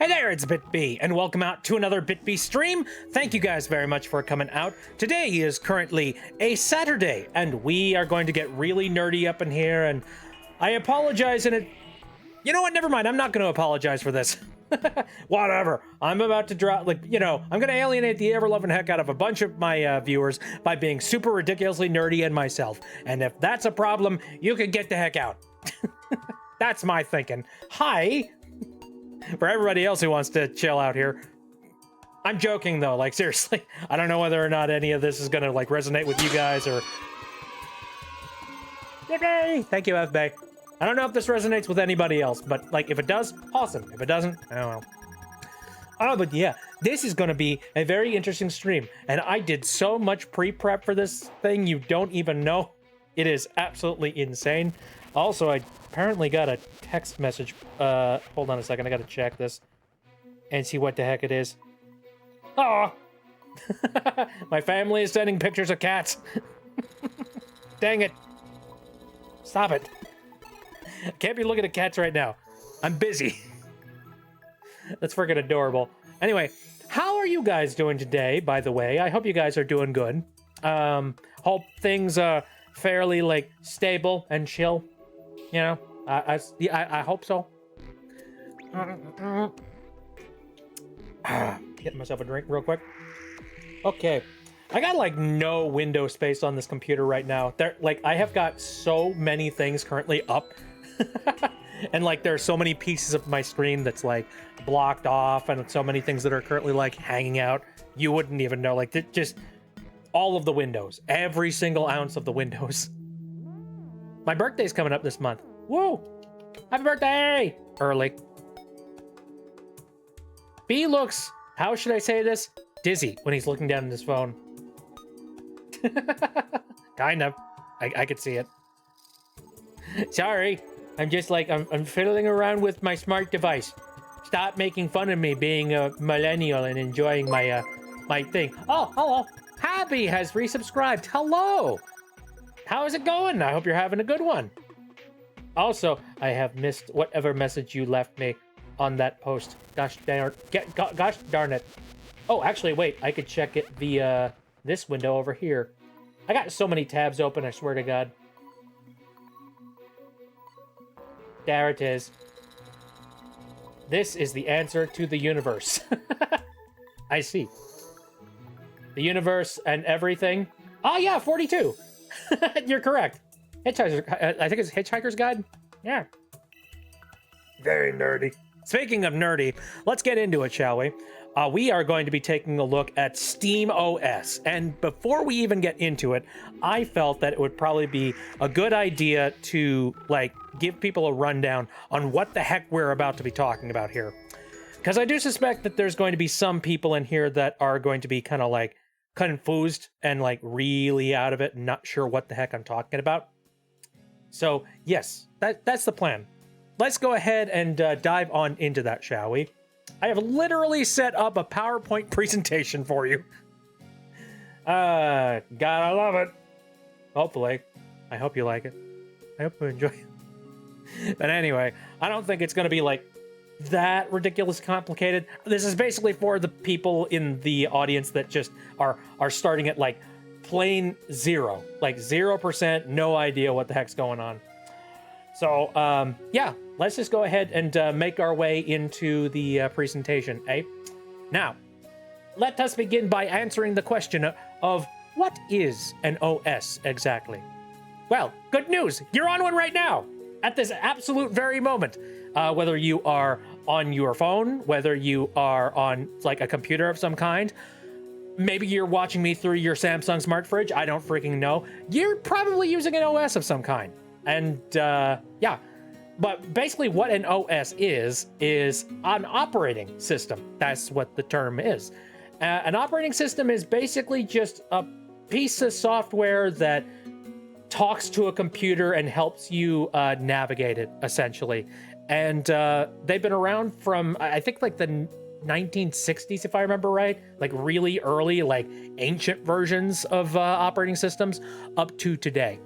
Hey there, it's BitB, and welcome out to another BitB stream. Thank you guys very much for coming out. Today is currently a Saturday, and we are going to get really nerdy up in here, and I apologize, and you know what, never mind, I'm not going to apologize for this. Whatever, I'm about to drop, I'm going to alienate the ever-loving heck out of a bunch of my viewers by being super ridiculously nerdy and myself, and if that's a problem, you can get the heck out. That's my thinking. Hi. For everybody else who wants to chill out here, I'm joking though, like seriously, I don't know whether or not any of this is gonna like resonate with you guys or... Yay! Thank you, FB. I don't know if this resonates with anybody else, but like if it does, awesome. If it doesn't, I don't know. Oh, but yeah, this is gonna be a very interesting stream, and I did so much pre-prep for this thing you don't even know. It is absolutely insane. Also, I apparently got a text message. Hold on a second. I gotta check this and see what the heck it is. Oh, my family is sending pictures of cats. Dang it. Stop it. I can't be looking at cats right now. I'm busy. That's freaking adorable. Anyway, how are you guys doing today, by the way? I hope you guys are doing good. Hope things are fairly, like, stable and chill. You know, I hope so. Get myself a drink real quick. Okay, I got like no window space on this computer right now. I have got so many things currently up, and like there are so many pieces of my screen that's like blocked off, and so many things that are currently like hanging out. You wouldn't even know, like just all of the windows, every single ounce of the windows. My birthday's coming up this month. Woo! Happy birthday! Early. B looks, how should I say this? Dizzy when he's looking down at his phone. Kind of. I could see it. Sorry. I'm just like, I'm fiddling around with my smart device. Stop making fun of me being a millennial and enjoying my, my thing. Oh, hello. Happy has resubscribed. Hello! How is it going? I hope you're having a good one. Also, I have missed whatever message you left me on that post. Gosh darn it. Oh, actually, wait. I could check it via this window over here. I got so many tabs open, I swear to God. There it is. This is the answer to the universe. I see. The universe and everything. Oh, yeah, 42. You're correct. Hitchhiker's, I think it's Hitchhiker's Guide. Yeah. Very nerdy. Speaking of nerdy, let's get into it, shall we? We are going to be taking a look at SteamOS. And before we even get into it, I felt that it would probably be a good idea to, like, give people a rundown on what the heck we're about to be talking about here. Because I do suspect that there's going to be some people in here that are going to be kind of, like, confused and like really out of it and not sure what the heck I'm talking about. So yes, that's the plan. Let's go ahead and dive on into that, shall we? I have literally set up a PowerPoint presentation for you. Gotta love it. Hopefully. I hope you like it. I hope you enjoy it. But anyway, I don't think it's gonna be like that ridiculous complicated. This is basically for the people in the audience that just are starting at like plain zero, like 0%, no idea what the heck's going on. So yeah, let's just go ahead and make our way into the presentation, eh? Now, let us begin by answering the question of what is an OS exactly? Well, good news, you're on one right now at this absolute very moment. Whether you are on your phone, whether you are on like a computer of some kind, maybe you're watching me through your Samsung smart fridge, I don't freaking know. You're probably using an OS of some kind. And yeah, but basically what an OS is an operating system. That's what the term is. An operating system is basically just a piece of software that talks to a computer and helps you navigate it, essentially. And they've been around from, I think, like the 1960s, if I remember right, like really early, like ancient versions of operating systems up to today.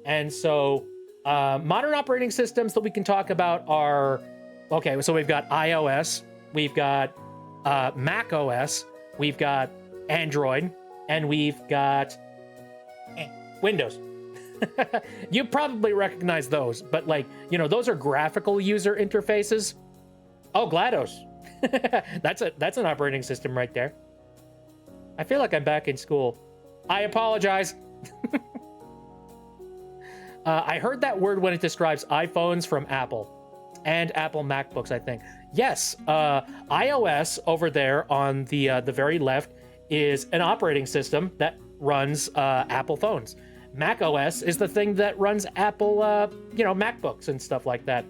And so modern operating systems that we can talk about are, okay, so we've got iOS, we've got Mac OS, we've got Android, and we've got Windows. You probably recognize those, but like, you know, those are graphical user interfaces. Oh, GLaDOS. That's an operating system right there. I feel like I'm back in school. I apologize. I heard that word when it describes iPhones from Apple and Apple MacBooks, I think. Yes, iOS over there on the very left is an operating system that runs Apple phones. Mac OS is the thing that runs Apple, you know, MacBooks and stuff like that.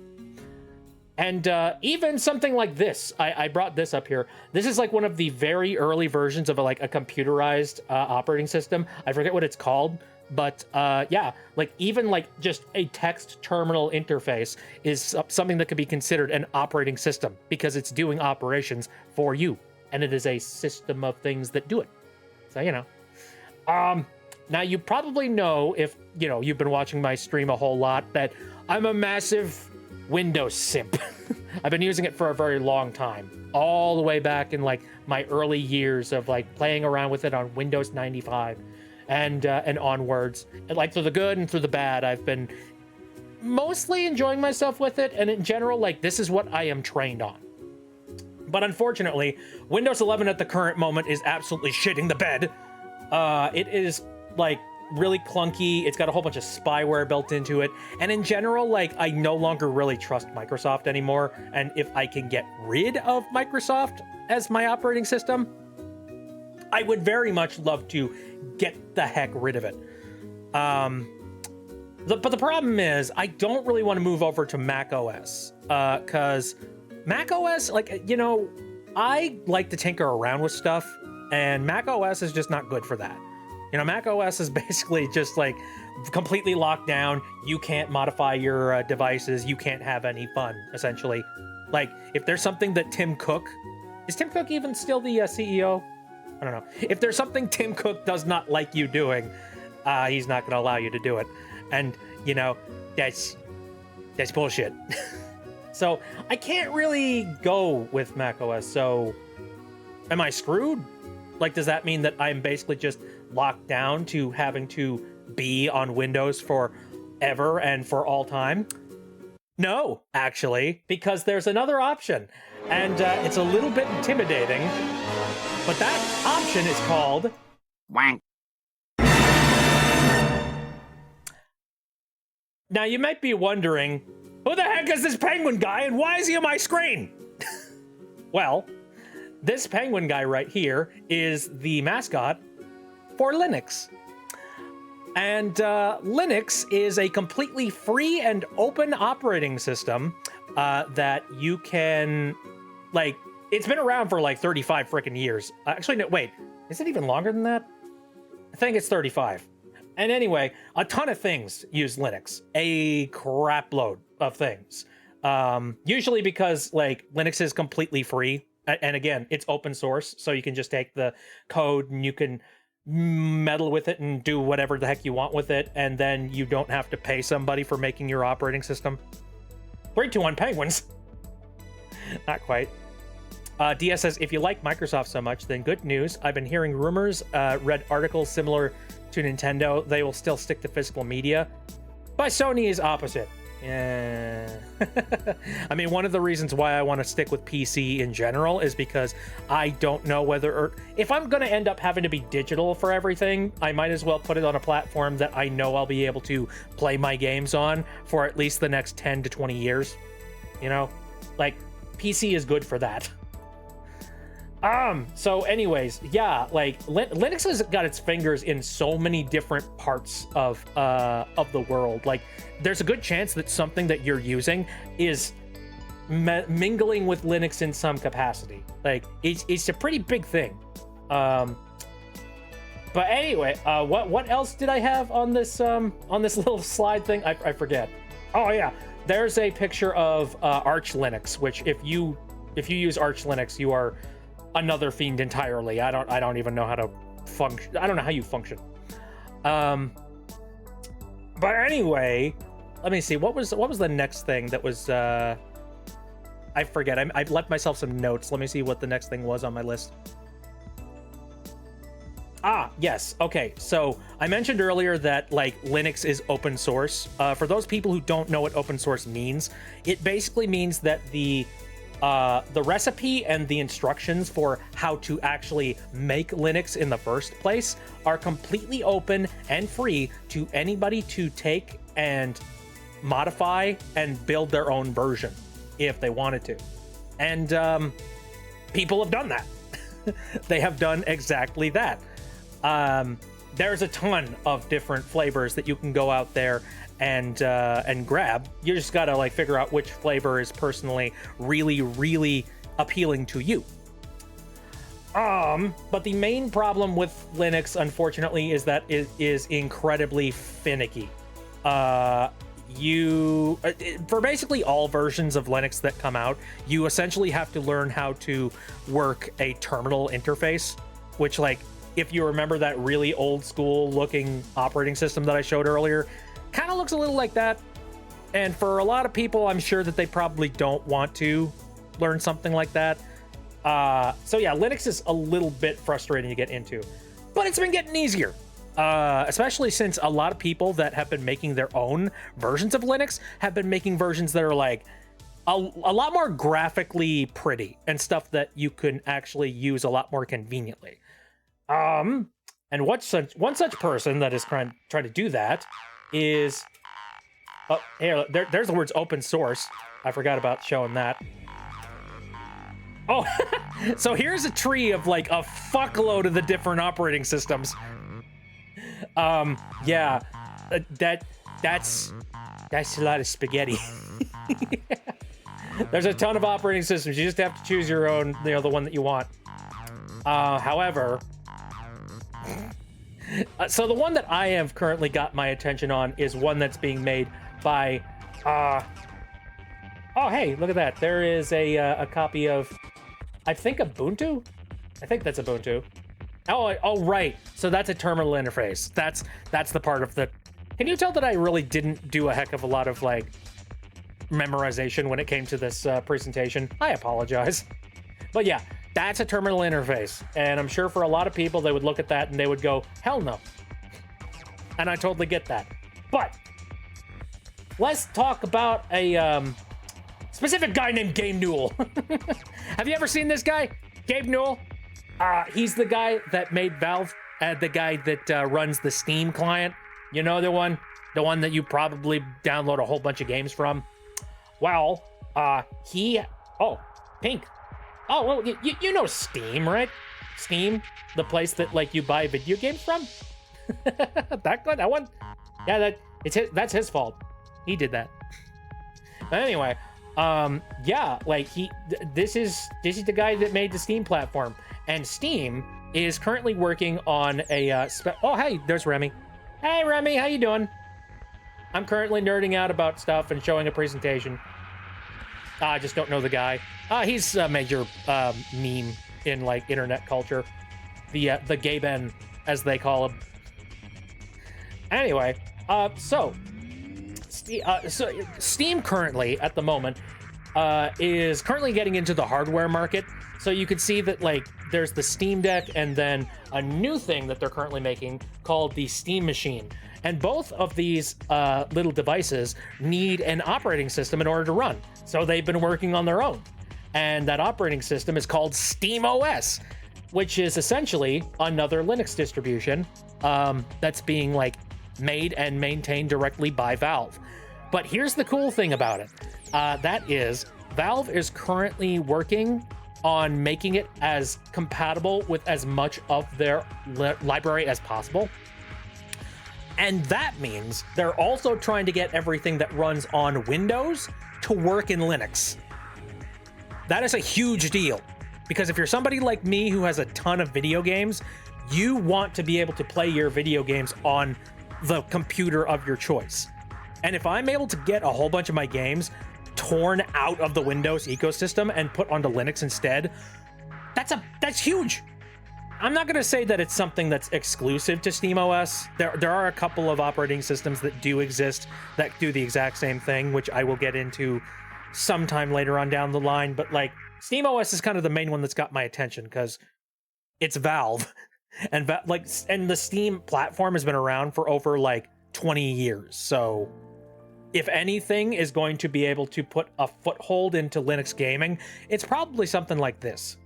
And even something like this, I brought this up here. This is like one of the very early versions of a computerized operating system. I forget what it's called, but yeah, like even like just a text terminal interface is something that could be considered an operating system because it's doing operations for you, and it is a system of things that do it. So, you know. Now, you probably know, if, you know, you've been watching my stream a whole lot, that I'm a massive Windows simp. I've been using it for a very long time, all the way back in like my early years of like playing around with it on Windows 95 and onwards. And like through the good and through the bad, I've been mostly enjoying myself with it. And in general, like this is what I am trained on. But unfortunately, Windows 11 at the current moment is absolutely shitting the bed. It is like really clunky. It's got a whole bunch of spyware built into it. And in general, like I no longer really trust Microsoft anymore. And if I can get rid of Microsoft as my operating system, I would very much love to get the heck rid of it. But the problem is I don't really want to move over to Mac OS, because Mac OS, like, you know, I like to tinker around with stuff, and Mac OS is just not good for that. You know, Mac OS is basically just like completely locked down. You can't modify your devices. You can't have any fun, essentially. Like, if there's something that Tim Cook, is Tim Cook even still the CEO? I don't know. If there's something Tim Cook does not like you doing, he's not going to allow you to do it. And, you know, that's bullshit. So I can't really go with Mac OS. So am I screwed? Like, does that mean that I'm basically just locked down to having to be on Windows forever and for all time? No, actually, because there's another option, and it's a little bit intimidating, but that option is called wank. Now, you might be wondering, who the heck is this penguin guy, and why is he on my screen? Well, this penguin guy right here is the mascot for Linux. And Linux is a completely free and open operating system that you can, like, it's been around for like 35 freaking years. Actually, no, wait, is it even longer than that? I think it's 35. And anyway, a ton of things use Linux, a crap load of things. Usually because like Linux is completely free. And again, it's open source, so you can just take the code and you can meddle with it and do whatever the heck you want with it, and then you don't have to pay somebody for making your operating system. 3, 2, 1 penguins. Not quite. DS says, if you like Microsoft so much, then good news. I've been hearing rumors, read articles similar to Nintendo. They will still stick to physical media. But Sony is opposite. Yeah. I mean, one of the reasons why I want to stick with PC in general is because I don't know whether, or if I'm going to end up having to be digital for everything, I might as well put it on a platform that I know I'll be able to play my games on for at least the next 10 to 20 years. You know, like PC is good for that. So anyways, yeah, like Linux has got its fingers in so many different parts of the world. Like, there's a good chance that something that you're using is mingling with Linux in some capacity. Like, it's a pretty big thing. But anyway, what else did I have on this little slide thing? I forget. Oh yeah, there's a picture of Arch Linux, which if you use Arch Linux, you are another fiend entirely. I don't even know how to function. I don't know how you function. But anyway, let me see. What was the next thing that was I forget. I've left myself some notes. Let me see what the next thing was on my list. Ah, yes. Okay, so I mentioned earlier that like Linux is open source. For those people who don't know what open source means, it basically means that the recipe and the instructions for how to actually make Linux in the first place are completely open and free to anybody to take and modify and build their own version if they wanted to. And people have done that. They have done exactly that. There's a ton of different flavors that you can go out there and grab. You just gotta like figure out which flavor is personally really appealing to you. But the main problem with Linux, unfortunately, is that it is incredibly finicky. For basically all versions of Linux that come out, you essentially have to learn how to work a terminal interface, which, like, if you remember that really old school looking operating system that I showed earlier, kind of looks a little like that. And for a lot of people, I'm sure that they probably don't want to learn something like that. So yeah, Linux is a little bit frustrating to get into, but it's been getting easier. Especially since a lot of people that have been making their own versions of Linux have been making versions that are like a lot more graphically pretty and stuff that you can actually use a lot more conveniently. And one such person that is trying to do that is, oh, here, there's the words open source. I forgot about showing that. Oh, so here's a tree of like a fuckload of the different operating systems. Yeah, that's a lot of spaghetti. There's a ton of operating systems. You just have to choose your own, the one that you want. However, so the one that I have currently got my attention on is one that's being made by, oh, hey, look at that. There is a copy of, I think, Ubuntu? I think that's Ubuntu. Oh, right. So that's a terminal interface. That's the part of the... Can you tell that I really didn't do a heck of a lot of, like, memorization when it came to this presentation? I apologize. But yeah, that's a terminal interface. And I'm sure for a lot of people, they would look at that and they would go, hell no. And I totally get that. But let's talk about a specific guy named Gabe Newell. Have you ever seen this guy? Gabe Newell? He's the guy that made Valve, the guy that runs the Steam client. You know, the one that you probably download a whole bunch of games from. Well, oh, Pink. Oh, well, you know Steam, right? Steam, the place that, like, you buy video games from? that one? Yeah, that's his fault. He did that. But anyway, yeah, like, this is the guy that made the Steam platform. And Steam is currently working on a oh, hey, there's Remy. Hey, Remy, how you doing? I'm currently nerding out about stuff and showing a presentation. I just don't know the guy. He's a major meme in, like, internet culture. The Gaben, as they call him. Anyway, so Steam currently, at the moment, is currently getting into the hardware market. So you could see that, like, there's the Steam Deck and then a new thing that they're currently making called the Steam Machine. And both of these little devices need an operating system in order to run. So they've been working on their own. And that operating system is called SteamOS, which is essentially another Linux distribution that's being, like, made and maintained directly by Valve. But here's the cool thing about it. That is, Valve is currently working on making it as compatible with as much of their library as possible. And that means they're also trying to get everything that runs on Windows to work in Linux. That is a huge deal, because if you're somebody like me who has a ton of video games, you want to be able to play your video games on the computer of your choice. And if I'm able to get a whole bunch of my games torn out of the Windows ecosystem and put onto Linux instead, that's huge. I'm not going to say that it's something that's exclusive to SteamOS. There are a couple of operating systems that do exist that do the exact same thing, which I will get into sometime later on down the line, but like SteamOS is kind of the main one that's got my attention because it's Valve, and and the Steam platform has been around for over like 20 years. So if anything is going to be able to put a foothold into Linux gaming, it's probably something like this.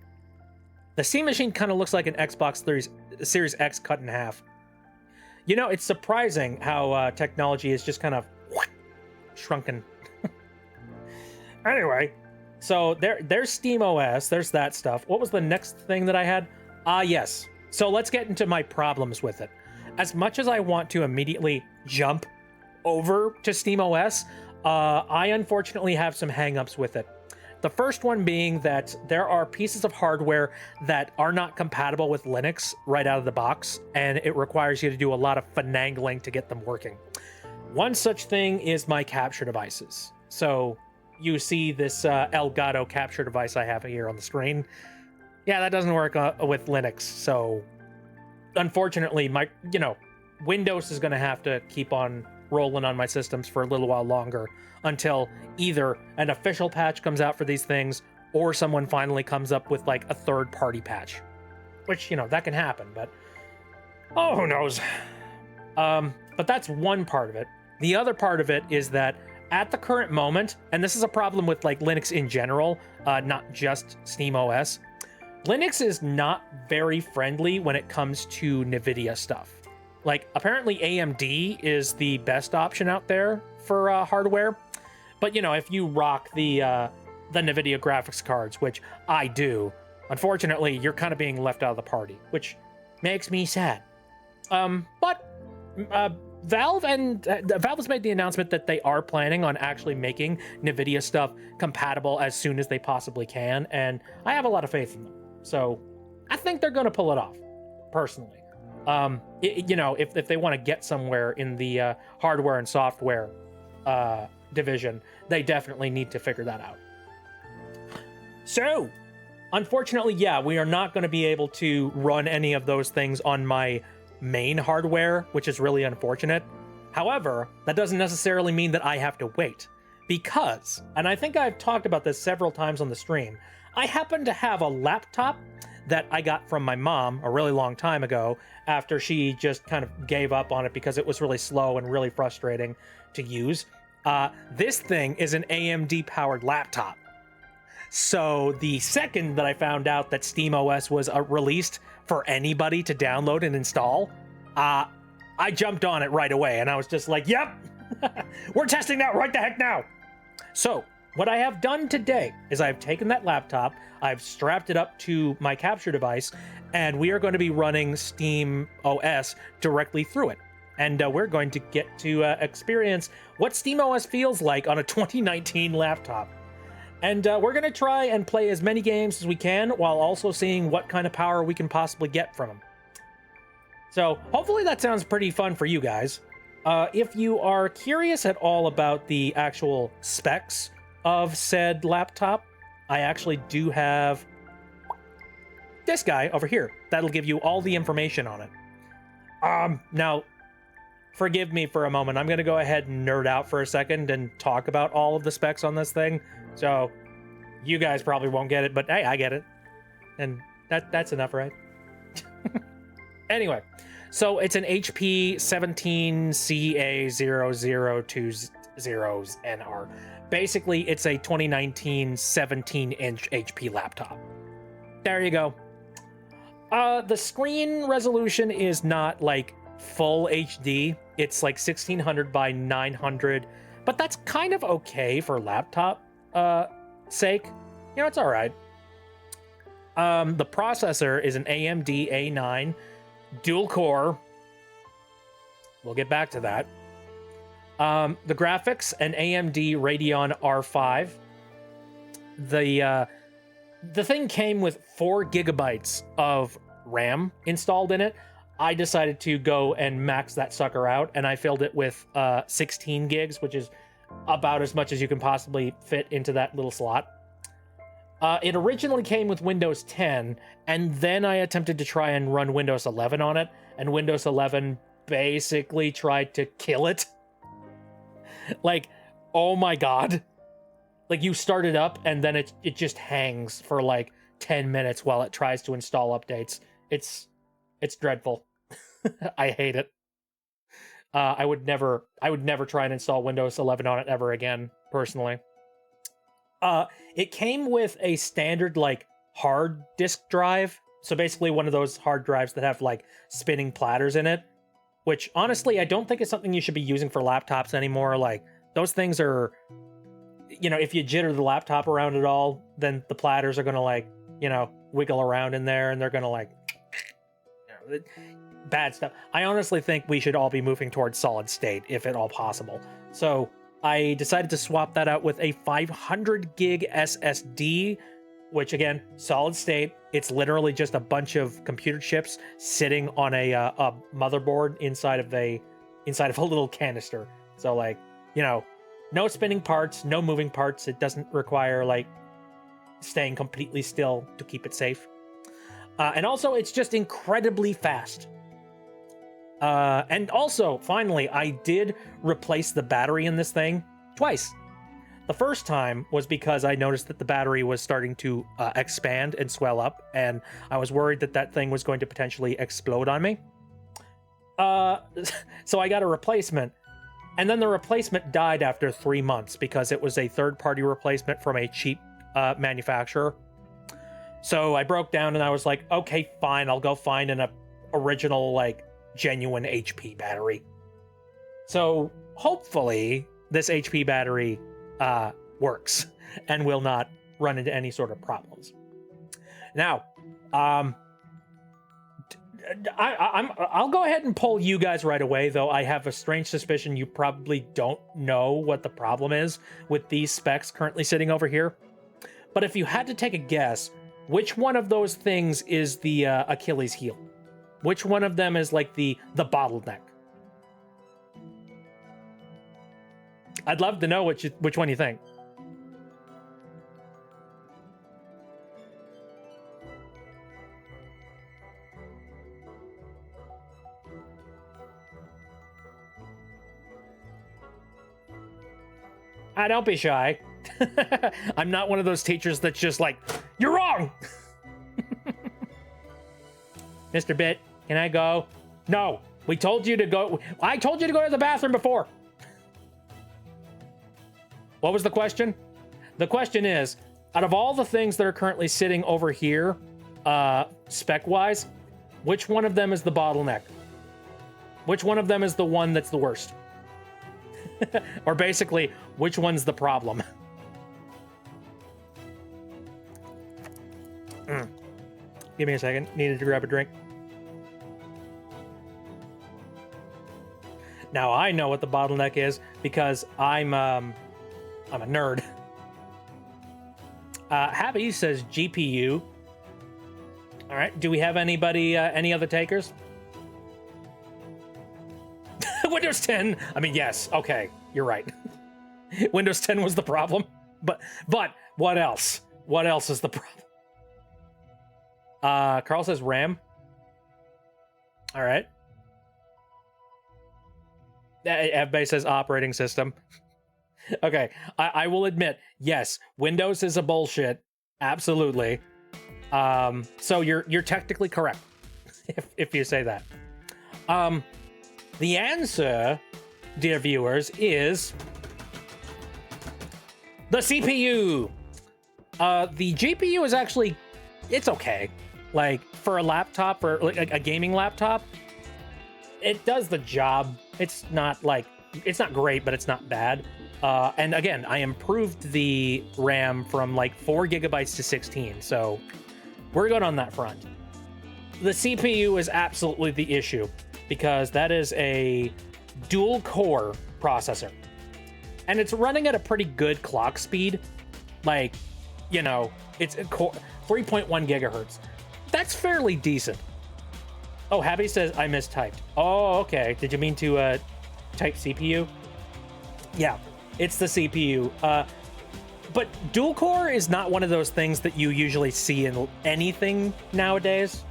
The Steam machine kind of looks like an Xbox Series X cut in half. You know, it's surprising how technology is just kind of shrunken. Anyway, so there's SteamOS, there's that stuff. What was the next thing that I had? Yes. So let's get into my problems with it. As much as I want to immediately jump over to SteamOS, I unfortunately have some hangups with it. The first one being that there are pieces of hardware that are not compatible with Linux right out of the box, and it requires you to do a lot of finagling to get them working. One such thing is my capture devices. So you see this Elgato capture device I have here on the screen. Yeah, that doesn't work with Linux. So unfortunately, Windows is going to have to keep on rolling on my systems for a little while longer until either an official patch comes out for these things or someone finally comes up with like a third-party patch, which, that can happen, but who knows. But that's one part of it. The other part of it is that at the current moment, and this is a problem with like Linux in general, not just SteamOS, Linux is not very friendly when it comes to NVIDIA stuff. Like, apparently AMD is the best option out there for hardware. But, if you rock the NVIDIA graphics cards, which I do, unfortunately, you're kind of being left out of the party, which makes me sad. But Valve has made the announcement that they are planning on actually making NVIDIA stuff compatible as soon as they possibly can, and I have a lot of faith in them. So I think they're going to pull it off, personally. If they want to get somewhere in the hardware and software division, they definitely need to figure that out. So, unfortunately, yeah, we are not going to be able to run any of those things on my main hardware, which is really unfortunate. However, that doesn't necessarily mean that I have to wait, because, and I think I've talked about this several times on the stream, I happen to have a laptop that I got from my mom a really long time ago after she just kind of gave up on it because it was really slow and really frustrating to use. This thing is an AMD-powered laptop. So the second that I found out that SteamOS was released for anybody to download and install, I jumped on it right away, and I was just like, yep, we're testing that right the heck now. So what I have done today is I've taken that laptop, I've strapped it up to my capture device, and we are going to be running SteamOS directly through it. And we're going to get to experience what SteamOS feels like on a 2019 laptop. And we're going to try and play as many games as we can while also seeing what kind of power we can possibly get from them. So hopefully that sounds pretty fun for you guys. If you are curious at all about the actual specs of said laptop, I actually do have this guy over here. That'll give you all the information on it. Now, forgive me for a moment. I'm going to go ahead and nerd out for a second and talk about all of the specs on this thing. So, you guys probably won't get it, but hey, I get it. And that's enough, right? Anyway, so it's an HP 17CA0020NR. Basically, it's a 2019 17-inch HP laptop. There you go. The screen resolution is not like full HD. It's like 1600 by 900, but that's kind of okay for laptop sake. It's all right. The processor is an AMD A9 dual core. We'll get back to that. The graphics, an AMD Radeon R5. The thing came with 4 gigabytes of RAM installed in it. I decided to go and max that sucker out, and I filled it with 16 gigs, which is about as much as you can possibly fit into that little slot. It originally came with Windows 10, and then I attempted to try and run Windows 11 on it, and Windows 11 basically tried to kill it. Like, oh my god. Like you start it up and then it just hangs for like 10 minutes while it tries to install updates. It's dreadful. I hate it. I would never try and install Windows 11 on it ever again, personally. It came with a standard like hard disk drive. So basically one of those hard drives that have like spinning platters in it, which honestly, I don't think is something you should be using for laptops anymore. Like those things are, you know, if you jitter the laptop around at all, then the platters are going to like, you know, wiggle around in there and they're going to like, you know, bad stuff. I honestly think we should all be moving towards solid state if at all possible. So I decided to swap that out with a 500 gig SSD, which again, solid state. It's literally just a bunch of computer chips sitting on a motherboard inside of a little canister. So like, you know, no spinning parts, no moving parts. It doesn't require like staying completely still to keep it safe. And also it's just incredibly fast. And also, finally, I did replace the battery in this thing twice. The first time was because I noticed that the battery was starting to expand and swell up, and I was worried that that thing was going to potentially explode on me. So I got a replacement, and then the replacement died after 3 months because it was a third-party replacement from a cheap manufacturer. So I broke down and I was like, okay, fine, I'll go find an original, like, genuine HP battery. So hopefully this HP battery works and will not run into any sort of problems. Now, I'll go ahead and poll you guys right away, though I have a strange suspicion you probably don't know what the problem is with these specs currently sitting over here. But if you had to take a guess, which one of those things is the Achilles heel? Which one of them is like the bottleneck? I'd love to know which one you think. Don't be shy. I'm not one of those teachers that's just like, you're wrong! Mr. Bit, can I go? No, we told you to go. I told you to go to the bathroom before. What was the question? The question is, out of all the things that are currently sitting over here, spec-wise, which one of them is the bottleneck? Which one of them is the one that's the worst? Or basically, which one's the problem? Give me a second. Needed to grab a drink. Now I know what the bottleneck is because I'm a nerd. Happy says GPU. All right. Do we have anybody? Any other takers? Windows 10. I mean, yes. Okay, you're right. Windows 10 was the problem, but what else? What else is the problem? Carl says RAM. All right. Everybody says operating system. Okay, I will admit, yes, Windows is a bullshit. Absolutely. So you're technically correct if you say that. The answer, dear viewers, is the CPU. The GPU is actually, it's okay. Like for a laptop, for like a gaming laptop, it does the job. It's not great, but it's not bad. And again, I improved the RAM from like 4 gigabytes to 16, so we're good on that front. The CPU is absolutely the issue because that is a dual core processor. And it's running at a pretty good clock speed. Like, you know, it's a core 3.1 gigahertz. That's fairly decent. Oh, Habby says I mistyped. Oh, okay. Did you mean to type CPU? Yeah, it's the CPU. But dual core is not one of those things that you usually see in anything nowadays.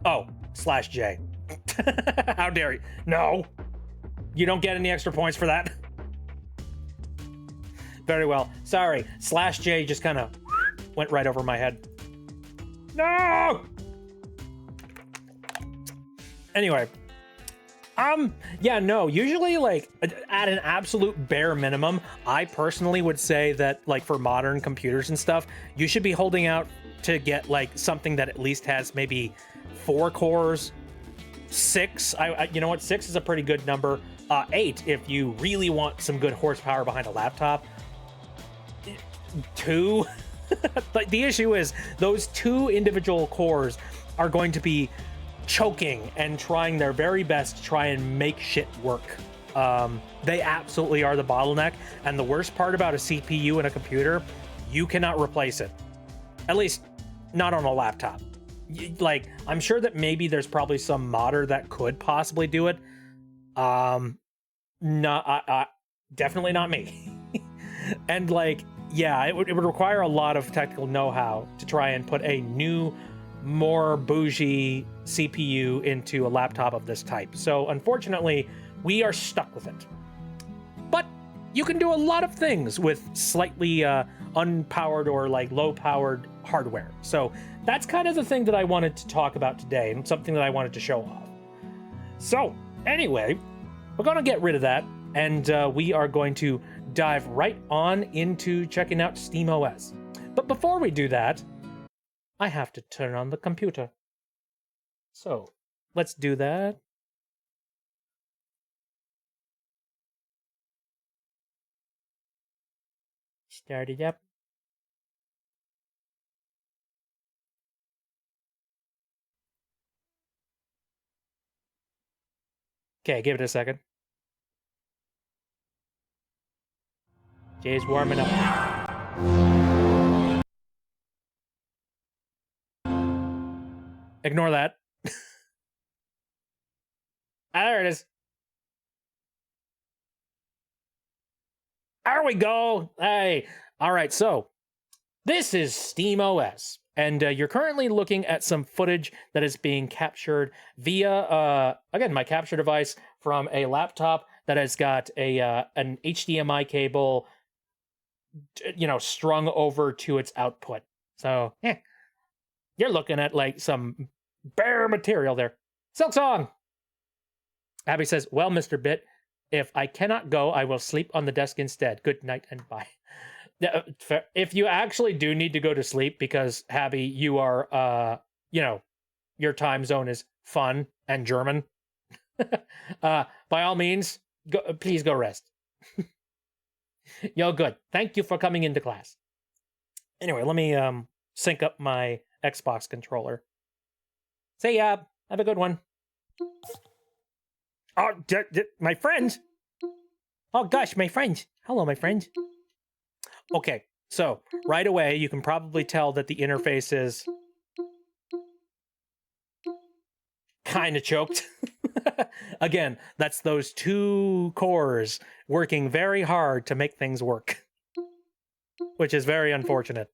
Oh, /J. How dare you? No. You don't get any extra points for that. Very well. Sorry, /J just kind of went right over my head. No! Anyway. Yeah, no, usually, like, at an absolute bare minimum, I personally would say that, like, for modern computers and stuff, you should be holding out to get, like, something that at least has maybe 4 cores, 6, you know what, 6 is a pretty good number, 8 if you really want some good horsepower behind a laptop, 2, but the issue is, those 2 individual cores are going to be choking and trying their very best to try and make shit work. They absolutely are the bottleneck, and the worst part about a CPU in a computer, you cannot replace it. At least, not on a laptop. Like, I'm sure that maybe there's probably some modder that could possibly do it. Definitely not me. And, like, yeah, it would require a lot of technical know-how to try and put a new, more bougie CPU into a laptop of this type. So unfortunately, we are stuck with it. But you can do a lot of things with slightly unpowered or like low-powered hardware. So that's kind of the thing that I wanted to talk about today, and something that I wanted to show off. So anyway, we're going to get rid of that, and we are going to dive right on into checking out SteamOS. But before we do that, I have to turn on the computer. So, let's do that. Start it up. Okay, give it a second. Jay's warming up. Ignore that. There it is. There we go. Hey. All right, so this is SteamOS, and you're currently looking at some footage that is being captured via, again, my capture device from a laptop that has got a an HDMI cable, you know, strung over to its output. So, you're looking at like some bare material there. Silk Song! Abby says, well, Mr. Bit, if I cannot go, I will sleep on the desk instead. Good night and bye. If you actually do need to go to sleep because, Abby, you are, you know, your time zone is fun and German, by all means, please go rest. You're good. Thank you for coming into class. Anyway, let me sync up my Xbox controller. See ya. Have a good one. Oh, my friends. Oh gosh, my friends. Hello, my friends. Okay, so right away you can probably tell that the interface is kind of choked. Again, that's those 2 cores working very hard to make things work, which is very unfortunate.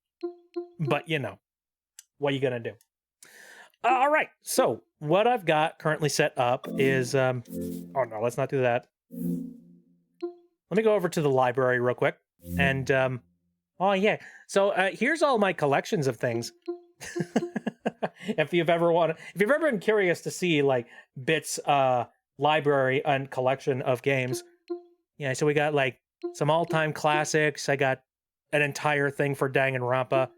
But you know, what are you gonna do? All right, so what I've got currently set up is, oh no, let's not do that. Let me go over to the library real quick, and, oh yeah, so here's all my collections of things. If you've ever been curious to see, like, Bit's, library and collection of games, yeah, so we got, like, some all-time classics, I got an entire thing for Danganronpa.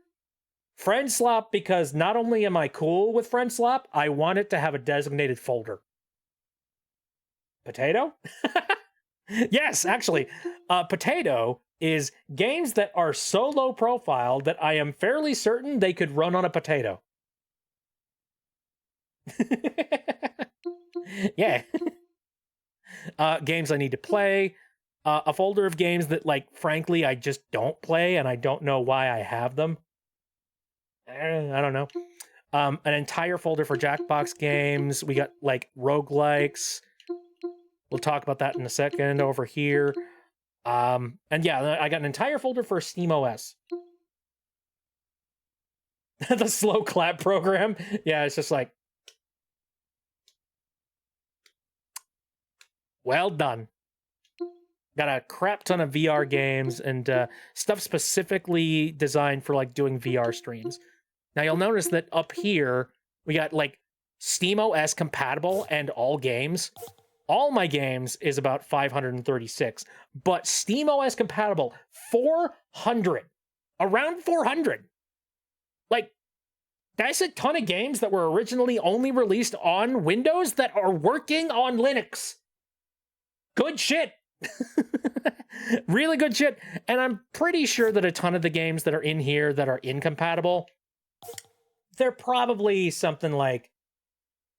Friend Slop, because not only am I cool with Friend Slop, I want it to have a designated folder. Potato? Yes, actually, Potato is games that are so low profile that I am fairly certain they could run on a potato. Yeah. Games I need to play. A folder of games that, like, frankly, I just don't play, and I don't know why I have them. I don't know. An entire folder for Jackbox games. We got, like, roguelikes. We'll talk about that in a second over here. And yeah, I got an entire folder for SteamOS. The slow clap program. Yeah, it's just like, well done. Got a crap ton of VR games and stuff specifically designed for like doing VR streams. Now you'll notice that up here we got like SteamOS compatible and all games. All my games is about 536, but SteamOS compatible 400, around 400. Like, that's a ton of games that were originally only released on Windows that are working on Linux. Good shit. Really good shit. And I'm pretty sure that a ton of the games that are in here that are incompatible, they're probably something like,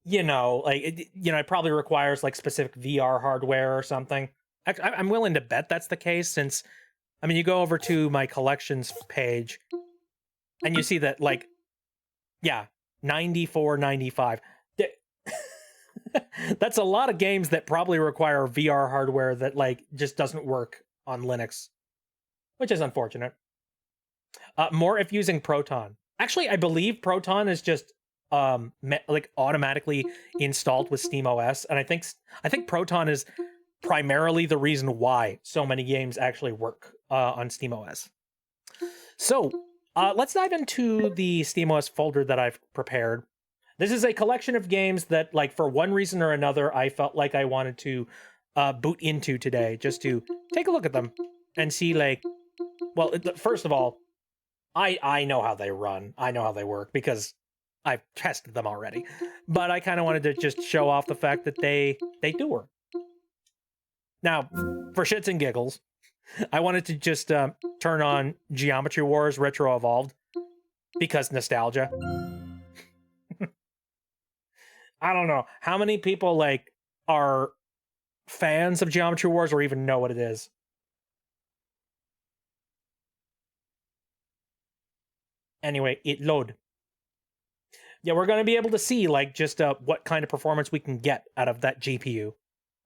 it probably requires like specific VR hardware or something. I'm willing to bet that's the case, since, I mean, you go over to my collections page and you see that, like, yeah, 94, 95. That's a lot of games that probably require VR hardware that, like, just doesn't work on Linux, which is unfortunate. More if using Proton. Actually, I believe Proton is just like automatically installed with SteamOS, and I think Proton is primarily the reason why so many games actually work on SteamOS. So let's dive into the SteamOS folder that I've prepared. This is a collection of games that, like, for one reason or another, I felt like I wanted to boot into today, just to take a look at them and see, like, well, first of all, I know how they run. I know how they work because I've tested them already. But I kind of wanted to just show off the fact that they do work. Now, for shits and giggles, I wanted to just turn on Geometry Wars Retro Evolved because nostalgia. I don't know how many people, like, are fans of Geometry Wars or even know what it is. Anyway, it load. Yeah, we're going to be able to see, like, just what kind of performance we can get out of that GPU,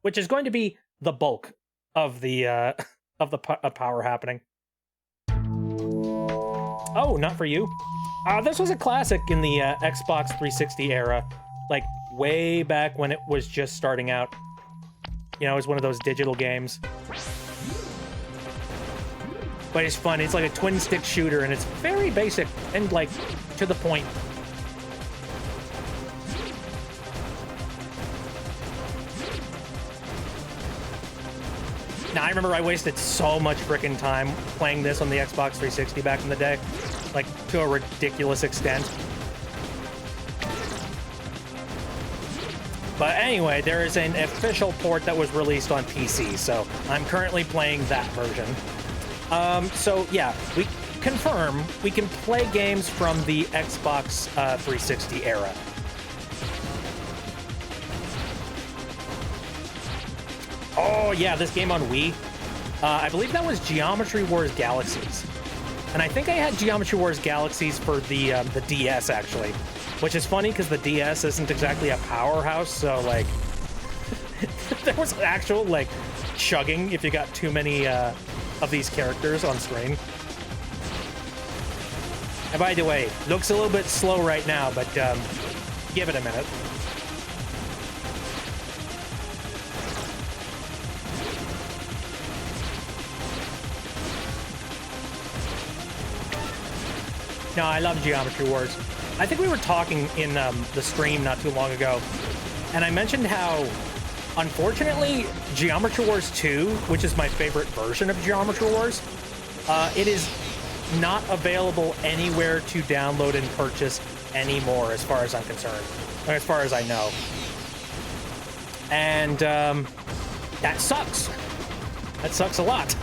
which is going to be the bulk of the power happening. Oh, not for you. This was a classic in the Xbox 360 era, like way back when it was just starting out. You know, it was one of those digital games. But it's fun. It's like a twin stick shooter, and it's very basic and, like, to the point. Now, I remember I wasted so much freaking time playing this on the Xbox 360 back in the day, like, to a ridiculous extent. But anyway, there is an official port that was released on PC, so I'm currently playing that version. So yeah, we confirm we can play games from the Xbox 360 era. Oh yeah, this game on Wii. I believe that was Geometry Wars Galaxies. And I think I had Geometry Wars Galaxies for the DS, actually. Which is funny, because the DS isn't exactly a powerhouse, so, like... there was actual, like, chugging if you got too many of these characters on screen. And by the way, looks a little bit slow right now, but give it a minute. No, I love Geometry Wars. I think we were talking in the stream not too long ago, and I mentioned how, unfortunately, Geometry Wars 2, which is my favorite version of Geometry Wars, it is not available anywhere to download and purchase anymore, as far as I'm concerned, or as far as I know. And that sucks. That sucks a lot.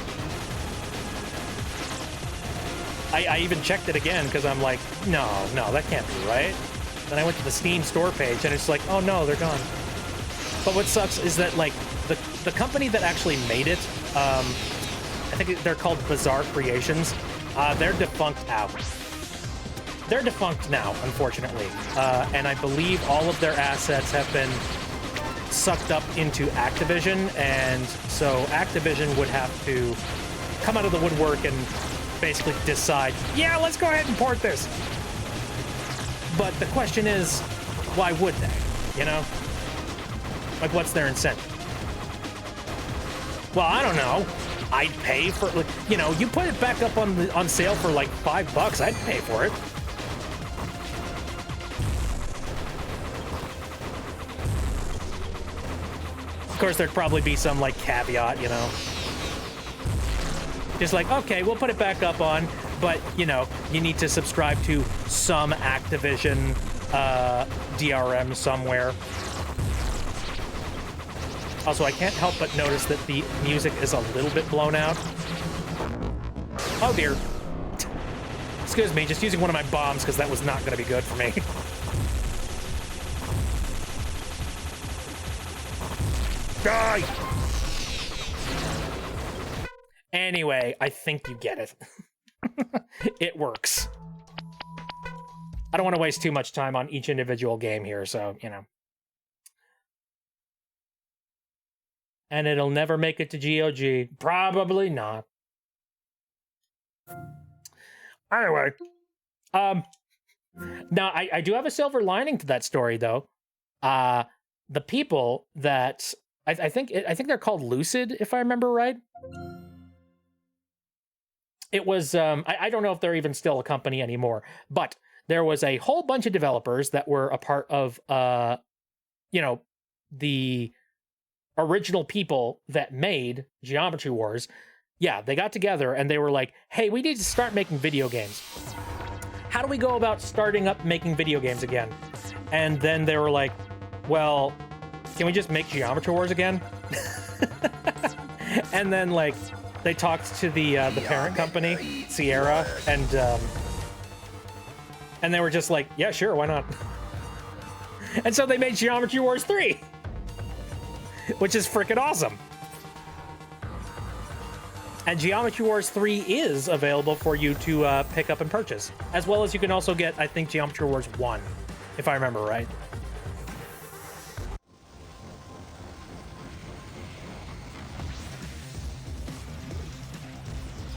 I even checked it again because I'm like, no, that can't be right. Then I went to the Steam store page and it's like, oh no, they're gone. But what sucks is that, like, the company that actually made it, I think they're called Bizarre Creations, they're defunct now. They're defunct now, unfortunately. And I believe all of their assets have been sucked up into Activision, and so Activision would have to come out of the woodwork and basically decide, yeah, let's go ahead and port this. But the question is, why would they? You know? Like, what's their incentive? Well, I don't know. I'd pay for, like, you know, you put it back up on sale for like $5. I'd pay for it. Of course, there'd probably be some like caveat, you know. Just like, okay, we'll put it back up on, but you know, you need to subscribe to some Activision DRM somewhere. Also, I can't help but notice that the music is a little bit blown out. Oh dear. Excuse me, just using one of my bombs because that was not going to be good for me. Die! Anyway, I think you get it. It works. I don't want to waste too much time on each individual game here, so, you know. And it'll never make it to GOG. Probably not. Anyway. Now, I do have a silver lining to that story, though. The people that... I think they're called Lucid, if I remember right. It was... I don't know if they're even still a company anymore, but there was a whole bunch of developers that were a part of, you know, the original people that made Geometry Wars. Yeah, they got together and they were like, hey, we need to start making video games. How do we go about starting up making video games again? And then they were like, well, can we just make Geometry Wars again? And then, like, they talked to the parent company, Sierra, and they were just like, yeah, sure, why not? And so they made Geometry Wars 3, which is freaking awesome. And Geometry Wars 3 is available for you to pick up and purchase, as well as you can also get, I think, Geometry Wars 1, if I remember right.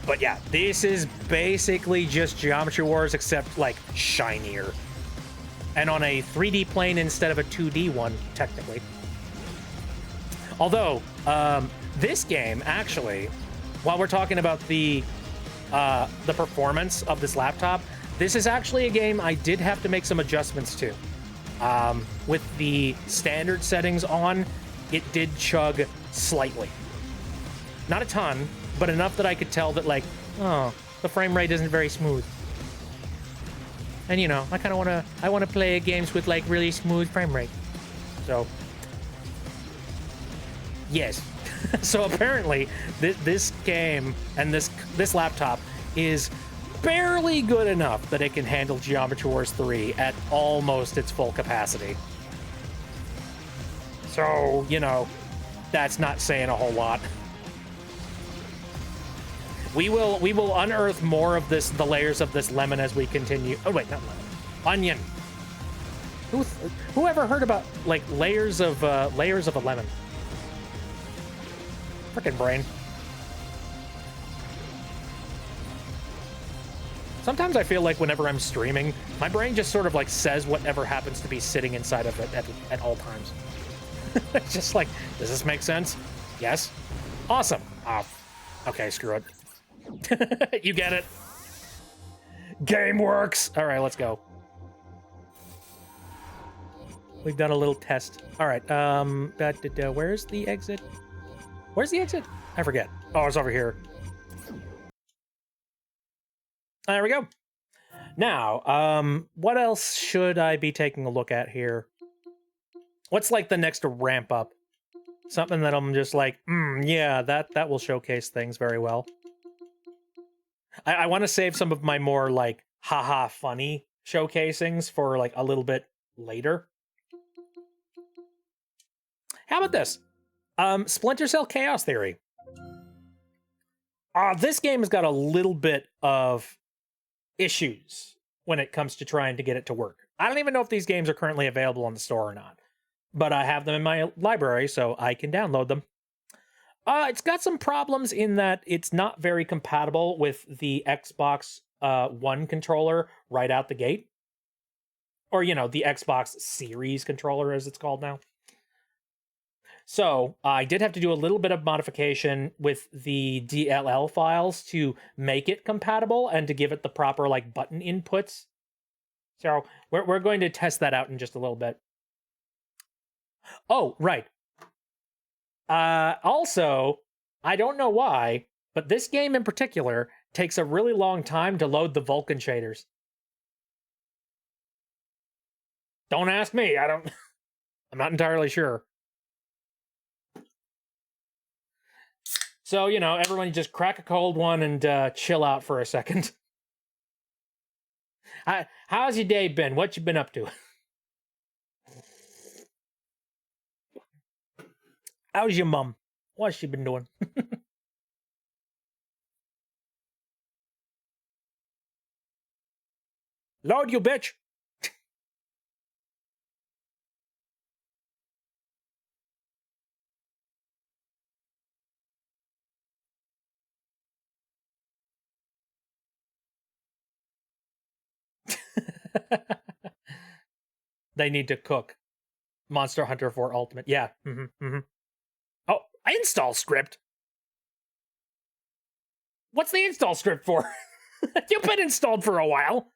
But yeah, this is basically just Geometry Wars, except, like, shinier. And on a 3D plane instead of a 2D one, technically. Although, this game, actually, while we're talking about the performance of this laptop, this is actually a game I did have to make some adjustments to. With the standard settings on, it did chug slightly. Not a ton, but enough that I could tell that, like, oh, the frame rate isn't very smooth. And, you know, I kind of want to play games with, like, really smooth frame rate. So, yes. So apparently, this game and this laptop is barely good enough that it can handle Geometry Wars 3 at almost its full capacity. So, you know, that's not saying a whole lot. We will unearth more of the layers of this lemon as we continue. Oh wait, not lemon, onion. Who ever heard about, like, layers of a lemon? Frickin' brain. Sometimes I feel like whenever I'm streaming, my brain just sort of, like, says whatever happens to be sitting inside of it at all times. It's just like, does this make sense? Yes. Awesome. Okay, screw it. You get it. Game works. All right, let's go. We've done a little test. All right. Where's the exit? Where's the exit? I forget. Oh, it's over here. There we go. Now, what else should I be taking a look at here? What's, like, the next ramp up? Something that I'm just like, yeah, that will showcase things very well. I want to save some of my more, like, haha funny showcasings for, like, a little bit later. How about this? Splinter Cell Chaos Theory. This game has got a little bit of issues when it comes to trying to get it to work. I don't even know if these games are currently available on the store or not, but I have them in my library, so I can download them. It's got some problems in that it's not very compatible with the Xbox One controller right out the gate. Or, you know, the Xbox Series controller, as it's called now. So I did have to do a little bit of modification with the DLL files to make it compatible and to give it the proper like button inputs. So we're going to test that out in just a little bit. Oh, right. Also, I don't know why, but this game in particular takes a really long time to load the Vulkan shaders. Don't ask me. I'm not entirely sure. So, you know, everyone just crack a cold one and chill out for a second. How's your day been? What you been up to? How's your mom? What's she been doing? Load, you bitch! They need to cook Monster Hunter 4 Ultimate. Yeah. Oh, install script. What's the install script for? You've been installed for a while.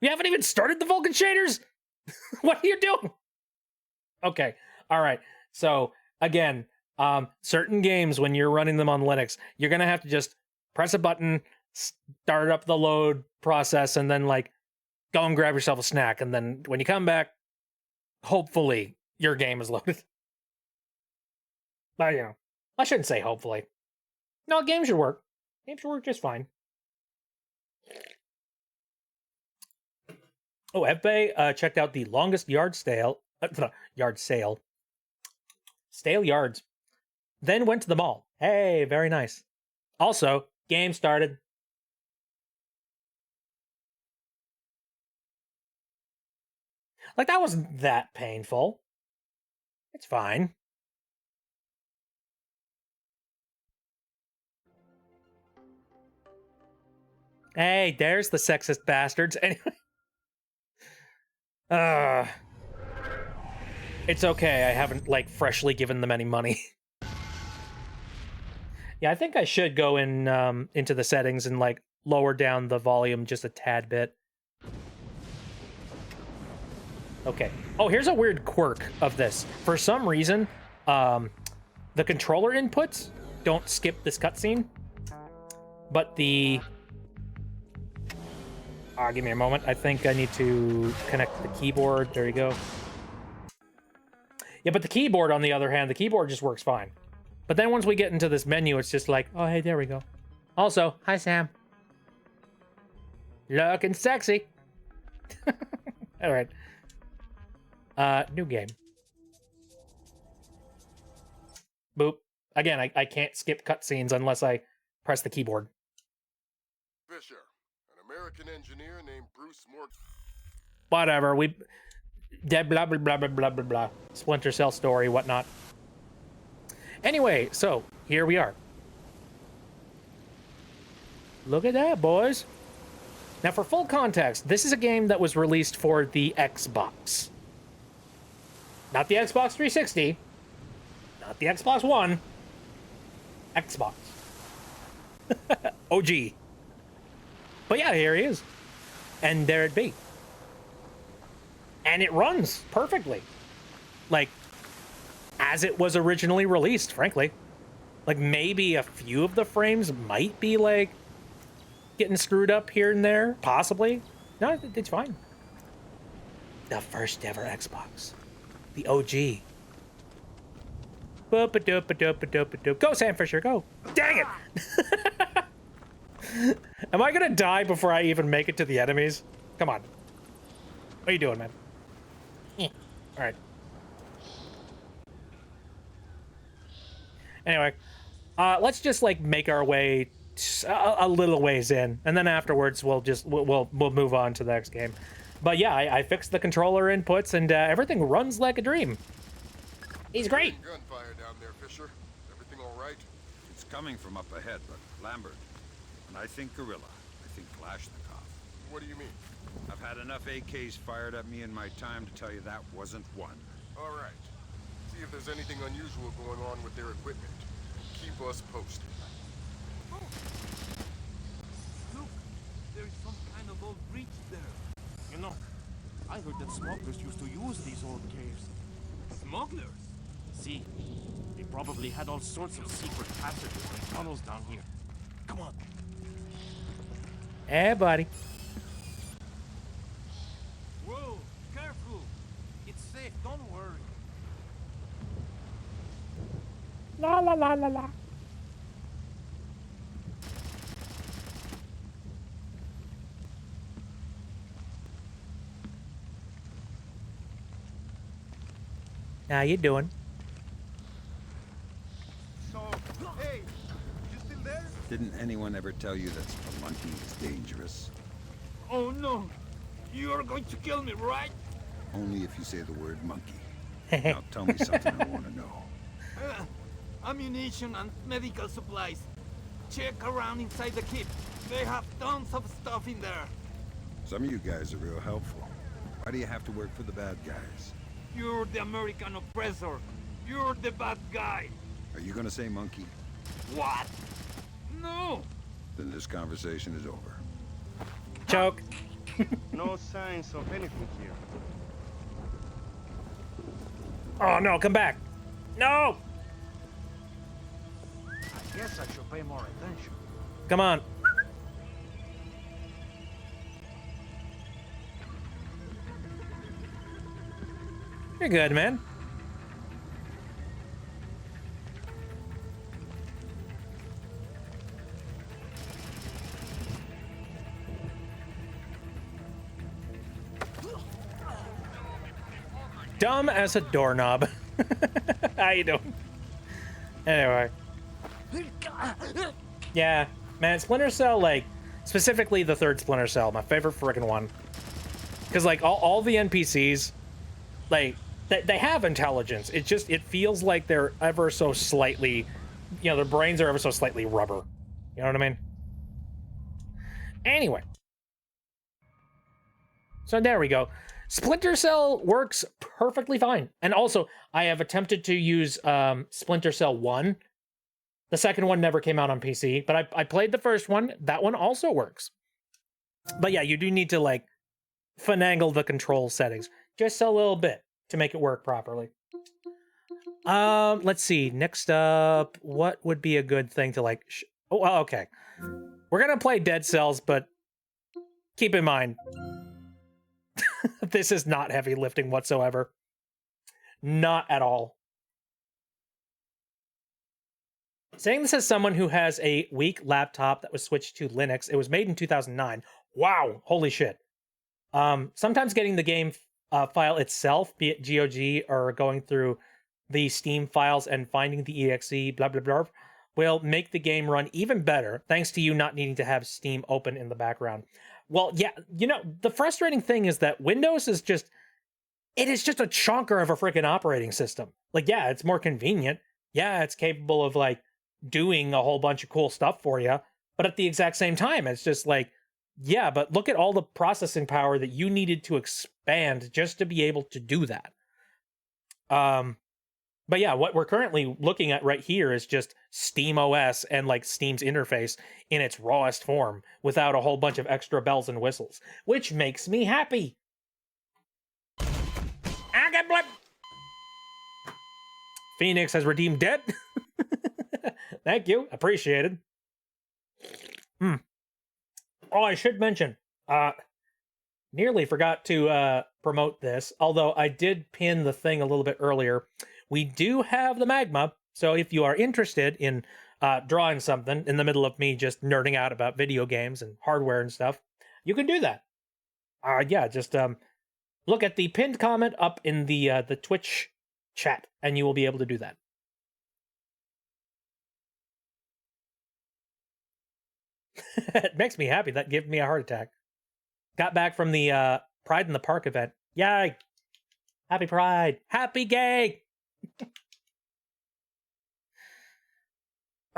You haven't even started the Vulkan shaders? What are you doing? Okay. All right. So again, certain games, when you're running them on Linux, you're going to have to just press a button, start up the load process, and then like go and grab yourself a snack. And then when you come back, hopefully your game is loaded. But, you know, I shouldn't say hopefully. No, game should work. Game should work just fine. Oh, FBay checked out the longest yard sale. Stale yards. Then went to the mall. Hey, very nice. Also, game started. Like, that wasn't that painful. It's fine. Hey, there's the sexist bastards. Anyway. It's okay. I haven't, like, freshly given them any money. Yeah, I think I should go in into the settings and, like, lower down the volume just a tad bit. Okay. Oh, here's a weird quirk of this. For some reason, the controller inputs don't skip this cutscene, but the... give me a moment. I think I need to connect the keyboard. There you go. Yeah, but the keyboard, on the other hand, the keyboard just works fine. But then once we get into this menu, it's just like, oh, hey, there we go. Also, hi, Sam. Looking sexy. All right. New game. Boop. Again, I can't skip cutscenes unless I press the keyboard. Fisher, an American engineer named Bruce Morgan. Whatever. We... Blah, blah, blah, blah, blah, blah, blah. Splinter Cell story, whatnot. Anyway, so, here we are. Look at that, boys. Now, for full context, this is a game that was released for the Xbox. Not the Xbox 360. Not the Xbox One. Xbox. OG. But yeah, here he is. And there it be. And it runs perfectly. Like, as it was originally released, frankly. Like, maybe a few of the frames might be, like, getting screwed up here and there. Possibly. No, it's fine. The first ever Xbox. The OG. Go, Sam Fisher, go. Dang it! Am I gonna die before I even make it to the enemies? Come on. What are you doing, man? Alright. Anyway, let's just, like, make our way a little ways in, and then afterwards we'll move on to the next game. But yeah, I fixed the controller inputs, and everything runs like a dream. He's great. Gunfire down there, Fisher. Everything all right? It's coming from up ahead, but Lambert. And I think Gorilla. I think Kalashnikov. What do you mean? I've had enough AKs fired at me in my time to tell you that wasn't one. All right. See if there's anything unusual going on with their equipment. Keep us posted. Look, there's some kind of old breach there. You know, I heard that smugglers used to use these old caves. Smugglers? See, they probably had all sorts of secret passages and tunnels down here. Come on. Hey, buddy. Whoa, careful. It's safe, don't worry. La la la la la. How you doing? So, hey, you still there? Didn't anyone ever tell you that spelunking is dangerous? Oh no, you're going to kill me, right? Only if you say the word monkey. Now tell me something I want to know. Ammunition and medical supplies. Check around inside the kit. They have tons of stuff in there. Some of you guys are real helpful. Why do you have to work for the bad guys? You're the American oppressor. You're the bad guy. Are you gonna say monkey? What? No! Then this conversation is over. Choke. No signs of anything here. Oh no, come back. No! I guess I should pay more attention. Come on. You're good, man. Dumb as a doorknob. How you doing? Anyway. Yeah, man, Splinter Cell, like, specifically the third Splinter Cell, my favorite freaking one. Because, like, all the NPCs, like, they have intelligence. It just, it feels like they're ever so slightly, you know, their brains are ever so slightly rubber. You know what I mean? Anyway. So there we go. Splinter Cell works perfectly fine. And also, I have attempted to use Splinter Cell 1. The second one never came out on PC, but I played the first one. That one also works. But yeah, you do need to, like, finagle the control settings just a little bit to make it work properly. Let's see. Next up, what would be a good thing to, like... Oh, well, okay. We're gonna play Dead Cells, but keep in mind, this is not heavy lifting whatsoever. Not at all. Saying this as someone who has a weak laptop that was switched to Linux. It was made in 2009. Wow, holy shit. Sometimes getting the game file itself, be it GOG or going through the Steam files and finding the exe, blah, blah, blah, will make the game run even better, thanks to you not needing to have Steam open in the background. Well, yeah, you know, the frustrating thing is that Windows is just, it is just a chonker of a freaking operating system. Like, yeah, it's more convenient. Yeah, it's capable of, like, doing a whole bunch of cool stuff for you. But at the exact same time, it's just like, yeah, but look at all the processing power that you needed to expand just to be able to do that. But yeah, what we're currently looking at right here is just SteamOS and, like, Steam's interface in its rawest form without a whole bunch of extra bells and whistles, which makes me happy. I get blood. Phoenix has redeemed dead. Thank you. Appreciated. Oh, I should mention, nearly forgot to promote this, although I did pin the thing a little bit earlier. We do have the magma, so if you are interested in drawing something in the middle of me just nerding out about video games and hardware and stuff, you can do that. Yeah, just look at the pinned comment up in the Twitch chat, and you will be able to do that. It makes me happy. That gave me a heart attack. Got back from the Pride in the Park event. Yay! Happy Pride! Happy gay!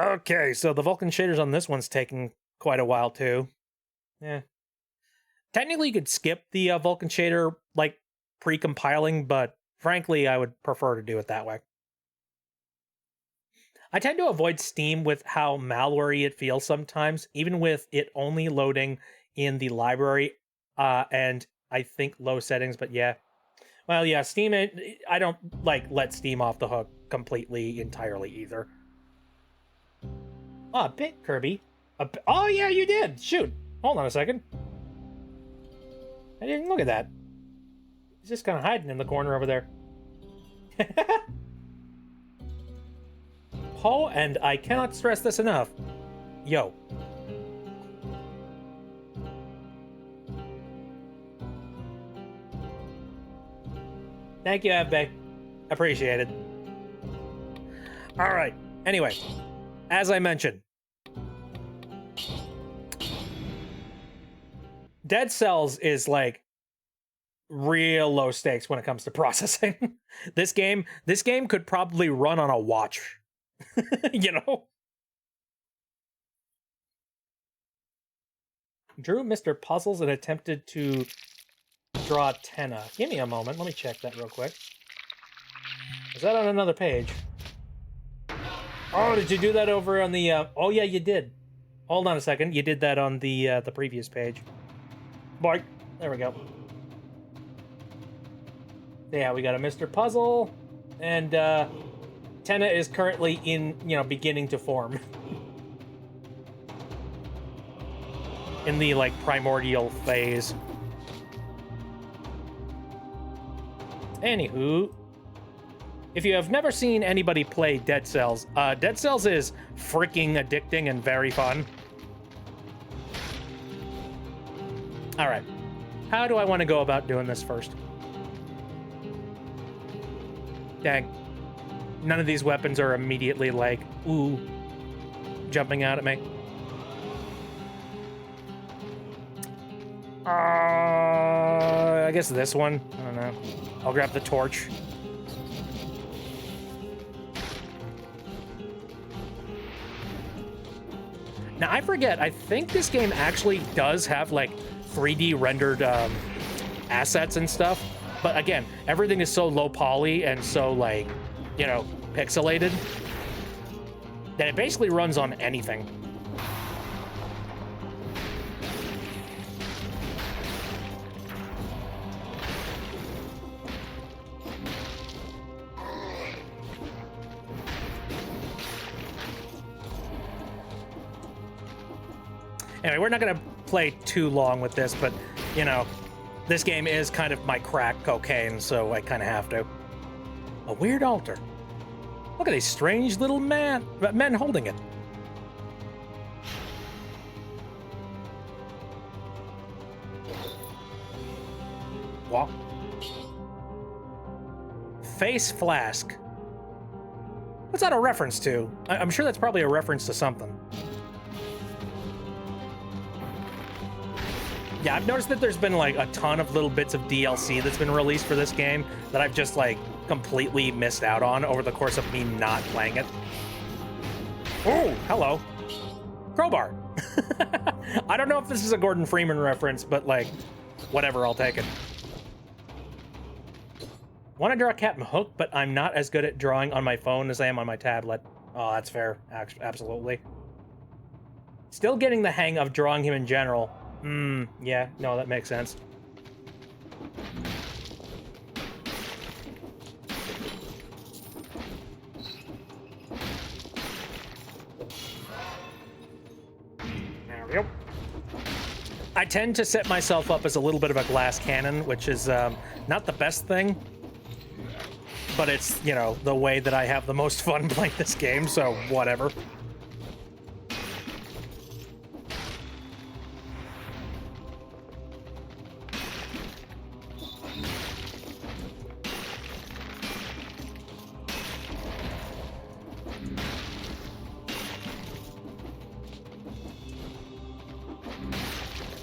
Okay, so the Vulkan shaders on this one's taking quite a while too. Yeah. Technically, you could skip the Vulkan shader, like, pre-compiling, but frankly, I would prefer to do it that way. I tend to avoid Steam with how malware-y it feels sometimes, even with it only loading in the library, and I think low settings, but yeah. Well, yeah, Steam, I don't, like, let Steam off the hook completely, entirely, either. Oh, a bit, Kirby. Oh, yeah, you did! Shoot! Hold on a second. I didn't look at that. He's just kind of hiding in the corner over there. Poe, and I cannot stress this enough. Yo. Thank you, Abbe. Appreciate it. All right. Anyway, as I mentioned, Dead Cells is like real low stakes when it comes to processing. This game could probably run on a watch. You know? Drew Mr. Puzzles and attempted to draw Tenna. Give me a moment. Let me check that real quick. Is that on another page? Oh, did you do that over on the... Oh, yeah, you did. Hold on a second. You did that on the previous page. Boy, there we go. Yeah, we got a Mr. Puzzle, and Tenna is currently in, beginning to form. In the, like, primordial phase. Anywho, if you have never seen anybody play Dead Cells is freaking addicting and very fun. All right, how do I want to go about doing this first? Dang, none of these weapons are immediately like, ooh, jumping out at me. I guess this one, I don't know. I'll grab the torch. Now, I forget, I think this game actually does have, like, 3D rendered assets and stuff. But again, everything is so low poly and so, like, pixelated that it basically runs on anything. Anyway, we're not going to play too long with this, but, this game is kind of my crack cocaine, so I kind of have to. A weird altar. Look at these strange little men holding it. What? Face flask. What's that a reference to? I'm sure that's probably a reference to something. Yeah, I've noticed that there's been, like, a ton of little bits of DLC that's been released for this game that I've just, like, completely missed out on over the course of me not playing it. Oh, hello. Crowbar. I don't know if this is a Gordon Freeman reference, but, like, whatever, I'll take it. Want to draw Captain Hook, but I'm not as good at drawing on my phone as I am on my tablet. Oh, that's fair. Absolutely. Still getting the hang of drawing him in general. Yeah, no, that makes sense. There we go. I tend to set myself up as a little bit of a glass cannon, which is not the best thing, but it's, the way that I have the most fun playing this game, so whatever.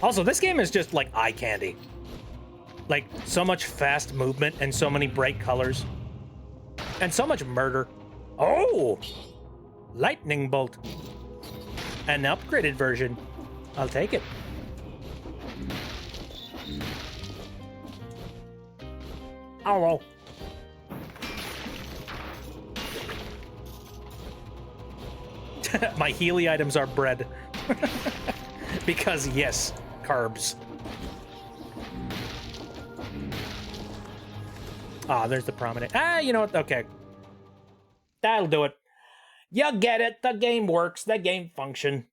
Also, this game is just, like, eye candy. Like, so much fast movement and so many bright colors. And so much murder. Oh! Lightning bolt. An upgraded version. I'll take it. Oh, well. My Healy items are bread. Because, yes, carbs. Ah, there's the promenade. Ah, you know what? Okay. That'll do it. You get it. The game works. The game function.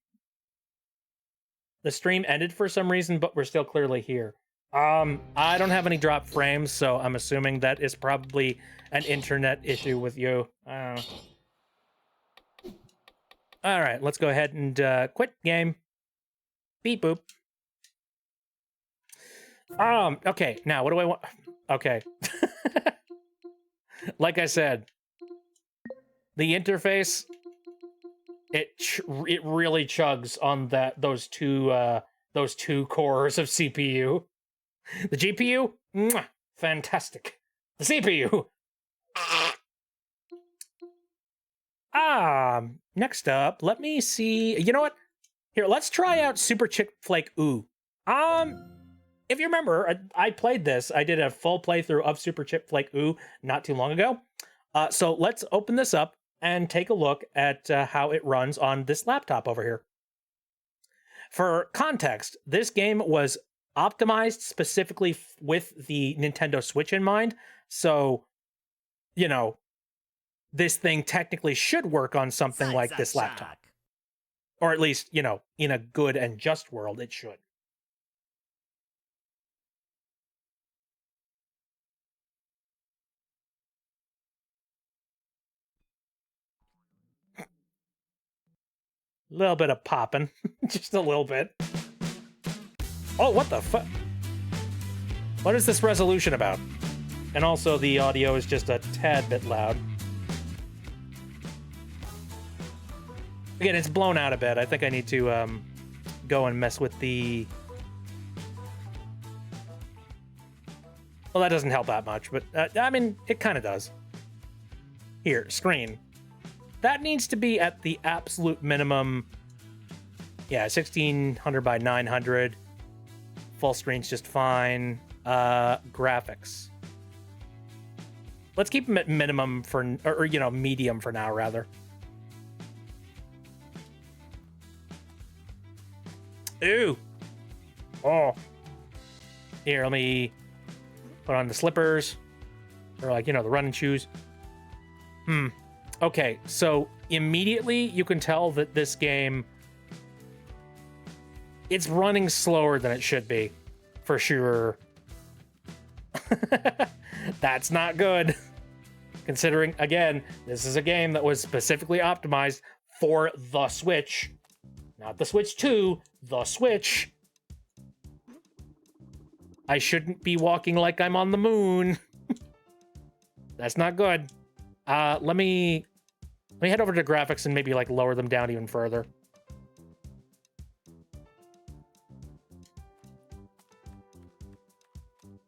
The stream ended for some reason, but we're still clearly here. I don't have any drop frames, so I'm assuming that is probably an internet issue with you. I don't know. All right, let's go ahead and quit game. Beep boop. Okay, now what do I want? Okay. Like I said, the interface, it really chugs on those two cores of CPU. The GPU, mwah, fantastic. The CPU. Next up, let me see. You know what? Here, let's try out Super Chick Flake Ooh. If you remember, I played this. I did a full playthrough of Super Chick Flake Ooh not too long ago. So let's open this up and take a look at how it runs on this laptop over here. For context, this game was optimized specifically with the Nintendo Switch in mind. So, you know, this thing technically should work on something like this laptop. Or at least, you know, in a good and just world, it should. A little bit of popping. Just a little bit. Oh, what the fuck? What is this resolution about? And also the audio is just a tad bit loud. Again, it's blown out a bit. I think I need to go and mess with the... Well, that doesn't help that much, but I mean, it kind of does. Here, screen. That needs to be at the absolute minimum. Yeah, 1600 by 900. Full screen's just fine. Graphics. Let's keep them at minimum for, or you know, medium for now, rather. Ooh. Oh. Here, let me put on the slippers. Or like, you know, the running shoes. Okay, so immediately you can tell that this game, it's running slower than it should be, for sure. That's not good. Considering, again, this is a game that was specifically optimized for the Switch. Not the Switch 2, the Switch. I shouldn't be walking like I'm on the moon. That's not good. Let me head over to graphics and maybe like lower them down even further.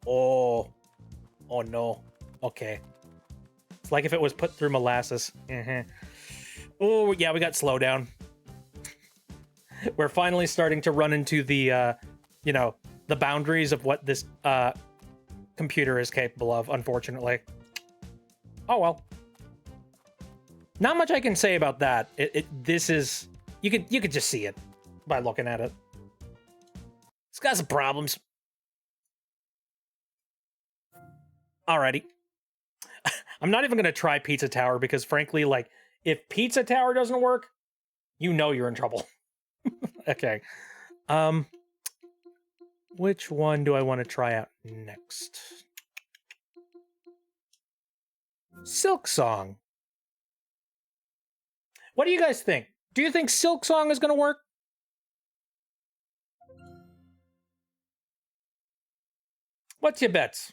Oh no. Okay. It's like if it was put through molasses. Oh yeah, we got slowdown. We're finally starting to run into the, you know, the boundaries of what this computer is capable of, unfortunately. Oh well. Not much I can say about that. This is, you could just see it by looking at it. It's got some problems. Alrighty. I'm not even gonna try Pizza Tower because frankly, like, if Pizza Tower doesn't work, you know you're in trouble. Okay. Which one do I want to try out next? Silk Song. What do you guys think? Do you think Silk Song is going to work? What's your bets?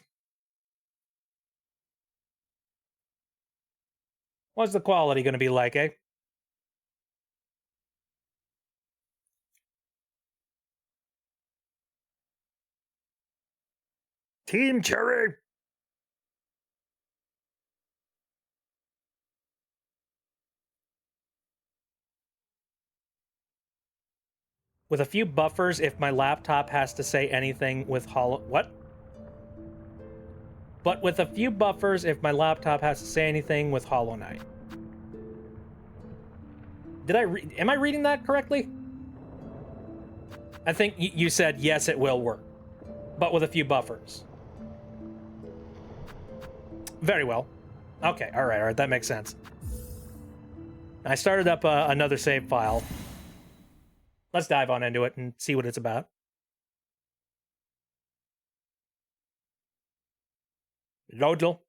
What's the quality going to be like, eh? Team Cherry! With a few buffers if my laptop has to say anything with What? But with a few buffers if my laptop has to say anything with Hollow Knight. Did I am I reading that correctly? I think you said yes, it will work, but with a few buffers. Very well. Okay, all right, that makes sense. I started up another save file. Let's dive on into it and see what it's about. Lodel.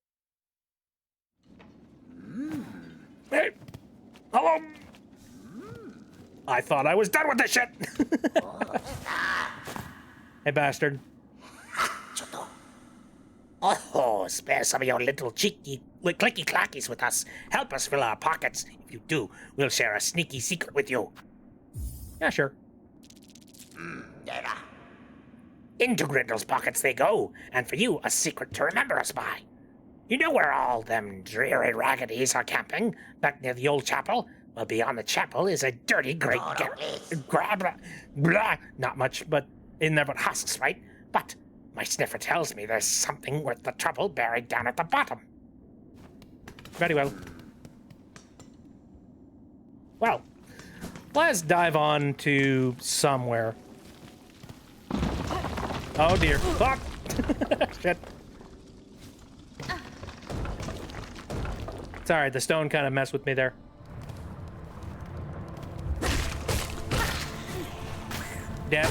Hey, hello. I thought I was done with this shit. Hey, bastard. Oh, spare some of your little cheeky clicky clackies with us. Help us fill our pockets. If you do, we'll share a sneaky secret with you. Yeah, sure. Into Grindle's pockets they go, and for you, a secret to remember us by. You know where all them dreary ragadies are camping? Back near the old chapel? Well, beyond the chapel is a dirty great grab. Blah. Not much, but in there but husks, right? But my sniffer tells me there's something worth the trouble buried down at the bottom. Very well. Well, let's dive on to somewhere. Oh dear. Fuck! Shit. Sorry, the stone kind of messed with me there. Dead.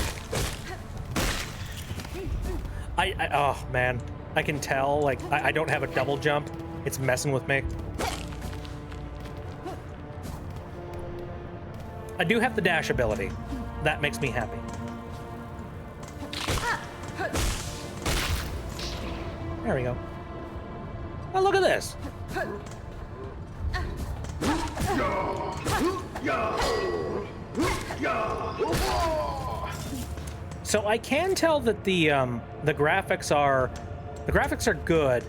Oh man, I can tell, like, I don't have a double jump. It's messing with me. I do have the dash ability. That makes me happy. There we go. Oh, look at this. So I can tell that the graphics are good,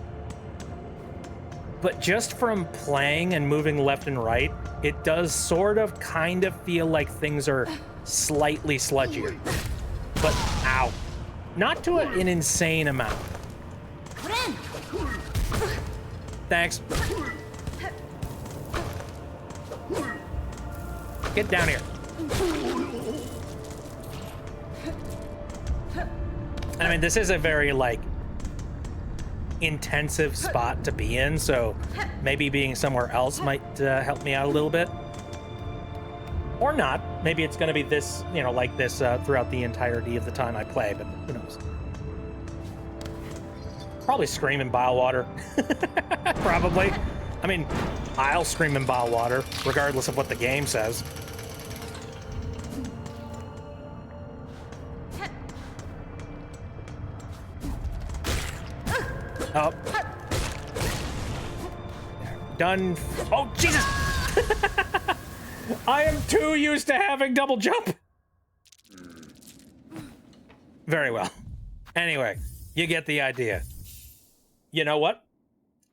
but just from playing and moving left and right, it does sort of kind of feel like things are slightly sludgier. But ow, not to an insane amount. Thanks. Get down here. I mean, this is a very, like, intensive spot to be in, so maybe being somewhere else might help me out a little bit. Or not. Maybe it's going to be this, you know, like this throughout the entirety of the time I play, but who knows. Probably scream in bile water. Probably. I mean, I'll scream in bile water, regardless of what the game says. Oh. Done. Oh, Jesus! I am too used to having double jump. Very well. Anyway, you get the idea. You know what?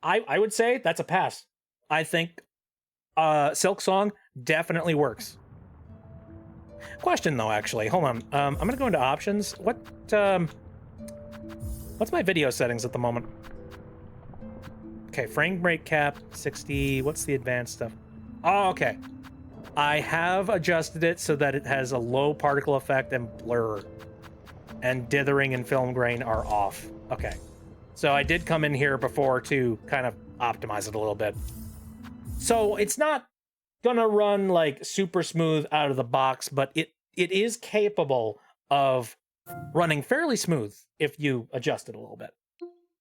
I would say that's a pass. I think Silk Song definitely works. Question though, actually. Hold on. I'm gonna go into options. What's my video settings at the moment? Okay, frame rate cap 60. What's the advanced stuff? Oh, okay. I have adjusted it so that it has a low particle effect and blur, and dithering and film grain are off. Okay. So I did come in here before to kind of optimize it a little bit. So it's not gonna run like super smooth out of the box, but it is capable of running fairly smooth if you adjust it a little bit.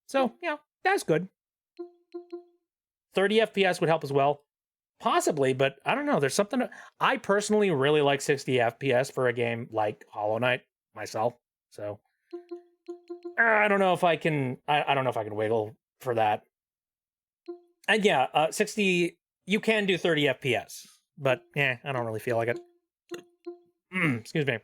So yeah, that's good. 30 FPS would help as well. Possibly, but I don't know. There's something. I personally really like 60 FPS for a game like Hollow Knight myself. So I don't know if I can. I don't know if I can wiggle for that. And yeah, 60. You can do 30 FPS, but yeah, I don't really feel like it. Excuse me.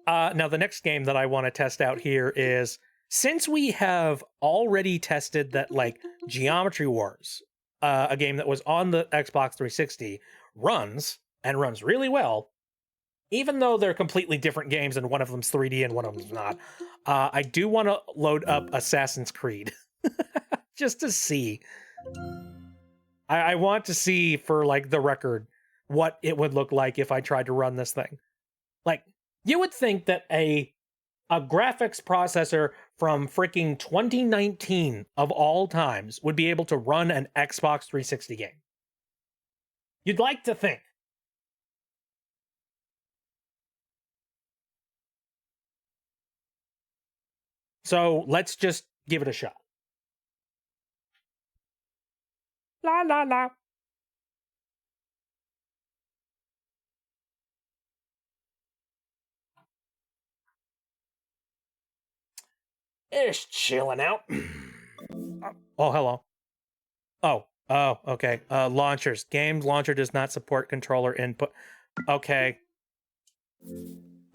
Now the next game that I want to test out here is, since we have already tested that, like, Geometry Wars, a game that was on the Xbox 360, runs really well, even though they're completely different games and one of them's 3D and one of them's not. I do want to load up Assassin's Creed just to see. I want to see, for like the record, what it would look like if I tried to run this thing. Like, you would think that a graphics processor from freaking 2019 of all times would be able to run an Xbox 360 game. You'd like to think. So let's just give it a shot. La la la. It's chilling out. Oh, hello. Oh, okay. Launchers. Games launcher does not support controller input. Okay.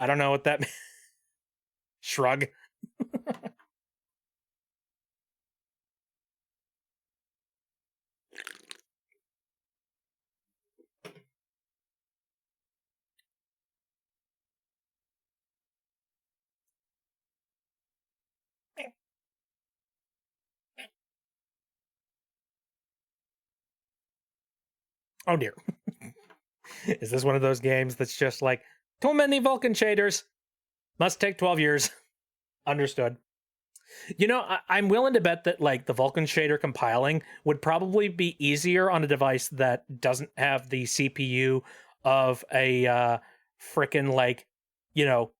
I don't know what that means. Shrug. Oh dear. Is this one of those games that's just like, too many Vulkan shaders? Must take 12 years. Understood. You know, I'm willing to bet that like the Vulkan shader compiling would probably be easier on a device that doesn't have the CPU of a frickin' like, you know,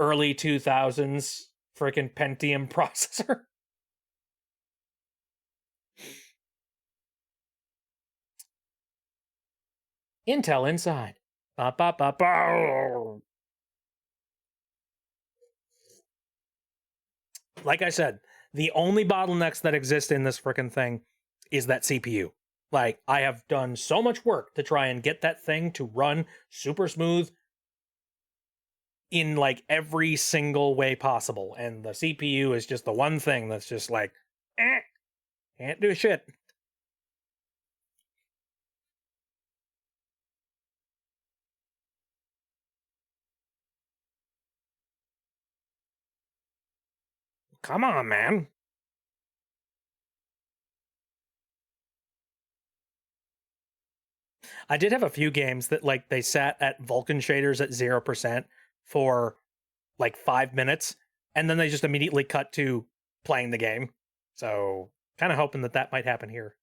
early 2000s frickin' Pentium processor. Intel inside. Ba, ba, ba, ba. Like I said, the only bottlenecks that exist in this frickin' thing is that CPU. Like, I have done so much work to try and get that thing to run super smooth in like every single way possible. And the CPU is just the one thing that's just like, can't do shit. Come on, man. I did have a few games that like they sat at Vulkan shaders at 0% for like 5 minutes, and then they just immediately cut to playing the game. So kind of hoping that that might happen here.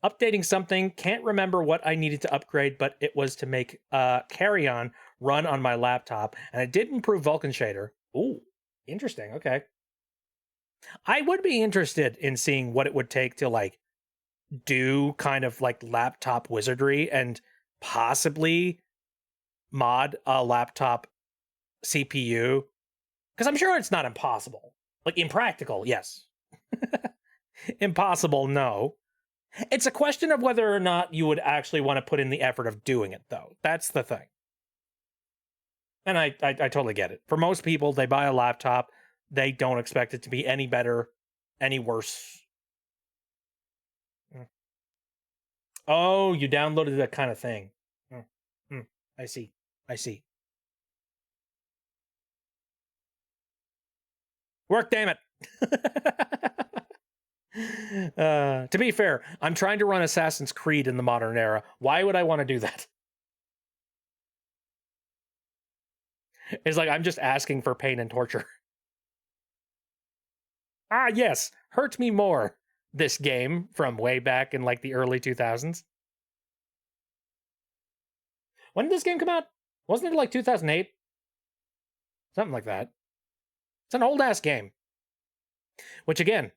Updating something, can't remember what I needed to upgrade, but it was to make Carry On run on my laptop, and I did improve Vulkan shader. Ooh, interesting. Okay. I would be interested in seeing what it would take to like do kind of like laptop wizardry and possibly mod a laptop CPU, because I'm sure it's not impossible. Like impractical, yes. Impossible, no. It's a question of whether or not you would actually want to put in the effort of doing it, though. That's the thing. And I totally get it. For most people, they buy a laptop, they don't expect it to be any better, any worse. Oh, you downloaded that kind of thing. I see. I see. Work, damn it. To be fair, I'm trying to run Assassin's Creed in the modern era. Why would I want to do that? It's like I'm just asking for pain and torture. Ah, yes, Hurt Me More. This game from way back in like the early 2000s. When did this game come out? Wasn't it like 2008? Something like that. It's an old ass game. Which again,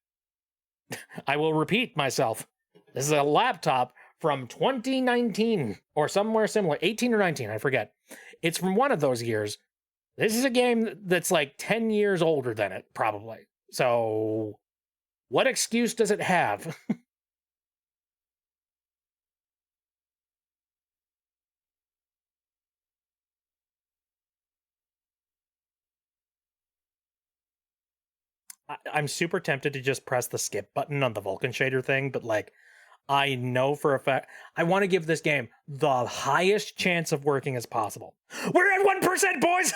I will repeat myself. This is a laptop from 2019 or somewhere similar, 18 or 19, I forget. It's from one of those years. This is a game that's like 10 years older than it, probably. So, what excuse does it have? I'm super tempted to just press the skip button on the Vulkan shader thing, but like, I know for a fact I want to give this game the highest chance of working as possible. We're at 1%, boys!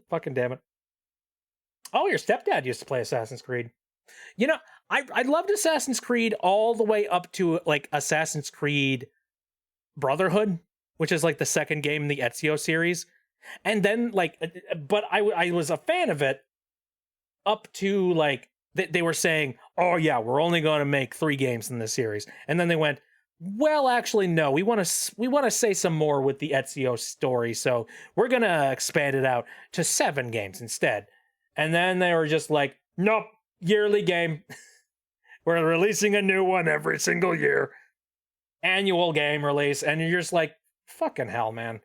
Fucking damn it. Oh, your stepdad used to play Assassin's Creed. You know, I loved Assassin's Creed all the way up to like Assassin's Creed Brotherhood, which is like the second game in the Ezio series. And then like, but I was a fan of it up to like, they were saying, oh yeah, we're only going to make 3 games in this series. And then they went, well, actually, no, we want to say some more with the Ezio story. So we're going to expand it out to 7 games instead. And then they were just like, nope, yearly game. We're releasing a new one every single year. Annual game release. And you're just like, fucking hell, man.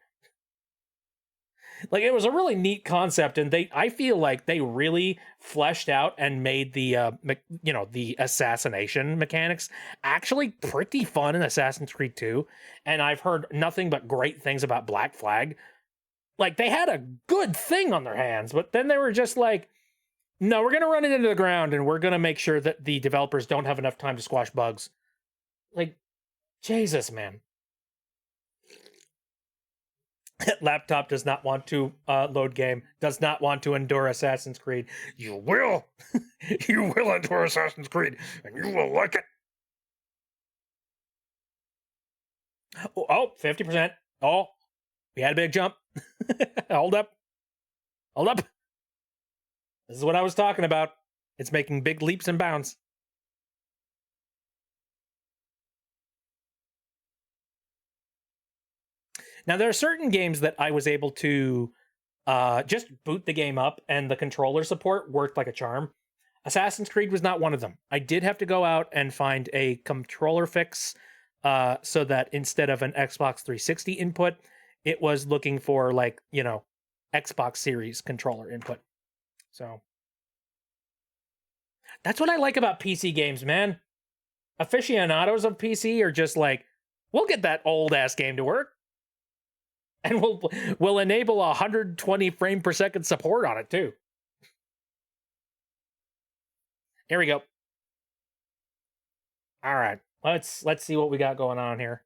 Like, it was a really neat concept, and I feel like they really fleshed out and made the, the assassination mechanics actually pretty fun in Assassin's Creed 2. And I've heard nothing but great things about Black Flag. Like, they had a good thing on their hands, but then they were just like, no, we're going to run it into the ground, and we're going to make sure that the developers don't have enough time to squash bugs. Like, Jesus, man. Laptop does not want to load game, does not want to endure Assassin's Creed. You will! You will endure Assassin's Creed, and you will like it! Oh, 50%. Oh, we had a big jump. Hold up. Hold up. This is what I was talking about. It's making big leaps and bounds. Now, there are certain games that I was able to just boot the game up, and the controller support worked like a charm. Assassin's Creed was not one of them. I did have to go out and find a controller fix so that instead of an Xbox 360 input, it was looking for, like, Xbox Series controller input. So that's what I like about PC games, man. Aficionados of PC are just like, we'll get that old-ass game to work. And we'll enable 120 frame per second support on it too. Here we go. All right, let's see what we got going on here.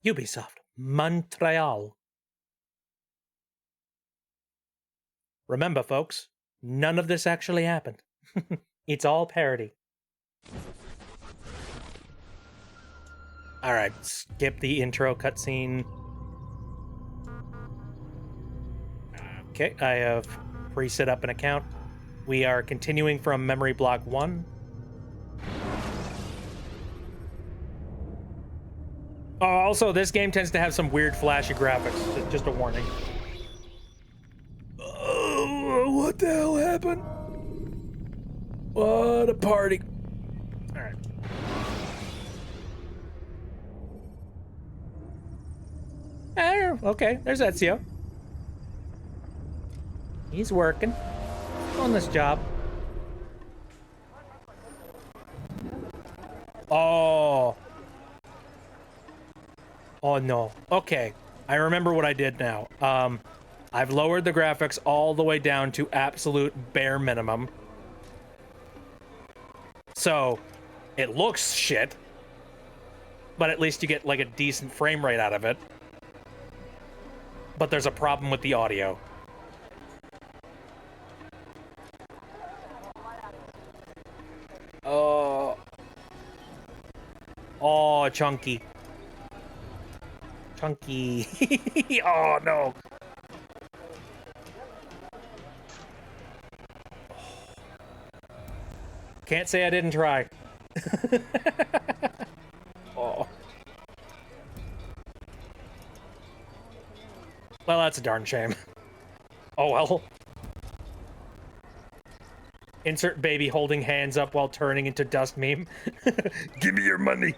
Ubisoft, Montreal. Remember, folks, none of this actually happened. It's all parody. All right, skip the intro cutscene. Okay, I have pre-set up an account. We are continuing from memory block 1. Oh, also, this game tends to have some weird flashy graphics. Just a warning. Oh, what the hell happened? What a party. All right. Okay, there's Ezio. He's working on this job. Oh. Oh no. Okay. I remember what I did now. I've lowered the graphics all the way down to absolute bare minimum. So, it looks shit, but at least you get like a decent frame rate out of it. But there's a problem with the audio. Oh, chunky. Chunky. Oh, no. Can't say I didn't try. Oh. Well, that's a darn shame. Oh, well. Insert baby holding hands up while turning into dust meme. Give me your money.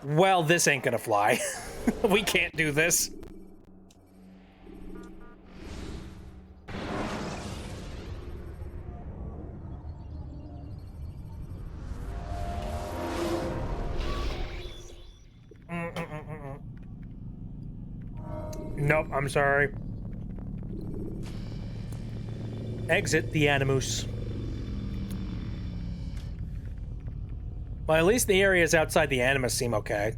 Well, this ain't gonna fly. We can't do this. Nope, I'm sorry. Exit the Animus. Well, at least the areas outside the Animus seem okay.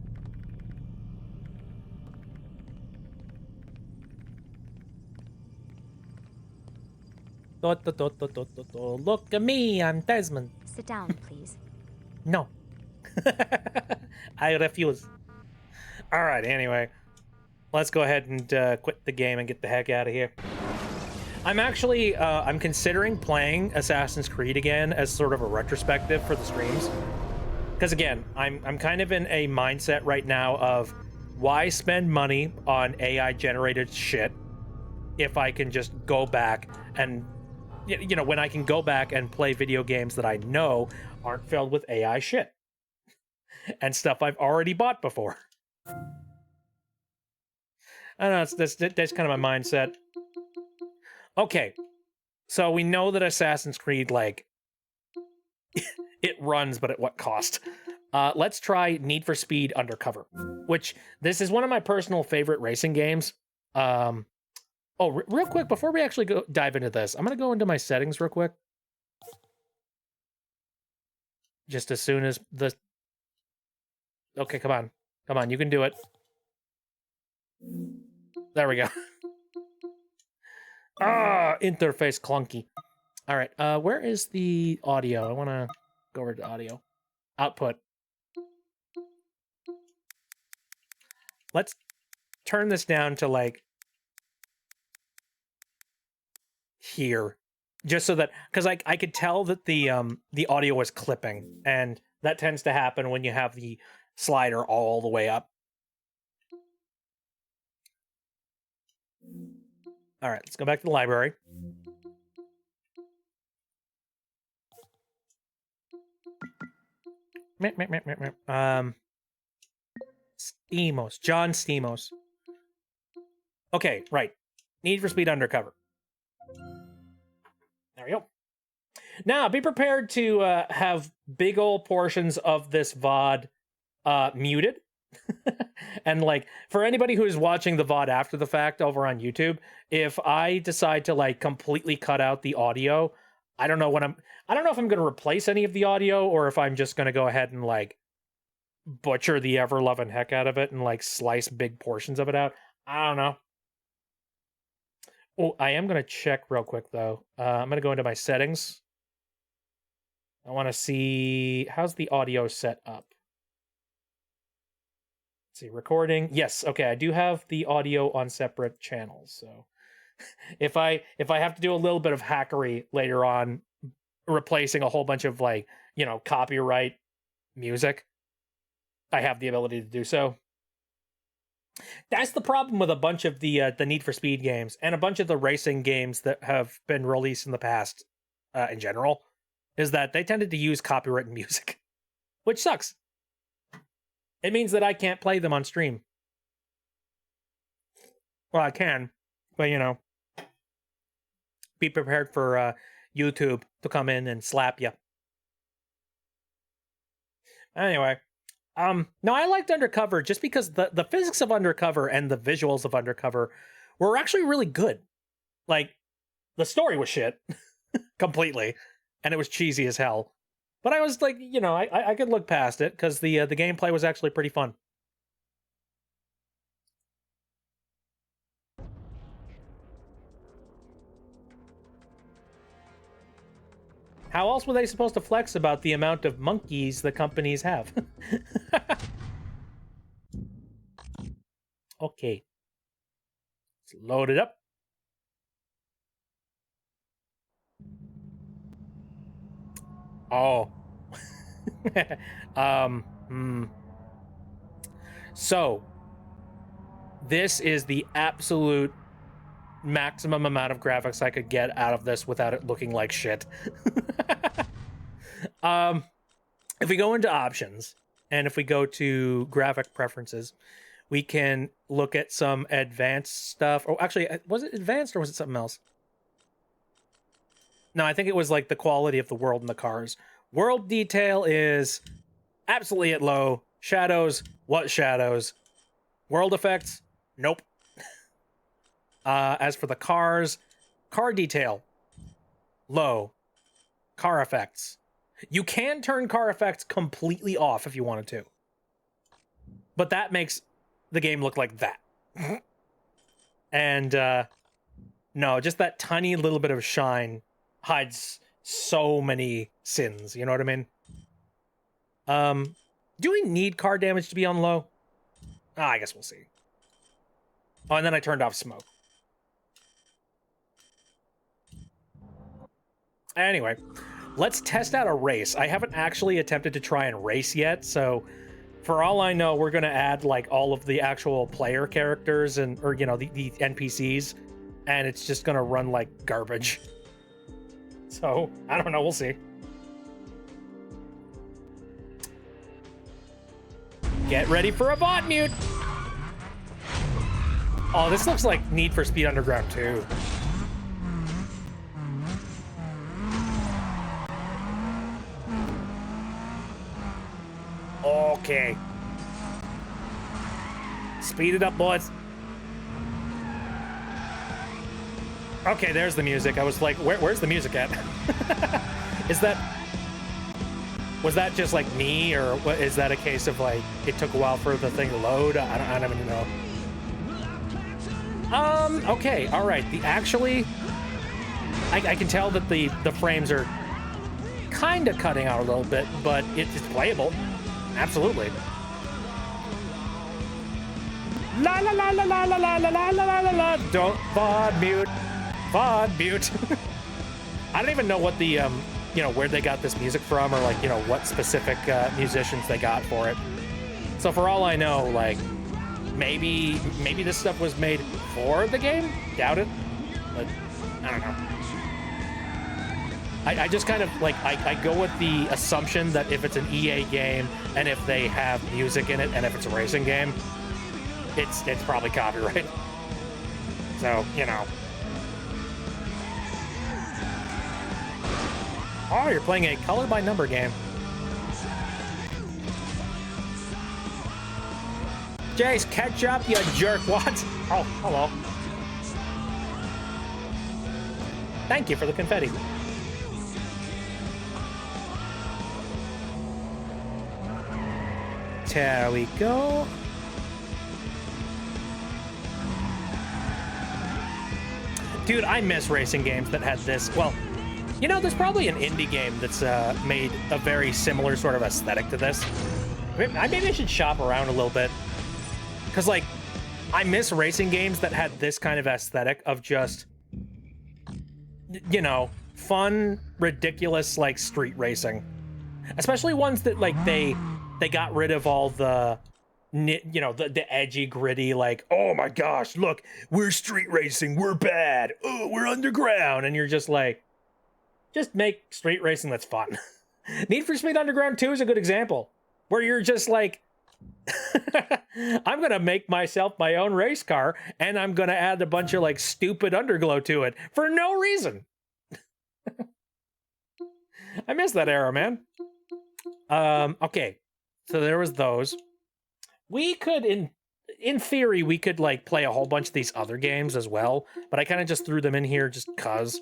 Look at me, I'm Desmond. Sit down, please. No. I refuse. Alright, anyway. Let's go ahead and quit the game and get the heck out of here. I'm actually, I'm considering playing Assassin's Creed again as sort of a retrospective for the streams. Because again, I'm kind of in a mindset right now of why spend money on AI-generated shit if I can just go back and, you know, when I can go back and play video games that I know aren't filled with AI shit. And stuff I've already bought before. I don't know, that's kind of my mindset. Okay, so we know that Assassin's Creed, like, it runs, but at what cost? Let's try Need for Speed Undercover, which this is one of my personal favorite racing games. Oh, real quick, before we actually dive into this, I'm going to go into my settings real quick. Just as soon as the... Okay, come on. Come on, you can do it. There we go. Interface clunky. All right, where is the audio? I want to go over to audio. Output. Let's turn this down to, like, here. Just so that, because I could tell that the audio was clipping, and that tends to happen when you have the slider all the way up. All right, let's go back to the library. SteamOS, John SteamOS. Okay, right. Need for Speed Undercover. There we go. Now, be prepared to have big old portions of this VOD muted. And, like, for anybody who is watching the VOD after the fact over on YouTube, if I decide to, like, completely cut out the audio, I don't know if I'm going to replace any of the audio, or if I'm just going to go ahead and, like, butcher the ever-loving heck out of it and, like, slice big portions of it out. I don't know. Oh, I am going to check real quick, though. I'm going to go into my settings. I want to see... How's the audio set up? Let's see, recording. Yes, okay, I do have the audio on separate channels, so... if I have to do a little bit of hackery later on, replacing a whole bunch of, like, you know, copyright music, I have the ability to do so. That's the problem with a bunch of the Need for Speed games and a bunch of the racing games that have been released in the past, in general, is that they tended to use copyrighted music, which sucks. It means that I can't play them on stream. Well, I can, but, you know, be prepared for YouTube to come in and slap you. Anyway. No, I liked Undercover just because the physics of Undercover and the visuals of Undercover were actually really good. Like, the story was shit. Completely. And it was cheesy as hell. But I was like, you know, I could look past it because the gameplay was actually pretty fun. How else were they supposed to flex about the amount of monkeys the companies have? Okay. Let's load it up. Oh. So, this is the absolute maximum amount of graphics I could get out of this without it looking like shit. If we go into options, and if we go to graphic preferences, we can look at some advanced stuff. Oh, actually, was it advanced or was it something else? No, I think it was like the quality of the world and the cars. World detail is absolutely at low. Shadows, what shadows? World effects? Nope. As for the cars, car detail, low. Car effects. You can turn car effects completely off if you wanted to. But that makes the game look like that. And, no, just that tiny little bit of shine hides so many sins, you know what I mean? Do we need car damage to be on low? I guess we'll see. Oh, and then I turned off smoke. Anyway, let's test out a race. I haven't actually attempted to try and race yet, so for all I know, we're gonna add like all of the actual player characters or you know, the NPCs, and it's just gonna run like garbage. So, I don't know, we'll see. Get ready for a bot mute! Oh, this looks like Need for Speed Underground 2. Okay. Speed it up, boys. Okay, there's the music. I was like, where's the music at? Was that just like me, or what, is that a case of like it took a while for the thing to load? I don't even know. Okay, all right. I can tell that the frames are kind of cutting out a little bit, but it's playable. Absolutely. La la la la la la la la la la la la. Don't VOD mute. VOD mute. I don't even know what the you know, where they got this music from, or like, you know, what specific musicians they got for it. So for all I know, like maybe this stuff was made for the game. Doubt it, but I don't know. I just kind of like I go with the assumption that if it's an EA game and if they have music in it and if it's a racing game, it's probably copyright. So, you know. Oh, you're playing a color by number game. Jace, catch up, you jerk. What? Oh, hello. Thank you for the confetti. There we go. Dude, I miss racing games that had this. Well, you know, there's probably an indie game that's made a very similar sort of aesthetic to this. Maybe I should shop around a little bit. Because, like, I miss racing games that had this kind of aesthetic of just, you know, fun, ridiculous, like, street racing. Especially ones that, like, they got rid of all the, you know, the edgy, gritty, like, oh my gosh, look, we're street racing, we're bad, oh, we're underground, and you're just like, just make street racing that's fun. Need for Speed Underground 2 is a good example, where you're just like, I'm gonna make myself my own race car, and I'm gonna add a bunch of, like, stupid underglow to it, for no reason. I miss that era, man. Okay. So there was those. We could, in theory, we could like play a whole bunch of these other games as well, but I kind of just threw them in here just cause.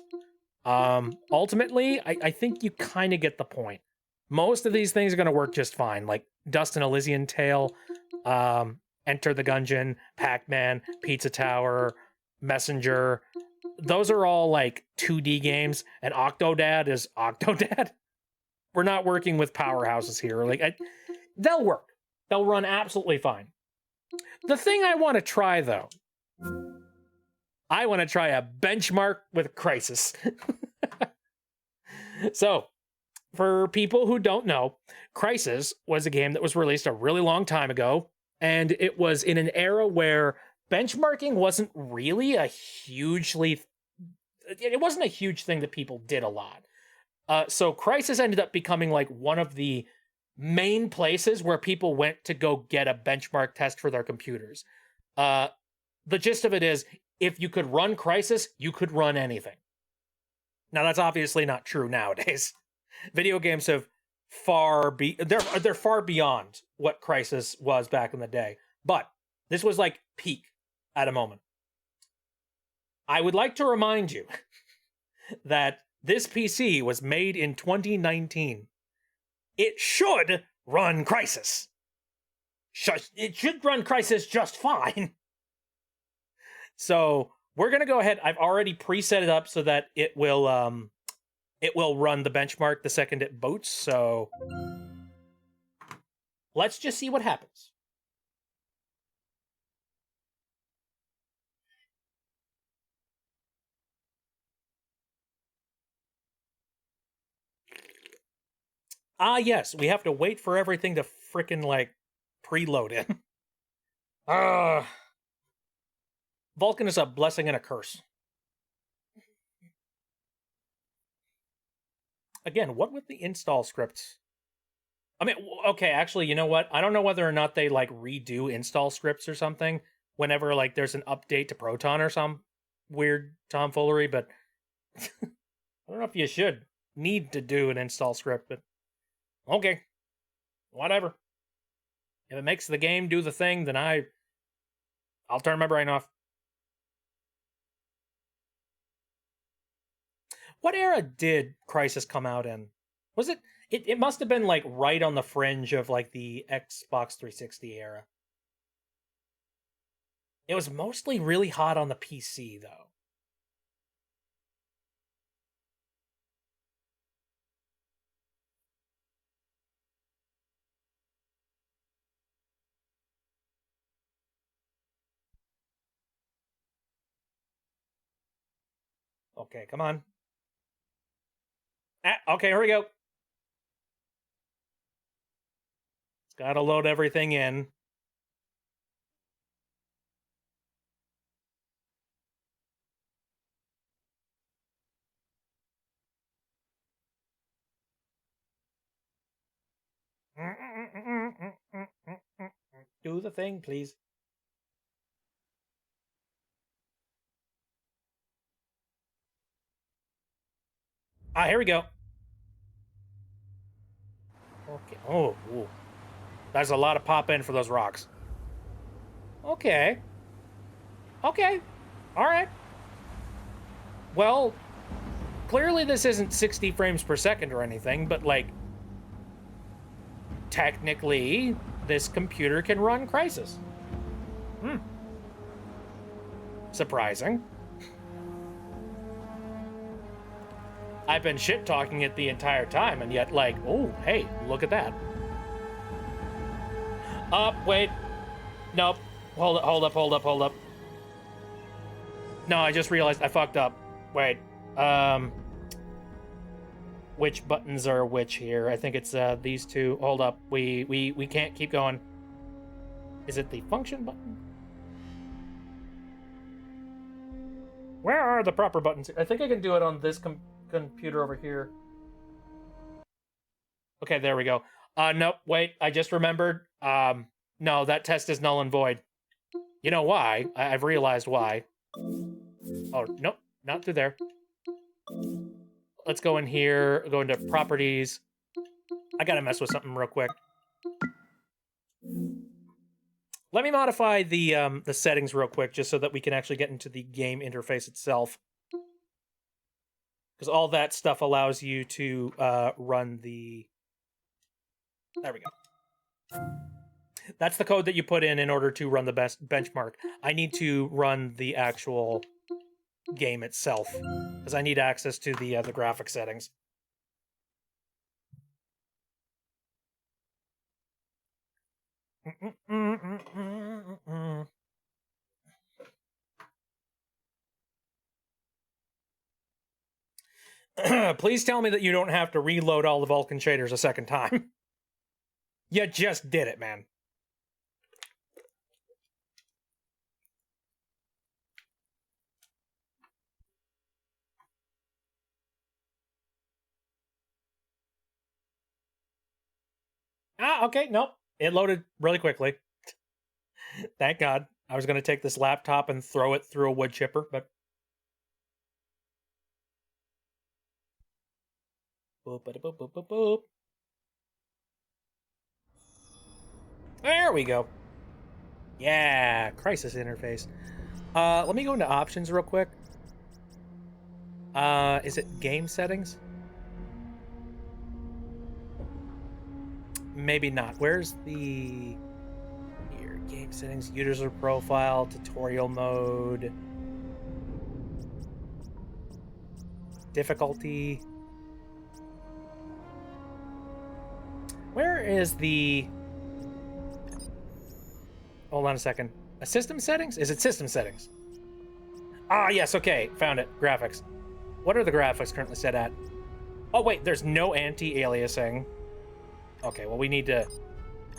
Ultimately, I think you kind of get the point. Most of these things are going to work just fine, like Dust and Elysian Tale, Enter the Gungeon, Pac-Man, Pizza Tower, Messenger. Those are all like 2D games, and Octodad is Octodad. We're not working with powerhouses here. Like, they'll work. They'll run absolutely fine. The thing I want to try, though, I want to try a benchmark with Crysis. So, for people who don't know, Crysis was a game that was released a really long time ago, and it was in an era where benchmarking wasn't really a hugely... It wasn't a huge thing that people did a lot. So Crysis ended up becoming like one of the main places where people went to go get a benchmark test for their computers. The gist of it is, if you could run Crysis, you could run anything. Now, that's obviously not true nowadays. Video games have they're far beyond what Crysis was back in the day. But this was like peak at a moment. I would like to remind you that this PC was made in 2019. It should run Crysis. It should run Crysis just fine. So we're gonna go ahead. I've already preset it up so that it will run the benchmark the second it boots. So let's just see what happens. Ah, yes, we have to wait for everything to frickin' like preload in. Vulkan is a blessing and a curse. Again, what with the install scripts? I mean, okay, actually, you know what? I don't know whether or not they like redo install scripts or something whenever like there's an update to Proton or some weird tomfoolery, but I don't know if you should need to do an install script, but okay. Whatever. If it makes the game do the thing, then I'll turn my brain off. What era did Crysis come out in? Was it it must have been like right on the fringe of like the Xbox 360 era. It was mostly really hot on the PC though. Okay, come on. Okay, here we go. It's gotta load everything in. Do the thing, please. Ah, here we go. Okay. Oh, ooh. That's a lot of pop in for those rocks. Okay. Okay. All right. Well, clearly this isn't 60 frames per second or anything, but like, technically, this computer can run Crysis. Surprising. I've been shit talking it the entire time, and yet, like, oh, hey, look at that. Wait. Nope. Hold up. No, I just realized I fucked up. Wait. Which buttons are which here? I think it's these two. Hold up. We can't keep going. Is it the function button? Where are the proper buttons? I think I can do it on this computer over here. Okay, there we go. Nope, wait, I just remembered. No, that test is null and void. You know why? I've realized why. Oh, nope, not through there. Let's go in here, go into properties. I gotta mess with something real quick. Let me modify the settings real quick, just so that we can actually get into the game interface itself. Because all that stuff allows you to run the... There we go. That's the code that you put in order to run the best benchmark. I need to run the actual game itself, because I need access to the graphic settings. Please tell me that you don't have to reload all the Vulkan shaders a second time. You just did it, man. Ah, okay, nope. It loaded really quickly. Thank God. I was going to take this laptop and throw it through a wood chipper, but... Boop, boop, boop, boop, boop, boop. There we go. Yeah, Crysis interface. Let me go into options real quick. Is it game settings? Maybe not. Where's the... Here, game settings, user profile, tutorial mode, difficulty. Where is the... Hold on a second. A system settings? Is it system settings? Ah, yes, okay. Found it. Graphics. What are the graphics currently set at? Oh, wait, there's no anti-aliasing. Okay, well, we need to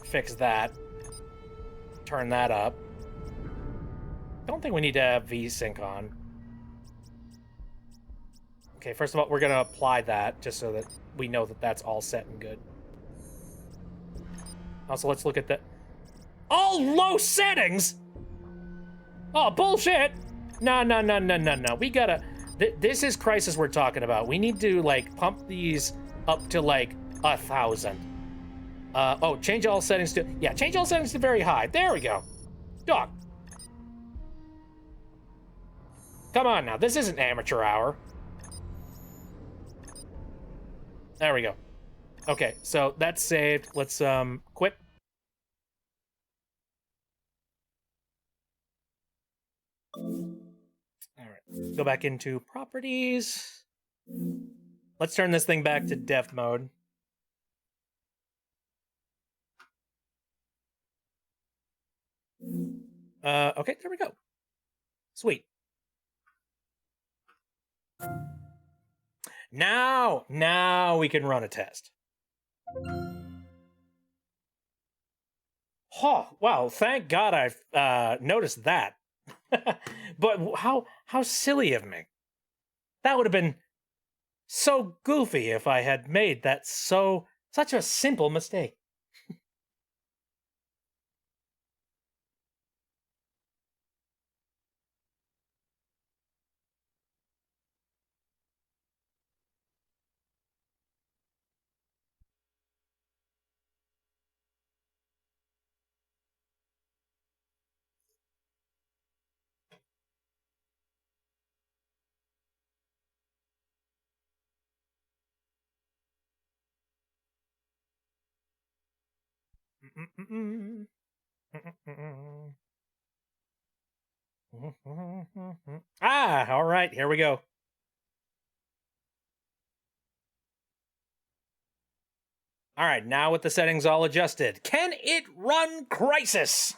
fix that. Turn that up. Don't think we need to have VSync on. Okay, first of all, we're going to apply that just so that we know that that's all set and good. Also, let's look at the... All low settings? Oh, bullshit! No. We gotta... This is Crisis we're talking about. We need to, like, pump these up to, like, 1,000. Oh, change all settings to... Yeah, change all settings to very high. There we go. Dog. Come on now. This isn't amateur hour. There we go. Okay, so that's saved. Let's, quit. Alright, go back into properties. Let's turn this thing back to dev mode. Okay, there we go. Sweet. Now we can run a test. Oh, wow, thank God I've noticed that. But how silly of me. That would have been so goofy if I had made that such a simple mistake. Ah, all right, here we go. All right, now with the settings all adjusted, can it run Crisis?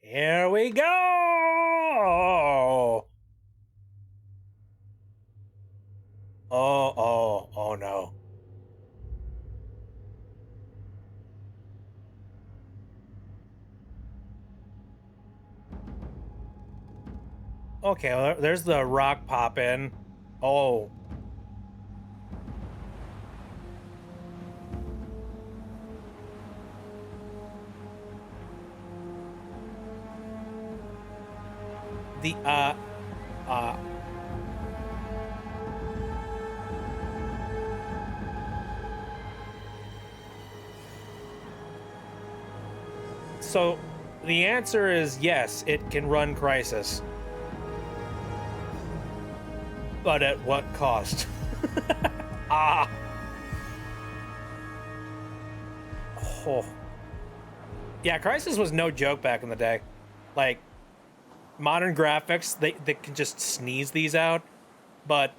Here we go! Oh no. Okay, well, there's the rock pop in. Oh. The, So, the answer is yes, it can run Crisis. But at what cost? Ah. Oh. Yeah, Crisis was no joke back in the day. Like, modern graphics, they can just sneeze these out. But,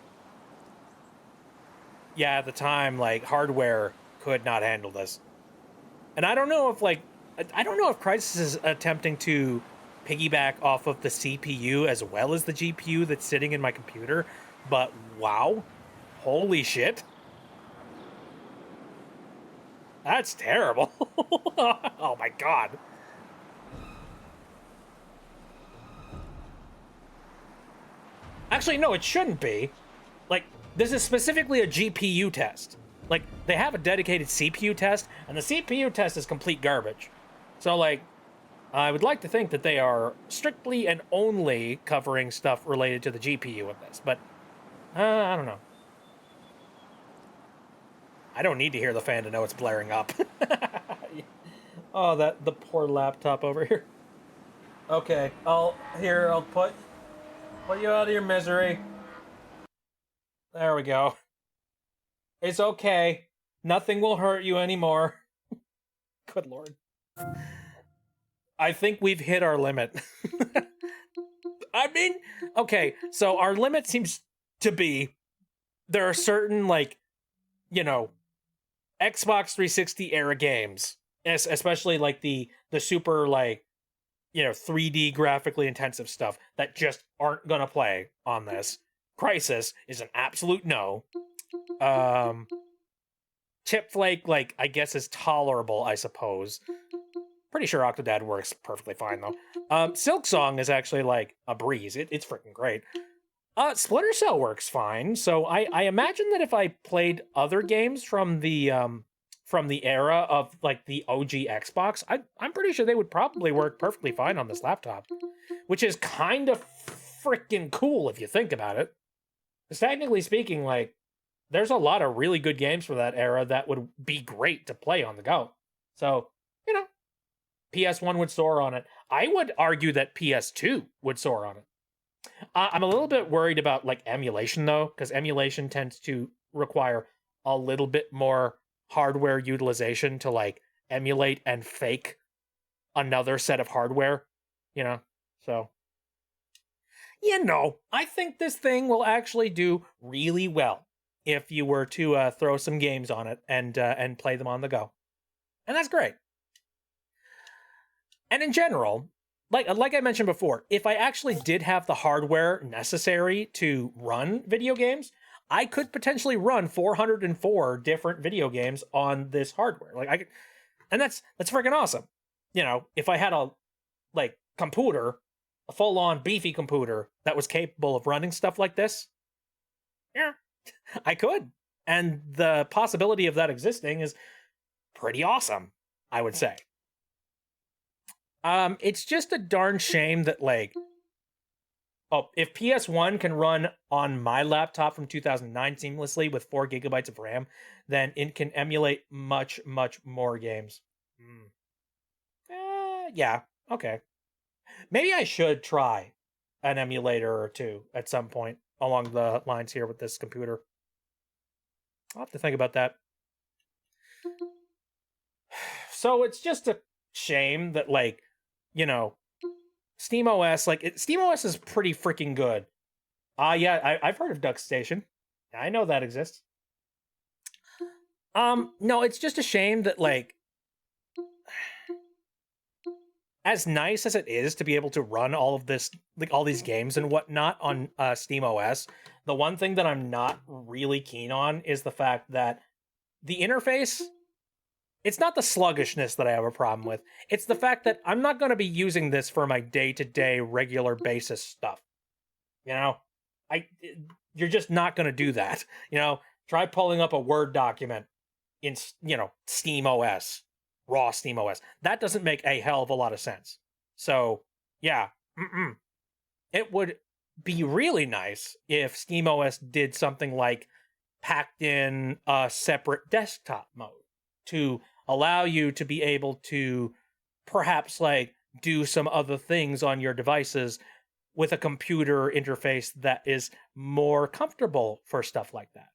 yeah, at the time, like, hardware could not handle this. And I don't know if, like, I don't know if Crysis is attempting to piggyback off of the CPU as well as the GPU that's sitting in my computer, but wow. Holy shit. That's terrible. Oh my god. Actually, no, it shouldn't be. Like, this is specifically a GPU test. Like, they have a dedicated CPU test, and the CPU test is complete garbage. So, like, I would like to think that they are strictly and only covering stuff related to the GPU in this, but I don't know. I don't need to hear the fan to know it's blaring up. Oh, the poor laptop over here. Okay, I'll put you out of your misery. There we go. It's okay. Nothing will hurt you anymore. Good lord. I think we've hit our limit. I mean, okay, so our limit seems to be there are certain, like, you know, Xbox 360 era games, especially like the super, like, you know, 3D graphically intensive stuff that just aren't gonna play on this. Crisis is an absolute no. Chip Flake, like, I guess is tolerable, I suppose. Pretty sure Octodad works perfectly fine, though. Silk Song is actually, like, a breeze. It's freaking great. Splinter Cell works fine, so I imagine that if I played other games from the era of, like, the OG Xbox, I'm pretty sure they would probably work perfectly fine on this laptop. Which is kind of freaking cool if you think about it. Because technically speaking, like, there's a lot of really good games from that era that would be great to play on the go. So, you know, PS1 would soar on it. I would argue that PS2 would soar on it. I'm a little bit worried about, like, emulation, though, because emulation tends to require a little bit more hardware utilization to, like, emulate and fake another set of hardware, you know? So, you know, I think this thing will actually do really well if you were to throw some games on it and play them on the go. And that's great. And in general, like I mentioned before, if I actually did have the hardware necessary to run video games, I could potentially run 404 different video games on this hardware. Like, I could, and that's freaking awesome. You know, if I had a, like, computer, a full-on beefy computer that was capable of running stuff like this, yeah, I could. And the possibility of that existing is pretty awesome, I would say. It's just a darn shame that, like, if PS1 can run on my laptop from 2009 seamlessly with 4 gigabytes of RAM, then it can emulate much, much more games. Yeah, okay. Maybe I should try an emulator or two at some point along the lines here with this computer. I'll have to think about that. So it's just a shame that, like, you know, SteamOS, like, SteamOS is pretty freaking good. Yeah, I've heard of DuckStation. I know that exists. No, it's just a shame that, like, as nice as it is to be able to run all of this, like, all these games and whatnot on SteamOS, the one thing that I'm not really keen on is the fact that the interface, it's not the sluggishness that I have a problem with. It's the fact that I'm not going to be using this for my day-to-day regular basis stuff. You know, you're just not going to do that. You know, try pulling up a Word document in, you know, SteamOS, raw SteamOS. That doesn't make a hell of a lot of sense. So, yeah, it would be really nice if SteamOS did something like packed in a separate desktop mode to allow you to be able to perhaps, like, do some other things on your devices with a computer interface that is more comfortable for stuff like that.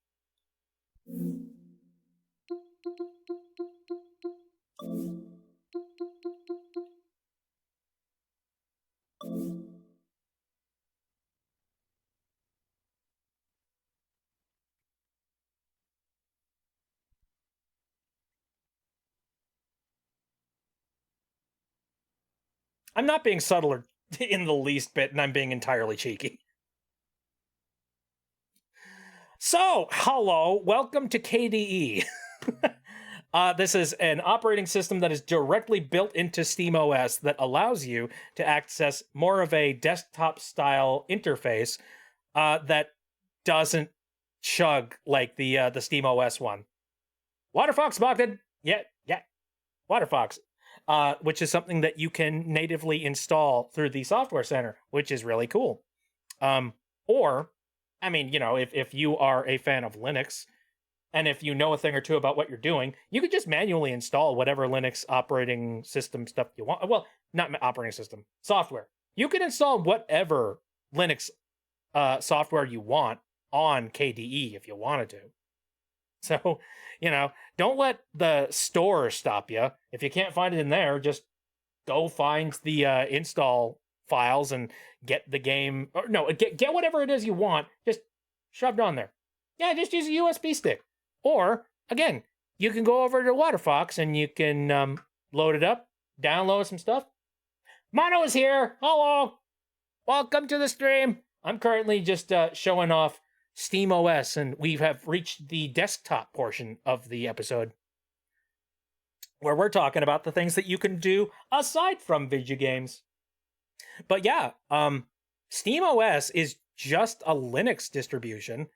I'm not being subtle or in the least bit, and I'm being entirely cheeky. So, hello, welcome to KDE. This is an operating system that is directly built into SteamOS that allows you to access more of a desktop-style interface that doesn't chug like the SteamOS one. Waterfox Bogdan, yeah, Waterfox. which is something that you can natively install through the Software Center, which is really cool. Or, I mean, you know, if you are a fan of Linux, and if you know a thing or two about what you're doing, you could just manually install whatever Linux operating system stuff you want. Well, not operating system, software. You can install whatever Linux software you want on KDE if you wanted to. So, you know, don't let the store stop you. If you can't find it in there, just go find the install files and get the game. Or no, get whatever it is you want, just shoved on there. Yeah, just use a USB stick. Or, again, you can go over to Waterfox and you can load it up, download some stuff. Mono is here. Hello. Welcome to the stream. I'm currently just showing off SteamOS, and we have reached the desktop portion of the episode where we're talking about the things that you can do aside from video games. But yeah, SteamOS is just a Linux distribution,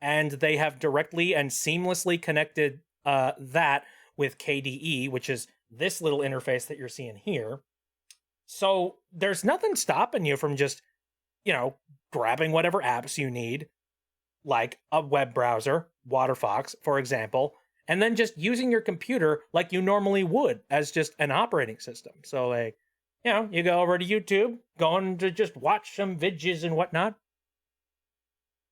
and they have directly and seamlessly connected that with KDE, which is this little interface that you're seeing here. So there's nothing stopping you from just, you know, grabbing whatever apps you need, like a web browser, Waterfox, for example, and then just using your computer like you normally would as just an operating system. So, like, you know, you go over to YouTube, going to just watch some vidges and whatnot.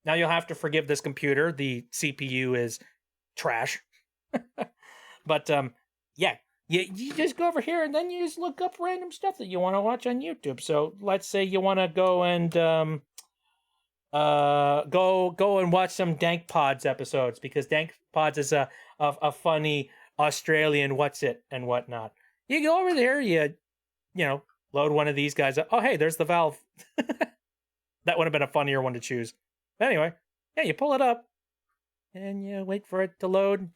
Now you'll have to forgive this computer. The CPU is trash. But, yeah, you just go over here and then you just look up random stuff that you want to watch on YouTube. So let's say you want to go and go and watch some Dank Pods episodes, because Dank Pods is a funny Australian what's it and whatnot. You go over there, you know, load one of these guys up. Oh, hey, there's the Valve. That would have been a funnier one to choose. But anyway, yeah, you pull it up and you wait for it to load.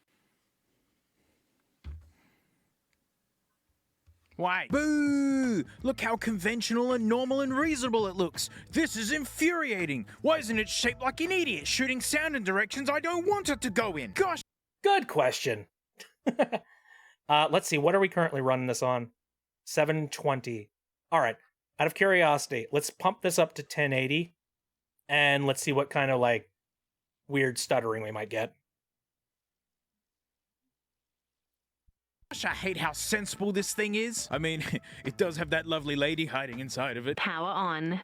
Why? Boo! Look how conventional and normal and reasonable it looks. This is infuriating. Why isn't it shaped like an idiot, shooting sound in directions I don't want it to go in? Gosh! Good question. Let's see, what are we currently running this on? 720. All right, out of curiosity, let's pump this up to 1080, and let's see what kind of, like, weird stuttering we might get. Gosh, I hate how sensible this thing is. I mean, it does have that lovely lady hiding inside of it. Power on.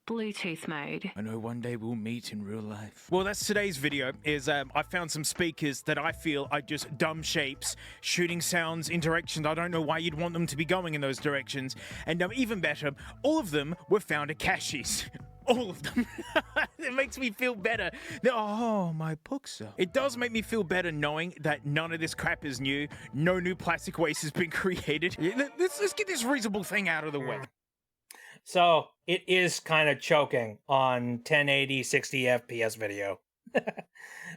Bluetooth mode. I know one day we'll meet in real life. Well, that's today's video. I found some speakers that I feel are just dumb shapes, shooting sounds in directions I don't know why you'd want them to be going in those directions. And even better, all of them were found at caches. All of them. It makes me feel better. Oh, my books are. It does make me feel better knowing that none of this crap is new. No new plastic waste has been created. Let's get this reasonable thing out of the way. So it is kind of choking on 1080 60 FPS video.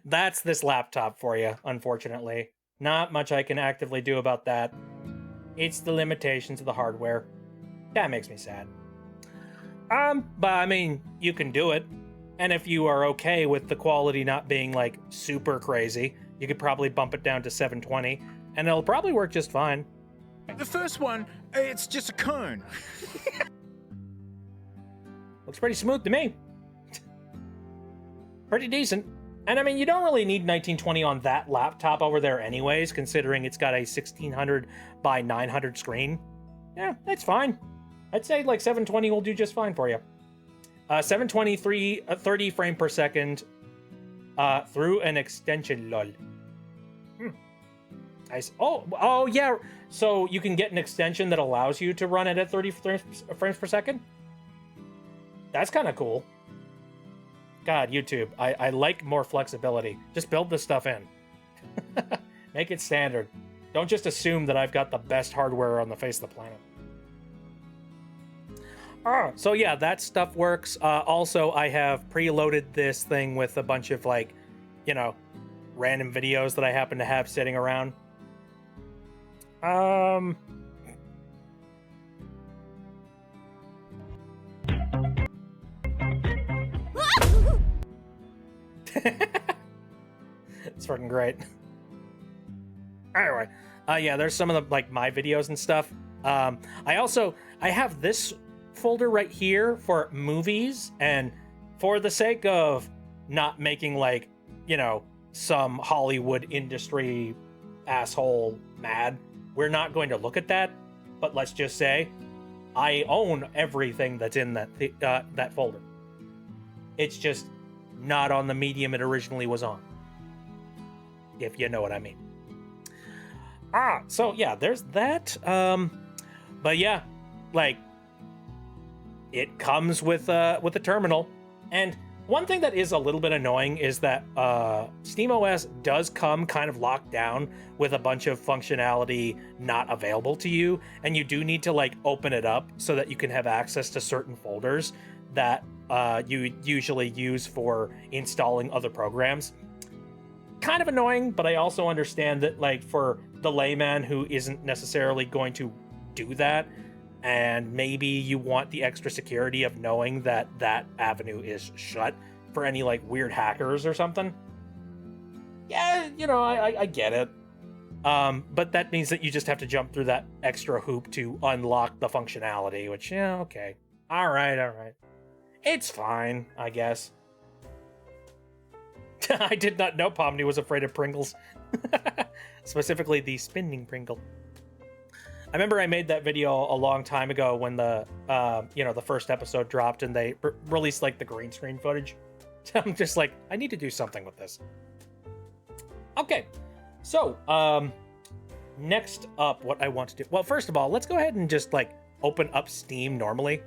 That's this laptop for you, unfortunately. Not much I can actively do about that. It's the limitations of the hardware. That makes me sad. But I mean, you can do it. And if you are okay with the quality not being like super crazy, you could probably bump it down to 720 and it'll probably work just fine. The first one, it's just a cone. Looks pretty smooth to me. Pretty decent. And I mean, you don't really need 1920 on that laptop over there anyways, considering it's got a 1600 by 900 screen. Yeah, that's fine. I'd say like 720 will do just fine for you. 723, 30 frame per second through an extension, lol. Nice. Oh yeah. So you can get an extension that allows you to run it at 30 frames per second? That's kind of cool. God, YouTube, I like more flexibility. Just build this stuff in. Make it standard. Don't just assume that I've got the best hardware on the face of the planet. So yeah, that stuff works. Also, I have preloaded this thing with a bunch of, like, you know, random videos that I happen to have sitting around. It's fucking great. Anyway, yeah, there's some of the like my videos and stuff. I have this folder right here for movies, and for the sake of not making like, you know, some Hollywood industry asshole mad, we're not going to look at that. But let's just say I own everything that's in that folder. It's just not on the medium it originally was on, if you know what I mean. So yeah, there's that. But yeah, like, it comes with a terminal. And one thing that is a little bit annoying is that SteamOS does come kind of locked down with a bunch of functionality not available to you, and you do need to like open it up so that you can have access to certain folders that you usually use for installing other programs. Kind of annoying, but I also understand that, like, for the layman who isn't necessarily going to do that, and maybe you want the extra security of knowing that that avenue is shut for any like weird hackers or something. Yeah, you know, I get it. But that means that you just have to jump through that extra hoop to unlock the functionality, which, yeah, okay. All right. It's fine, I guess. I did not know Pomni was afraid of Pringles. Specifically the spinning Pringle. I remember I made that video a long time ago when the, the first episode dropped and they released like the green screen footage. I'm just like, I need to do something with this. Okay, so next up, what I want to do. Well, first of all, let's go ahead and just like open up Steam normally.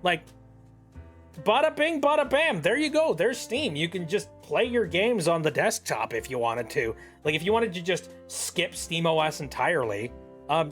Like, bada bing, bada bam. There you go. There's Steam. You can just play your games on the desktop if you wanted to. Like, if you wanted to just skip SteamOS entirely,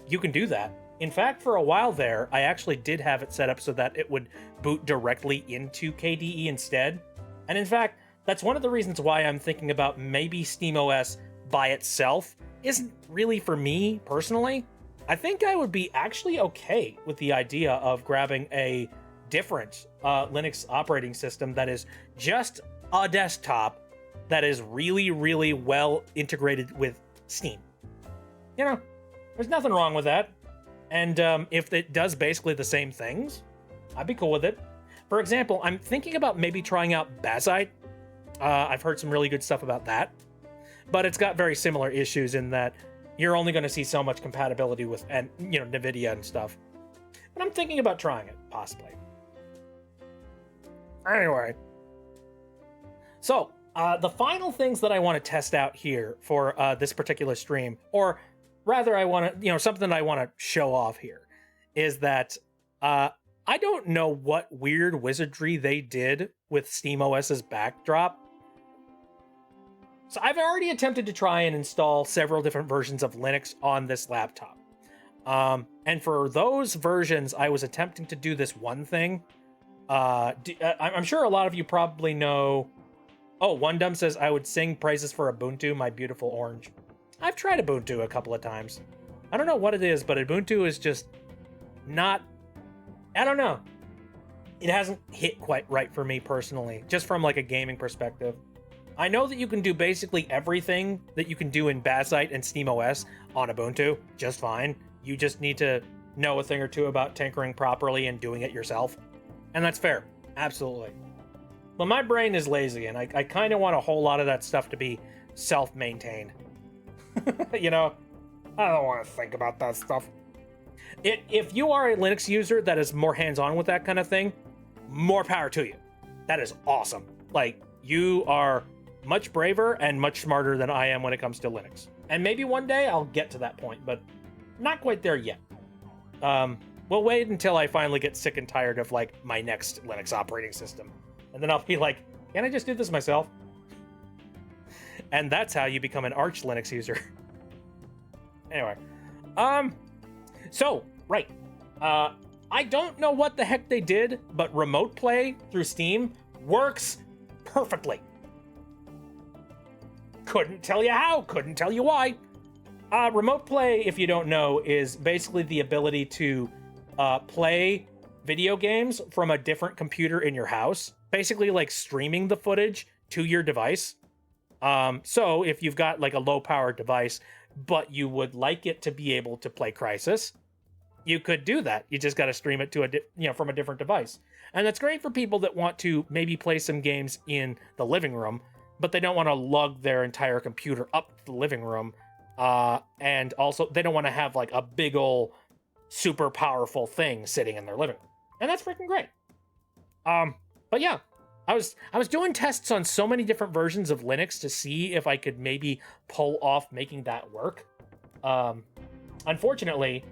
you can do that. In fact, for a while there, I actually did have it set up so that it would boot directly into KDE instead. And in fact, that's one of the reasons why I'm thinking about maybe SteamOS by itself isn't really for me personally. I think I would be actually okay with the idea of grabbing a different Linux operating system that is just a desktop that is really, really well integrated with Steam. You know, there's nothing wrong with that. And if it does basically the same things, I'd be cool with it. For example, I'm thinking about maybe trying out Bazite. I've heard some really good stuff about that. But it's got very similar issues in that you're only going to see so much compatibility with, and NVIDIA and stuff. But I'm thinking about trying it, possibly. Anyway. So, the final things that I want to test out here for this particular stream, or rather I want to, something I want to show off here, is that I don't know what weird wizardry they did with SteamOS's backdrop. So I've already attempted to try and install several different versions of Linux on this laptop. And for those versions, I was attempting to do this one thing. I'm sure a lot of you probably know. Oh, One Dumb says, I would sing praises for Ubuntu, my beautiful orange. I've tried Ubuntu a couple of times. I don't know what it is, but Ubuntu is just not... I don't know. It hasn't hit quite right for me personally, just from like a gaming perspective. I know that you can do basically everything that you can do in Bazite and SteamOS on Ubuntu just fine. You just need to know a thing or two about tinkering properly and doing it yourself. And that's fair. Absolutely. But my brain is lazy, and I kind of want a whole lot of that stuff to be self-maintained. I don't want to think about that stuff. If you are a Linux user that is more hands-on with that kind of thing, more power to you. That is awesome. Like, you are much braver and much smarter than I am when it comes to Linux. And maybe one day I'll get to that point, but not quite there yet. We'll wait until I finally get sick and tired of, like, my next Linux operating system. And then I'll be like, can I just do this myself? And that's how you become an arch Linux user. Anyway. So, right. I don't know what the heck they did, but Remote Play through Steam works perfectly. Couldn't tell you how, couldn't tell you why. Remote Play, if you don't know, is basically the ability to play video games from a different computer in your house. Basically like streaming the footage to your device. So if you've got like a low power device, but you would like it to be able to play Crysis, you could do that. You just got to stream it to from a different device. And that's great for people that want to maybe play some games in the living room, but they don't want to lug their entire computer up to the living room. And also they don't want to have like a big old super powerful thing sitting in their living room. And that's freaking great. But yeah, I was doing tests on so many different versions of Linux to see if I could maybe pull off making that work. Unfortunately,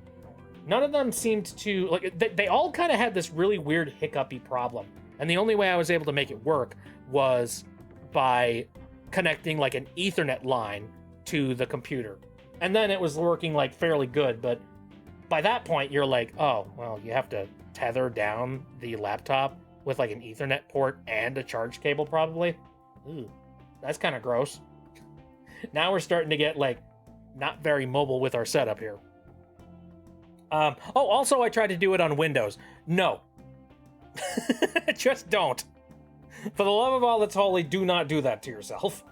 none of them seemed to, like, they all kind of had this really weird hiccupy problem. And the only way I was able to make it work was by connecting like an Ethernet line to the computer. And then it was working like fairly good, but by that point you're like, oh, well, you have to tether down the laptop with like an Ethernet port and a charge cable probably. Ooh, that's kind of gross. Now we're starting to get like not very mobile with our setup here. Oh, also I tried to do it on Windows. No. Just don't. For the love of all that's holy, do not do that to yourself.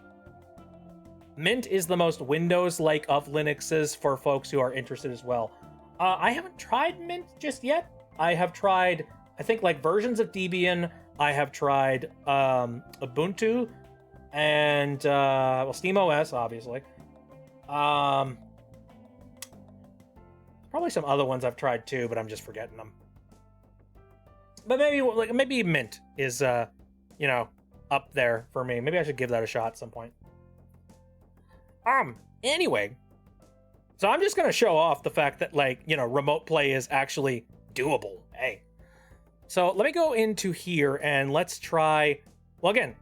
Mint is the most Windows-like of Linuxes for folks who are interested as well. I haven't tried Mint just yet. I have tried, I think, like versions of Debian. I have tried Ubuntu and well, SteamOS, obviously. Probably some other ones I've tried too, but I'm just forgetting them. But maybe Mint is you know, up there for me. Maybe I should give that a shot at some point. Anyway, so I'm just gonna show off the fact that, like, you know, remote play is actually doable. Hey, so let me go into here and let's try. Well, again,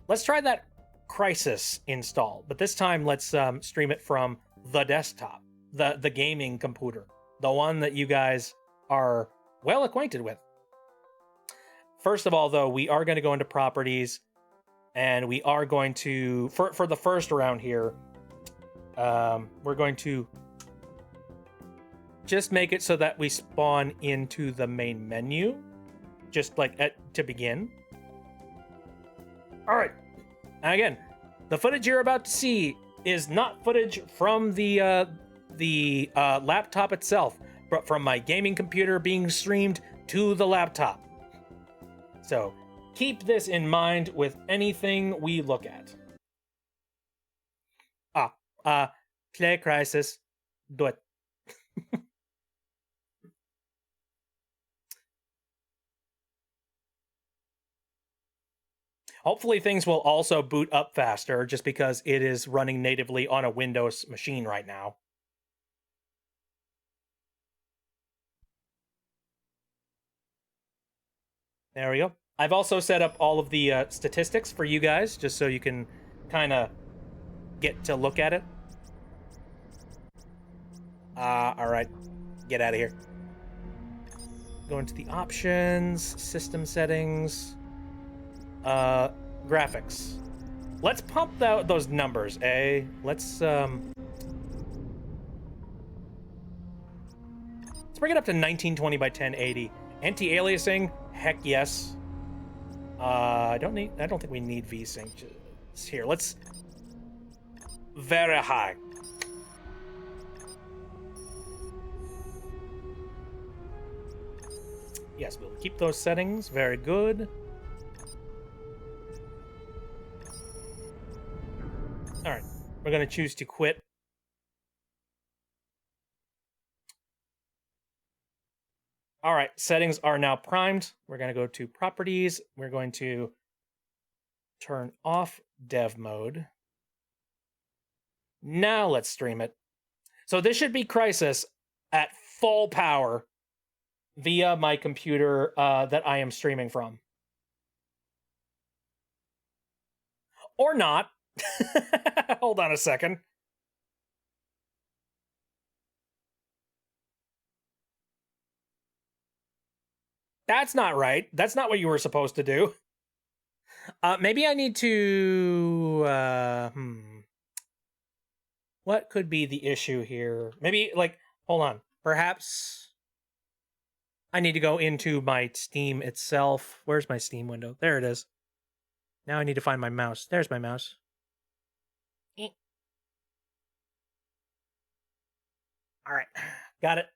let's try that Crysis install, but this time let's stream it from the desktop, the gaming computer, the one that you guys are well acquainted with. First of all, though, we are going to go into properties, and we are going to, for the first round here, we're going to just make it so that we spawn into the main menu, just like to begin. All right. And again, the footage you're about to see is not footage from the laptop itself, but from my gaming computer being streamed to the laptop. So keep this in mind with anything we look at. Play Crysis. Do it. Hopefully things will also boot up faster, just because it is running natively on a Windows machine right now. There we go. I've also set up all of the statistics for you guys, just so you can kind of get to look at it. All right. Get out of here. Go into the options, system settings, graphics. Let's pump out those numbers, eh? Let's bring it up to 1920 by 1080. Anti-aliasing, heck yes. I don't think we need VSync. Here, let's very high. Yes, we'll keep those settings. Very good. All right, we're going to choose to quit. All right, settings are now primed. We're going to go to properties. We're going to turn off dev mode. Now let's stream it. So this should be Crysis at full power via my computer that I am streaming from. Or not. Hold on a second. That's not right. That's not what you were supposed to do. Maybe I need to... What could be the issue here? Maybe, like, hold on. Perhaps I need to go into my Steam itself. Where's my Steam window? There it is. Now I need to find my mouse. There's my mouse. All right, got it.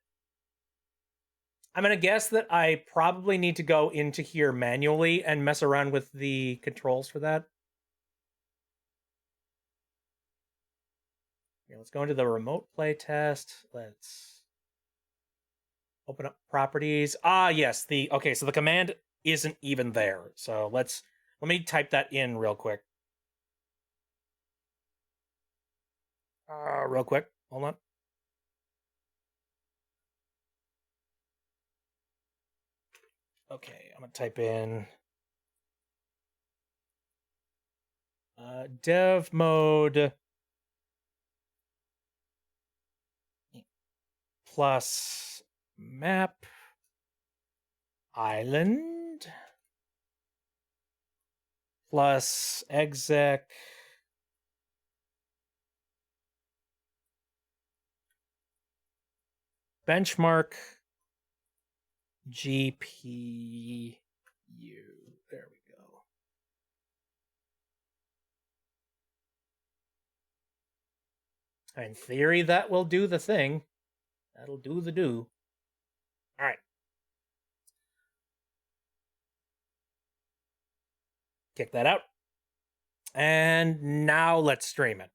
I'm gonna guess that I probably need to go into here manually and mess around with the controls for that. Okay, let's go into the remote play test. Let's open up properties. Ah, yes, okay, so the command isn't even there. So let me type that in real quick. Real quick. Hold on. Okay, I'm gonna type in dev mode plus map island plus exec benchmark GPU. There we go. In theory, that will do the thing. That'll do the do. All right. Kick that out. And now let's stream it.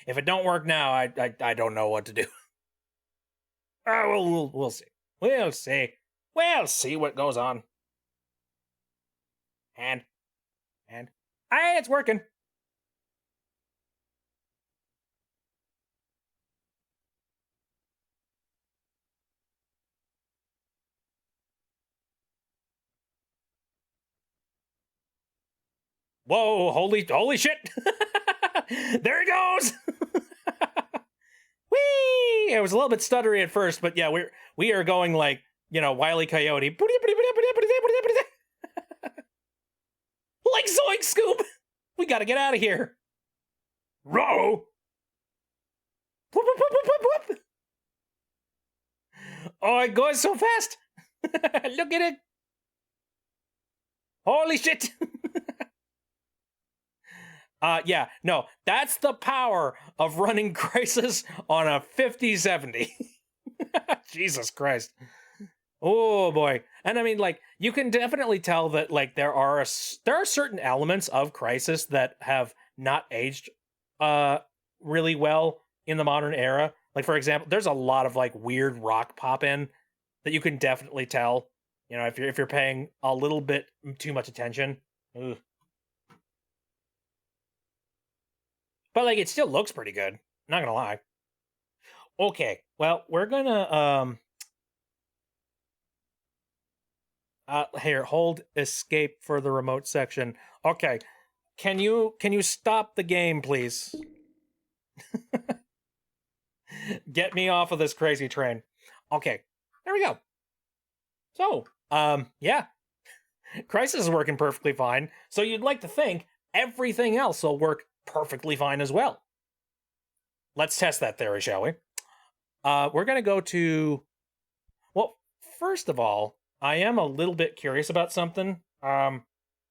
If it don't work now, I don't know what to do. We'll see. We'll see. We'll see what goes on. And hey, it's working. Whoa, holy shit. There it goes. Whee! It was a little bit stuttery at first, but yeah, we are going like, Wile E. Coyote. Like Zoink Scoob. We gotta get out of here. Row. Whoop, whoop, whoop, whoop, whoop, whoop. Oh, it goes so fast. Look at it. Holy shit. Yeah, no, that's the power of running Crisis on a 5070. Jesus Christ. Oh boy. And I mean, like, you can definitely tell that, like, there are certain elements of Crisis that have not aged really well in the modern era. Like, for example, there's a lot of like weird rock pop in that you can definitely tell, if you're paying a little bit too much attention. Ugh. But like, it still looks pretty good. Not gonna lie. Okay, well, we're gonna here, hold escape for the remote section. Okay, can you stop the game, please? Get me off of this crazy train. Okay, there we go. So, yeah, Crisis is working perfectly fine. So you'd like to think everything else will work perfectly fine as well. Let's test that theory, shall we? We're going to go to... Well, first of all, I am a little bit curious about something.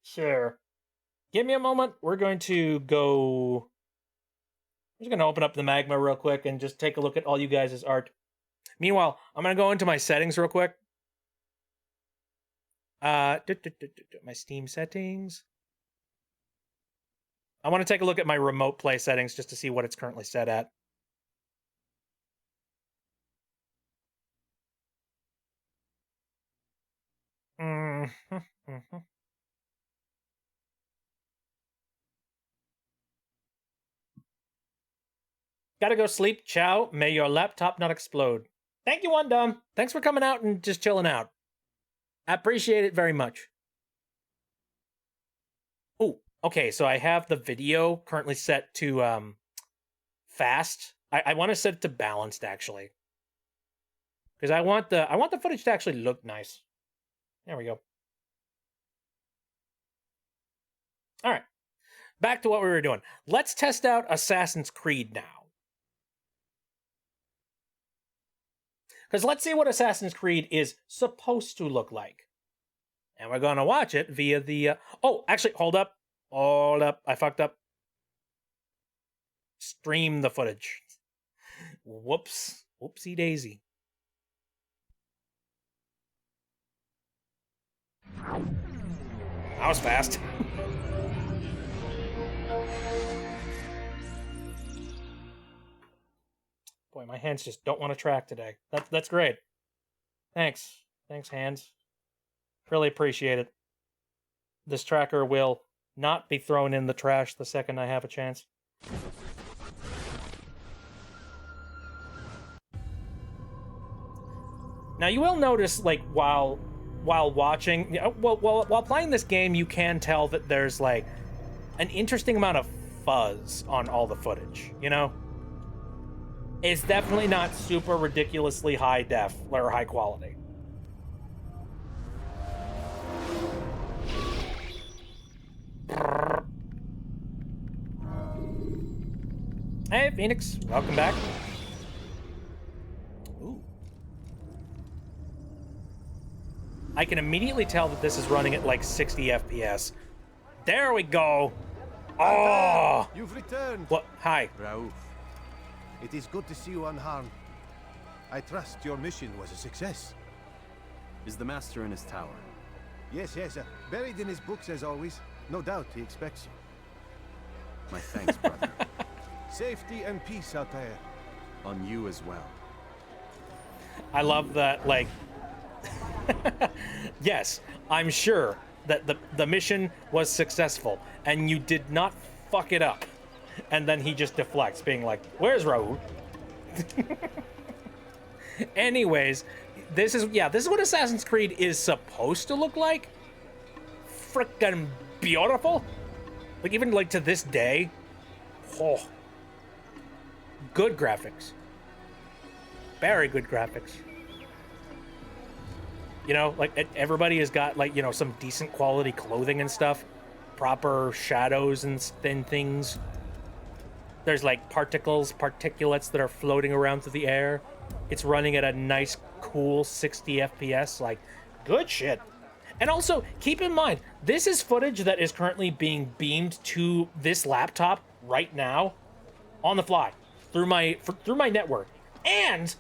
Sure. Give me a moment. We're going to go... I'm just going to open up the Magma real quick and just take a look at all you guys' art. Meanwhile, I'm going to go into my settings real quick. My Steam settings. I want to take a look at my remote play settings just to see what it's currently set at. Gotta go sleep. Ciao. May your laptop not explode. Thank you, Wandum. Thanks for coming out and just chilling out. I appreciate it very much. Oh, okay, so I have the video currently set to fast. I want to set it to balanced, actually. Because I want the footage to actually look nice. There we go. All right. Back to what we were doing. Let's test out Assassin's Creed now. Because let's see what Assassin's Creed is supposed to look like. And we're going to watch it via the... Oh, actually, hold up. Hold up. I fucked up. Stream the footage. Whoops. Whoopsie daisy. That was fast. Boy, my hands just don't want to track today. That's great. Thanks. Thanks, hands. Really appreciate it. This tracker will not be thrown in the trash the second I have a chance. Now you will notice, like, while watching, while playing this game, you can tell that there's like an interesting amount of fuzz on all the footage. You know, it's definitely not super ridiculously high def or high quality. Hey, Phoenix, welcome back. Ooh. I can immediately tell that this is running at like 60 FPS. There we go. Oh! You've returned. What? Hi. Raouf. It is good to see you unharmed. I trust your mission was a success. Is the master in his tower? Yes, yes. Buried in his books as always. No doubt he expects you. My thanks, brother. Safety and peace out there. On you as well. I love that, like... Yes, I'm sure that the mission was successful, and you did not fuck it up. And then he just deflects, being like, where's Raoul? Anyways, this is what Assassin's Creed is supposed to look like. Frickin' beautiful. Like, even like to this day. Oh. Good graphics. Very good graphics. You know, like, everybody has got, like, you know, some decent quality clothing and stuff. Proper shadows and things. There's, like, particulates that are floating around through the air. It's running at a nice, cool 60 FPS. Like, good shit. And also, keep in mind, this is footage that is currently being beamed to this laptop right now on the fly through my network. And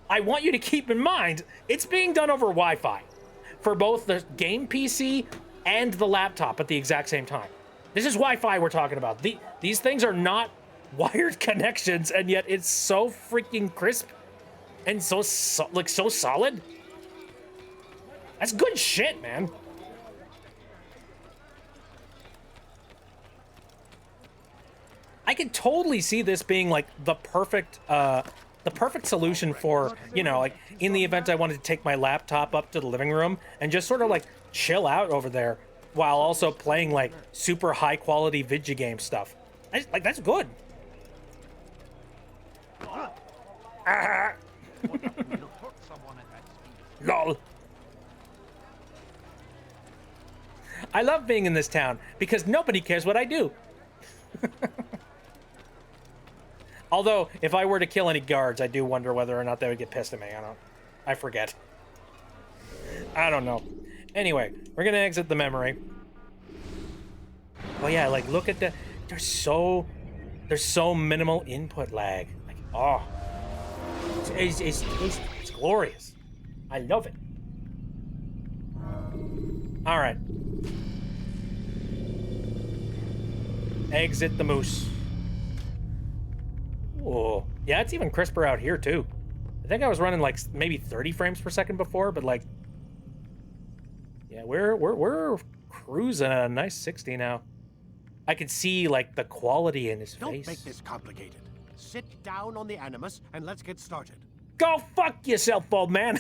I want you to keep in mind, it's being done over Wi-Fi for both the game PC and the laptop at the exact same time. This is Wi-Fi we're talking about. These things are not wired connections, and yet it's so freaking crisp and so solid. That's good shit, man. I could totally see this being like the perfect solution for, you know, like in the event I wanted to take my laptop up to the living room and just sort of like chill out over there while also playing like super high quality video game stuff. Like, that's good. Lol. I love being in this town because nobody cares what I do. Although, if I were to kill any guards, I do wonder whether or not they would get pissed at me. I forget. I don't know. Anyway, we're gonna exit the memory. Oh yeah, like look at the, there's so minimal input lag. Like, oh, it's glorious. I love it. All right. Exit the moose. Whoa. Yeah, it's even crisper out here too. I think I was running like maybe 30 frames per second before, but like, yeah, we're cruising at a nice 60 now. I can see like the quality in his face. Don't make this complicated. Sit down on the Animus and let's get started. Go fuck yourself, old man.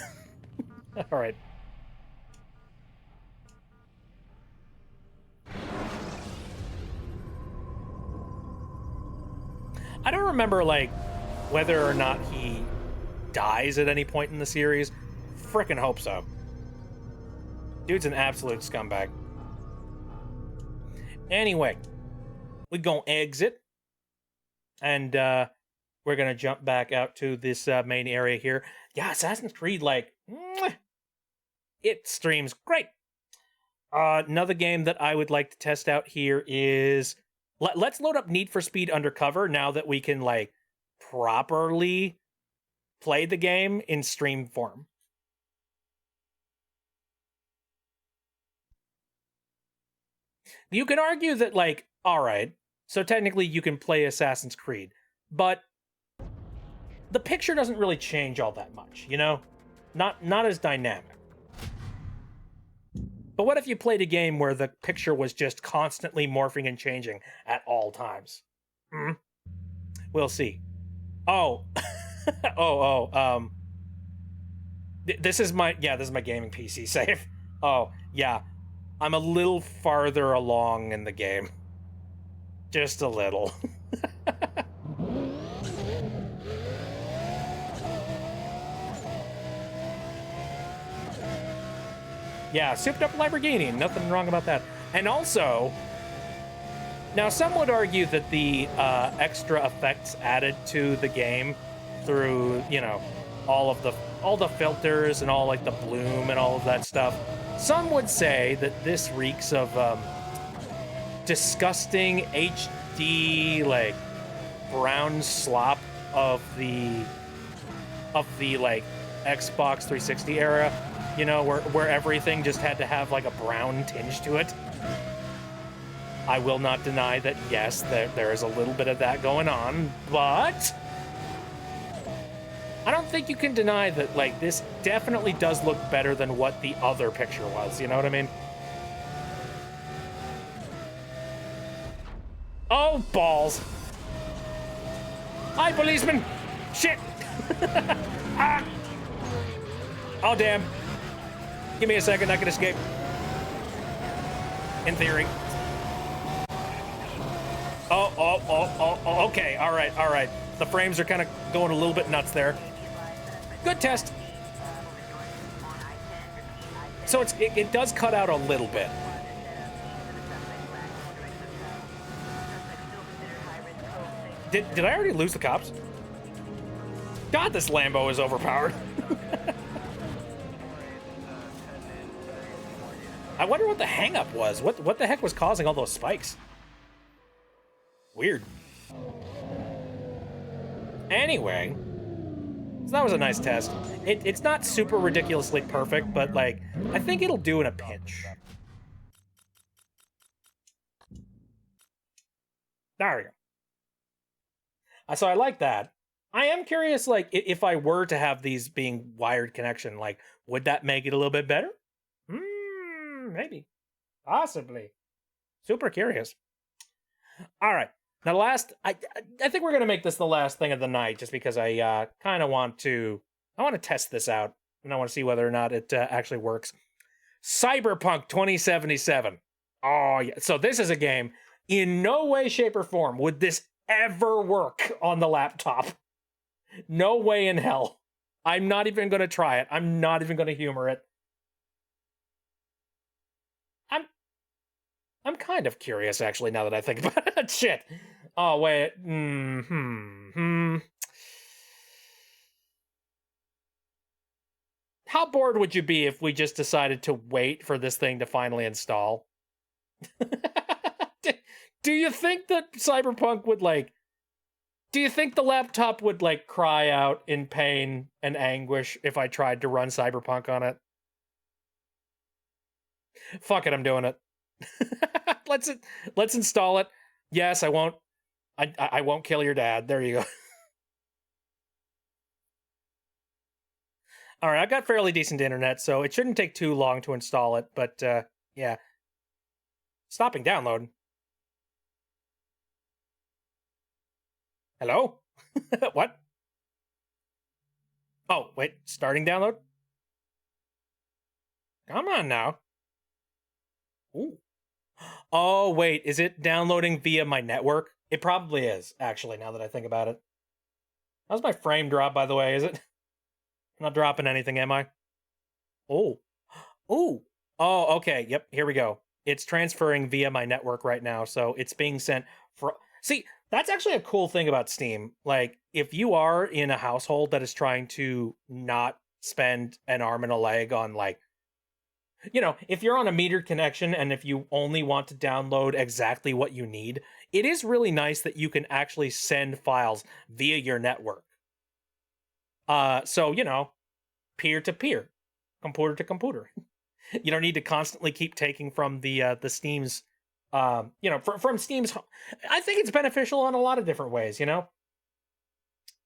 All right. I don't remember, like, whether or not he dies at any point in the series. Frickin' hope so. Dude's an absolute scumbag. Anyway, we gonna exit. And, we're gonna jump back out to this main area here. Yeah, Assassin's Creed, like, it streams great. Another game that I would like to test out here is... Let's load up Need for Speed Undercover now that we can, like, properly play the game in stream form. You can argue that, like, all right, so technically you can play Assassin's Creed, but the picture doesn't really change all that much, you know? Not as dynamic. But what if you played a game where the picture was just constantly morphing and changing at all times? We'll see. Oh. This is my gaming PC save. Oh, yeah. I'm a little farther along in the game. Just a little. Yeah, souped up Lamborghini. Nothing wrong about that. And also, now some would argue that the extra effects added to the game through, you know, all the filters and all like the bloom and all of that stuff. Some would say that this reeks of disgusting HD like brown slop of the like Xbox 360 era. You know, where everything just had to have like a brown tinge to it. I will not deny that, yes, there is a little bit of that going on, but I don't think you can deny that, like, this definitely does look better than what the other picture was, you know what I mean? Oh, balls. Hi, policeman! Shit! Ah! Oh, damn. Give me a second, I can escape. In theory. Oh, okay, all right. The frames are kind of going a little bit nuts there. Good test. So it does cut out a little bit. Did I already lose the cops? God, this Lambo is overpowered. I wonder what the hang-up was. What the heck was causing all those spikes? Weird. Anyway, so that was a nice test. It's not super ridiculously perfect, but, like, I think it'll do in a pinch. There we go. So I like that. I am curious, like, if I were to have these being wired connection, like, would that make it a little bit better? Maybe. Possibly. Super curious. All right. Now, I think we're going to make this the last thing of the night, just because I kind of want to test this out, and I want to see whether or not it actually works. Cyberpunk 2077. Oh, yeah. So this is a game, in no way, shape, or form would this ever work on the laptop. No way in hell. I'm not even going to try it. I'm not even going to humor it. I'm kind of curious, actually, now that I think about it. Shit. Oh, wait. How bored would you be if we just decided to wait for this thing to finally install? Do you think that Cyberpunk would, like... Do you think the laptop would, like, cry out in pain and anguish if I tried to run Cyberpunk on it? Fuck it, I'm doing it. Let's install it. Yes, I won't kill your dad. There you go. All right, I've got fairly decent internet, so it shouldn't take too long to install it, but yeah. Stopping download. Hello? What? Oh, wait, starting download? Come on now. Ooh. Oh, wait, is it downloading via my network? It probably is, actually, now that I think about it. How's my frame drop, by the way, is it? I'm not dropping anything, am I? Oh. Ooh. Oh, okay, yep, here we go. It's transferring via my network right now, so it's being sent for... See, that's actually a cool thing about Steam. Like, if you are in a household that is trying to not spend an arm and a leg on, like, you know, if you're on a metered connection and if you only want to download exactly what you need, it is really nice that you can actually send files via your network. So, you know, peer to peer, computer to computer. You don't need to constantly keep taking from the Steam's, you know, from Steam's. I think it's beneficial in a lot of different ways. You know,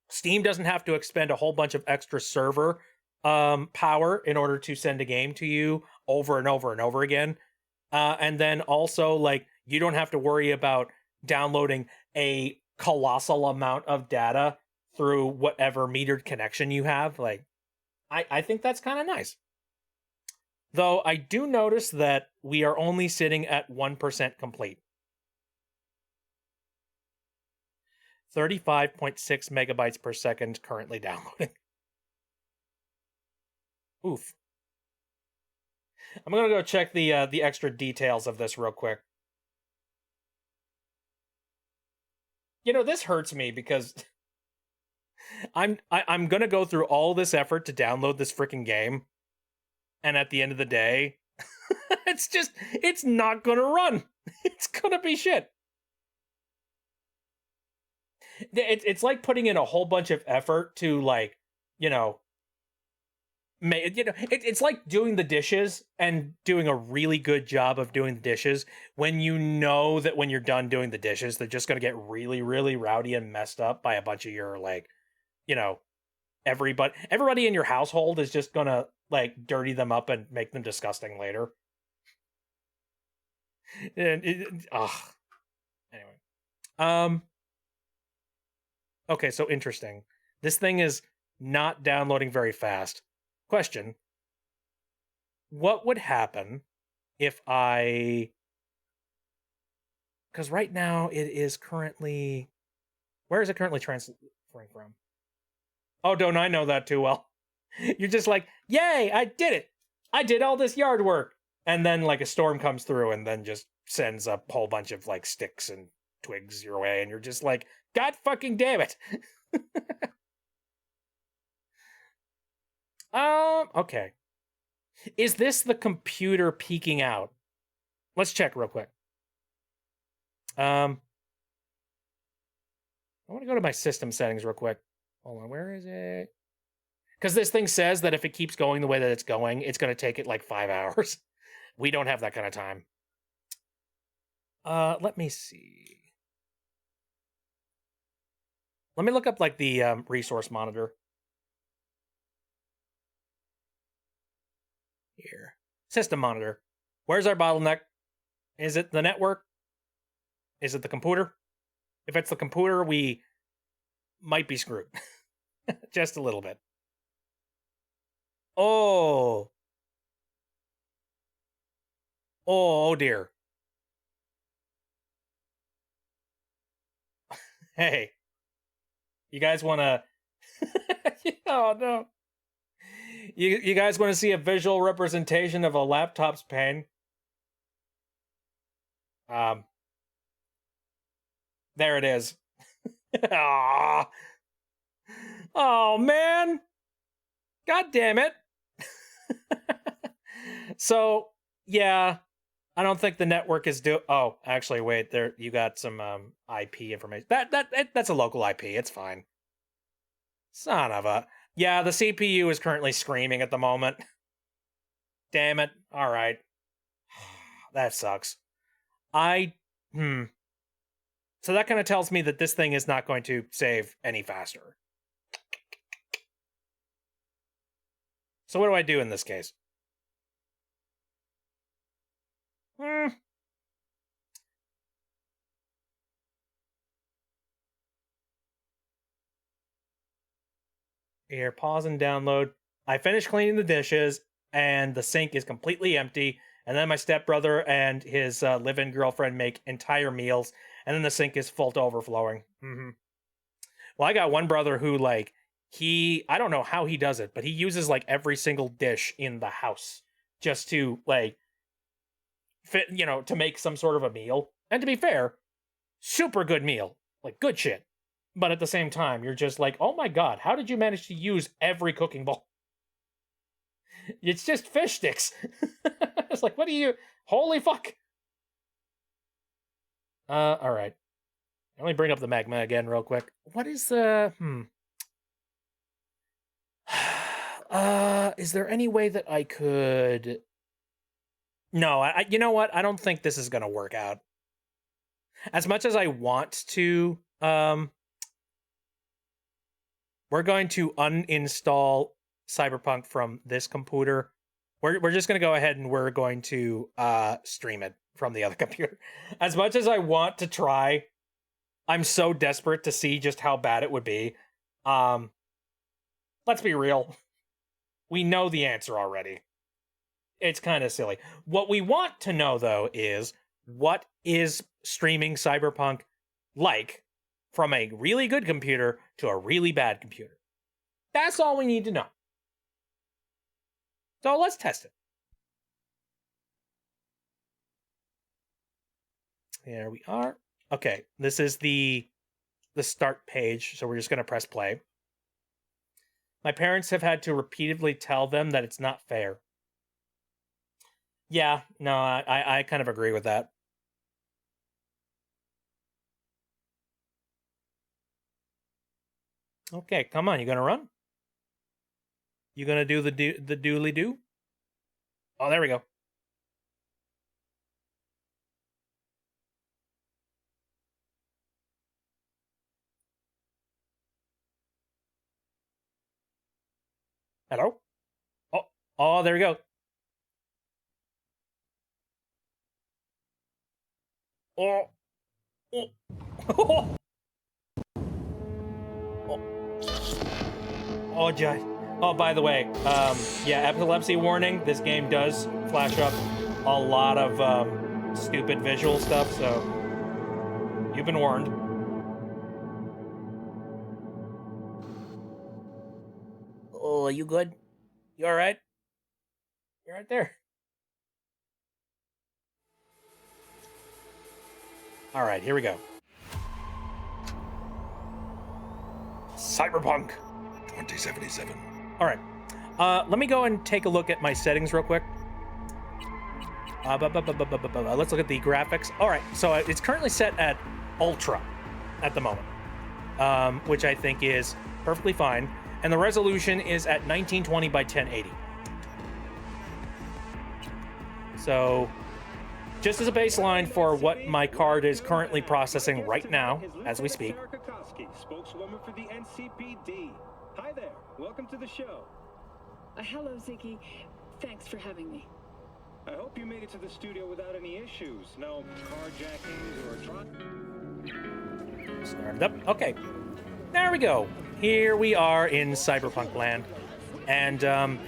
Steam doesn't have to expend a whole bunch of extra server power in order to send a game to you over and over and over again. And then also, like, you don't have to worry about downloading a colossal amount of data through whatever metered connection you have. Like, I think that's kind of nice. Though I do notice that we are only sitting at 1% complete. 35.6 megabytes per second currently downloading. Oof. I'm gonna go check the extra details of this real quick. You know, this hurts me because I'm gonna go through all this effort to download this freaking game, and at the end of the day, it's not gonna run. It's gonna be shit. It's like putting in a whole bunch of effort to, like, you know, it's like doing the dishes and doing a really good job of doing the dishes when you know that when you're done doing the dishes, they're just gonna get really, really rowdy and messed up by a bunch of your, like, you know, everybody in your household is just gonna, like, dirty them up and make them disgusting later. And anyway, okay, so interesting. This thing is not downloading very fast. Question: what would happen if I? Because right now it is currently. Where is it currently transferring from? Oh, don't I know that too well? You're just like, yay, I did it! I did all this yard work! And then, like, a storm comes through and then just sends a whole bunch of, like, sticks and twigs your way, and you're just like, God fucking damn it! Okay. Is this the computer peeking out? Let's check real quick. I want to go to my system settings real quick. Hold on, where is it? Because this thing says that if it keeps going the way that it's going, it's going to take it like 5 hours. We don't have that kind of time. Let me see. Let me look up, like, the resource monitor. Here. System monitor. Where's our bottleneck? Is it the network? Is it the computer? If it's the computer, we might be screwed. Just a little bit. Oh. Oh dear. Hey. You guys want to... Oh no. You guys want to see a visual representation of a laptop's pain? There it is. Aww. Oh, man. God damn it. So, yeah, I don't think the network is Oh, actually, wait, there you got some IP information. That's a local IP. It's fine. Son of a... Yeah, the CPU is currently screaming at the moment. Damn it. All right. That sucks. So that kind of tells me that this thing is not going to save any faster. So what do I do in this case? Here, pause and download. I finished cleaning the dishes, and the sink is completely empty. And then my stepbrother and his live-in girlfriend make entire meals, and then the sink is full to overflowing. Well, I got one brother who, like, I don't know how he does it, but he uses, like, every single dish in the house just to, like, to make some sort of a meal. And to be fair, super good meal. Like, good shit. But at the same time, you're just like, oh my god, how did you manage to use every cooking bowl? It's just fish sticks. It's like, what do you... Holy fuck. Alright. Let me bring up the magma again real quick. What is the... Is there any way that I could... No, you know what? I don't think this is gonna work out. As much as I want to, we're going to uninstall Cyberpunk from this computer. We're just gonna go ahead and we're going to stream it from the other computer. As much as I want to try, I'm so desperate to see just how bad it would be. Let's be real. We know the answer already. It's kind of silly. What we want to know, though, is what is streaming Cyberpunk like from a really good computer to a really bad computer? That's all we need to know. So let's test it. There we are. Okay, this is the start page, so we're just going to press play. My parents have had to repeatedly tell them that it's not fair. Yeah, no, I kind of agree with that. Okay, come on, you gonna run? You gonna do the dooley do? Oh, there we go. Hello? Oh, there we go. Oh. Oh. Oh, Jai. Oh, by the way, yeah, epilepsy warning. This game does flash up a lot of stupid visual stuff, so you've been warned. Oh, you good? You all right? You're right there. All right, here we go. Cyberpunk 2077. All right. Let me go and take a look at my settings real quick. Let's look at the graphics. All right, so it's currently set at Ultra at the moment, which I think is perfectly fine. And the resolution is at 1920 by 1080. So, just as a baseline for what my card is currently processing right now, as we speak. Spokeswoman for the NCPD. Hi there. Welcome to the show. Hello, Ziggy. Thanks for having me. I hope you made it to the studio without any issues. No carjackings or Started up. Okay. There we go. Here we are in Cyberpunk land. And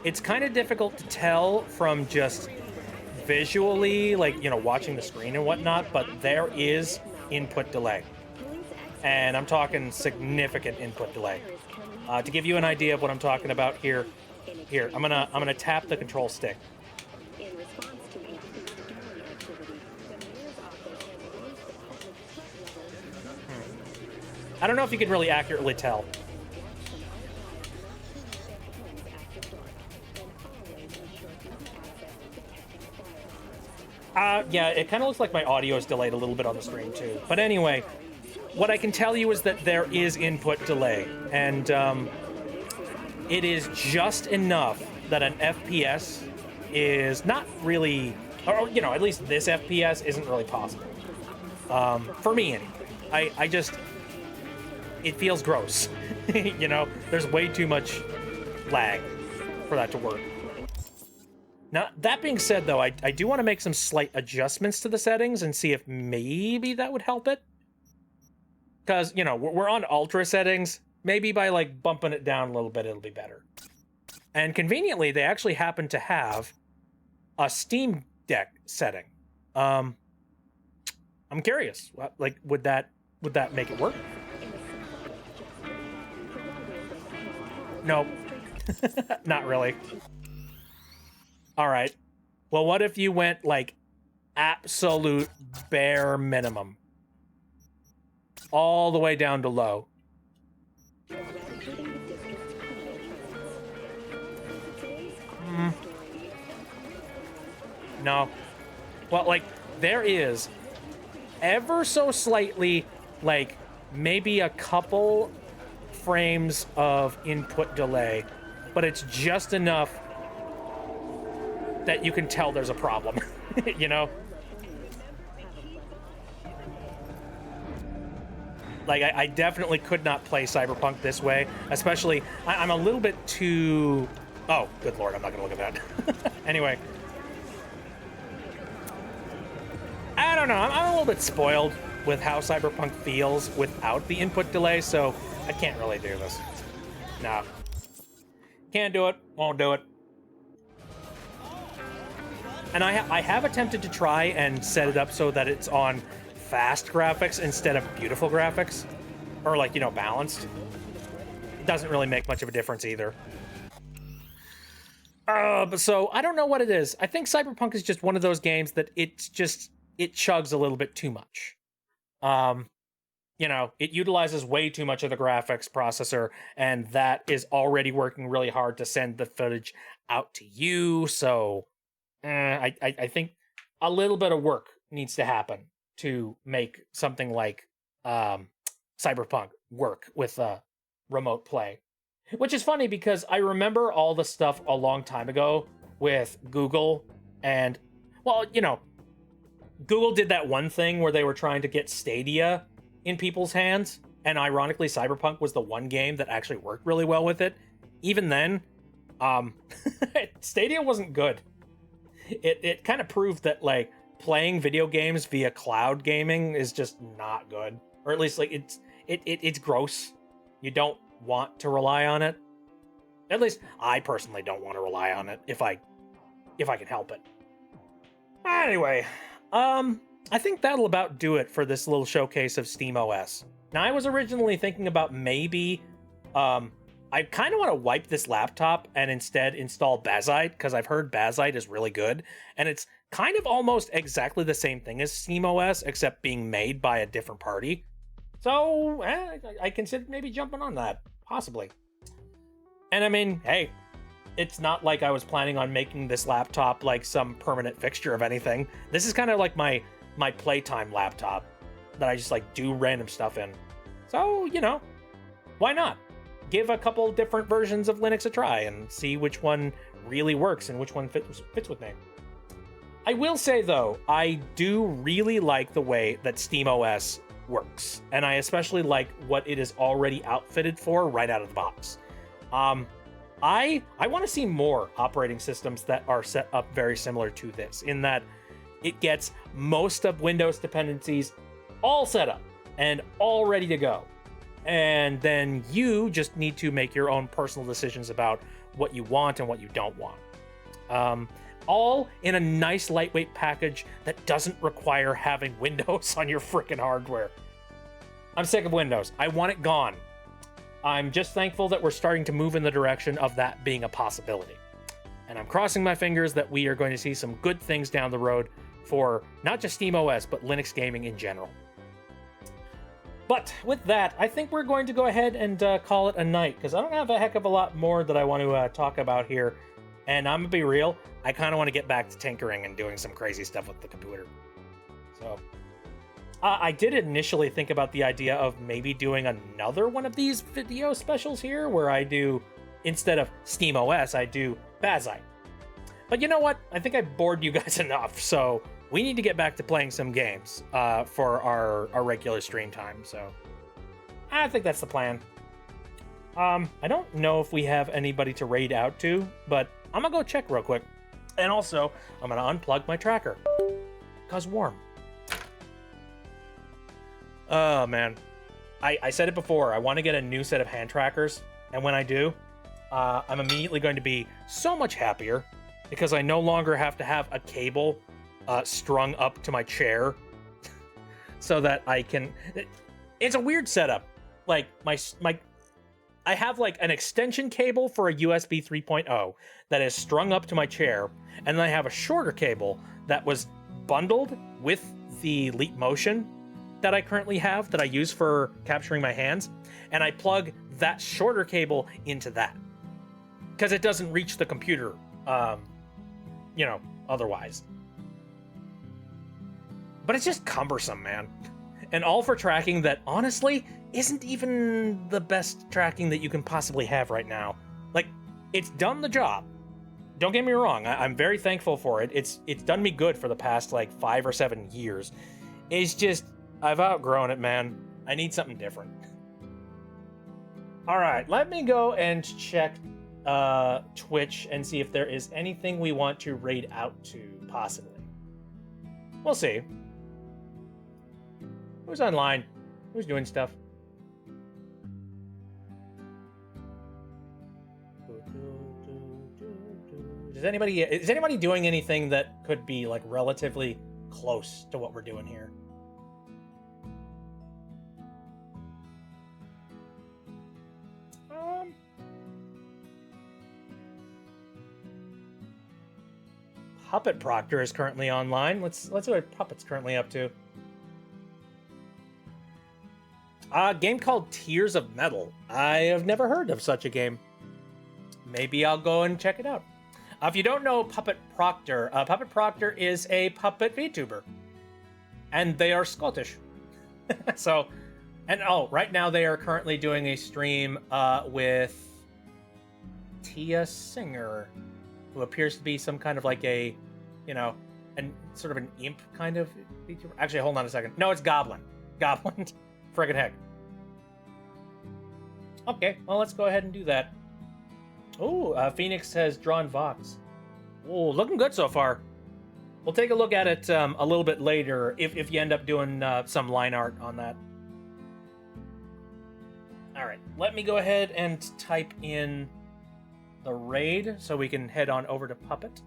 it's kind of difficult to tell from just visually, like, you know, watching the screen and whatnot, but there is input delay. And I'm talking significant input delay. To give you an idea of what I'm talking about here, I'm gonna tap the control stick. I don't know if you can really accurately tell. Yeah, it kind of looks like my audio is delayed a little bit on the screen too. But anyway, what I can tell you is that there is input delay, and it is just enough that an FPS is not really, or you know, at least this FPS isn't really possible. For me, anyway. I just, it feels gross. You know, there's way too much lag for that to work. Now, that being said, though, I do want to make some slight adjustments to the settings and see if maybe that would help it. Because, you know, we're on ultra settings. Maybe by, like, bumping it down a little bit, it'll be better. And conveniently, they actually happen to have a Steam Deck setting. I'm curious. Like, would that make it work? Nope. Not really. All right. Well, what if you went, like, absolute bare minimum? All the way down to low. No. Well, like, there is ever so slightly, like, maybe a couple frames of input delay but it's just enough that you can tell there's a problem, you know? Like, I definitely could not play Cyberpunk this way, especially, I'm a little bit too... Oh, good lord, I'm not gonna look at that. Anyway. I don't know, I'm a little bit spoiled with how Cyberpunk feels without the input delay, so I can't really do this. No. Can't do it, won't do it. And I have attempted to try and set it up so that it's on fast graphics instead of beautiful graphics. Or, like, you know, balanced. It doesn't really make much of a difference either. So, I don't know what it is. I think Cyberpunk is just one of those games that it chugs a little bit too much. You know, it utilizes way too much of the graphics processor, and that is already working really hard to send the footage out to you, so... I think a little bit of work needs to happen to make something like Cyberpunk work with remote play. Which is funny because I remember all the stuff a long time ago with Google and, well, you know, Google did that one thing where they were trying to get Stadia in people's hands, and ironically Cyberpunk was the one game that actually worked really well with it. Even then, Stadia wasn't good. It kind of proved that, like, playing video games via cloud gaming is just not good, or at least, like, it's gross. You don't want to rely on it. At least I personally don't want to rely on it if I can help it. Anyway, I think that'll about do it for this little showcase of SteamOS. Now, I was originally thinking about maybe I kind of want to wipe this laptop and instead install Bazite, because I've heard Bazite is really good, and it's kind of almost exactly the same thing as SteamOS, except being made by a different party. So, I considered maybe jumping on that, possibly. And I mean, hey, it's not like I was planning on making this laptop like some permanent fixture of anything. This is kind of like my playtime laptop that I just like do random stuff in. So, you know, why not? Give a couple different versions of Linux a try and see which one really works and which one fits with me. I will say, though, I do really like the way that SteamOS works, and I especially like what it is already outfitted for right out of the box. I want to see more operating systems that are set up very similar to this, in that it gets most of Windows dependencies all set up and all ready to go. And then you just need to make your own personal decisions about what you want and what you don't want. All in a nice lightweight package that doesn't require having Windows on your freaking hardware. I'm sick of Windows. I want it gone. I'm just thankful that we're starting to move in the direction of that being a possibility. And I'm crossing my fingers that we are going to see some good things down the road for not just SteamOS, but Linux gaming in general. But with that, I think we're going to go ahead and call it a night, because I don't have a heck of a lot more that I want to talk about here. And I'm going to be real, I kind of want to get back to tinkering and doing some crazy stuff with the computer. So, I did initially think about the idea of maybe doing another one of these video specials here, where I do, instead of SteamOS, I do Bazite. But you know what? I think I bored you guys enough, so we need to get back to playing some games for our regular stream time, so I think that's the plan. I don't know if we have anybody to raid out to, but I'm gonna go check real quick. And also, I'm gonna unplug my tracker, 'cause warm. Oh, man. I said it before, I want to get a new set of hand trackers, and when I do, I'm immediately going to be so much happier, because I no longer have to have a cable strung up to my chair so that I can... It's a weird setup. Like, I have like an extension cable for a USB 3.0 that is strung up to my chair, and then I have a shorter cable that was bundled with the Leap Motion that I currently have that I use for capturing my hands, and I plug that shorter cable into that because it doesn't reach the computer, you know, otherwise. But it's just cumbersome, man. And all for tracking that, honestly, isn't even the best tracking that you can possibly have right now. Like, it's done the job. Don't get me wrong. I'm very thankful for it. It's done me good for the past like 5 or 7 years. It's just I've outgrown it, man. I need something different. All right, let me go and check Twitch and see if there is anything we want to raid out to, possibly. We'll see. Who's online? Who's doing stuff? Is anybody doing anything that could be like relatively close to what we're doing here? Puppet Proctor is currently online. Let's see what Puppet's currently up to. A game called Tears of Metal. I have never heard of such a game. Maybe I'll go and check it out. If you don't know Puppet Proctor is a puppet VTuber. And they are Scottish. So, and right now they are currently doing a stream with Tia Singer, who appears to be some kind of like a, and sort of an imp kind of VTuber. Actually, hold on a second. No, it's Goblin. Goblin. Friggin' heck. Okay, well, let's go ahead and do that. Oh, Phoenix has drawn Vox. Oh, looking good so far. We'll take a look at it a little bit later if you end up doing some line art on that. All right, let me go ahead and type in the raid so we can head on over to Puppet.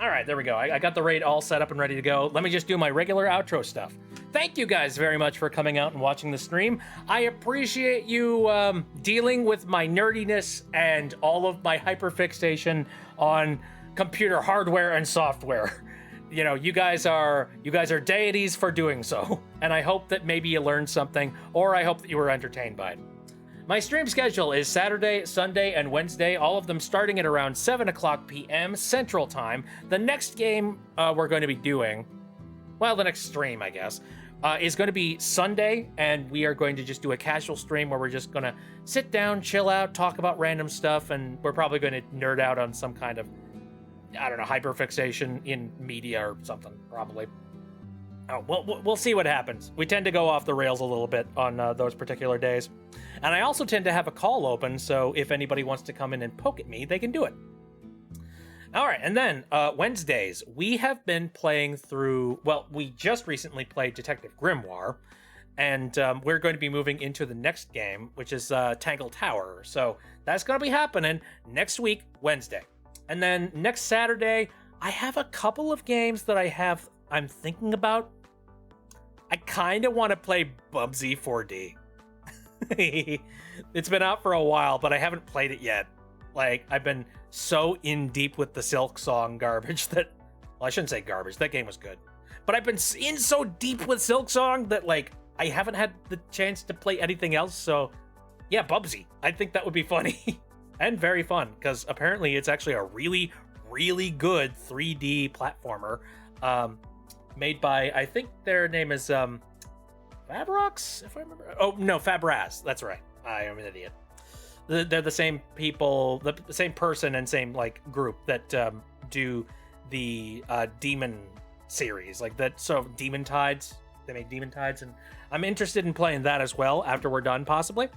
All right, there we go. I got the raid all set up and ready to go. Let me just do my regular outro stuff. Thank you guys very much for coming out and watching the stream. I appreciate you dealing with my nerdiness and all of my hyperfixation on computer hardware and software. You guys are deities for doing so, and I hope that maybe you learned something, or I hope that you were entertained by it. My stream schedule is Saturday, Sunday, and Wednesday, all of them starting at around 7 o'clock p.m. Central Time. The next game we're going to be doing, well, the next stream, I guess, is going to be Sunday, and we are going to just do a casual stream where we're just going to sit down, chill out, talk about random stuff, and we're probably going to nerd out on some kind of, I don't know, hyperfixation in media or something, probably. Oh, we'll see what happens. We tend to go off the rails a little bit on those particular days. And I also tend to have a call open, so if anybody wants to come in and poke at me, they can do it. All right, and then Wednesdays, we have been playing through, well, we just recently played Detective Grimoire, and we're going to be moving into the next game, which is Tangle Tower. So that's going to be happening next week, Wednesday. And then next Saturday, I have a couple of games that I'm thinking about. I kind of want to play Bubsy 4D. It's been out for a while, but I haven't played it yet. Like, I've been so in deep with the Silk Song garbage that, well, I shouldn't say garbage, that game was good. But I've been in so deep with Silk Song that, like, I haven't had the chance to play anything else, so yeah, Bubsy. I think that would be funny and very fun, because apparently it's actually a really, really good 3D platformer made by, I think their name is Fabrox, if I remember. Oh, no, Fabraz. That's right. I am an idiot. They're the same people, the same person and same, like, group that do the Demon series. Like, that, so Demon Tides. They make Demon Tides, and I'm interested in playing that as well after we're done, possibly.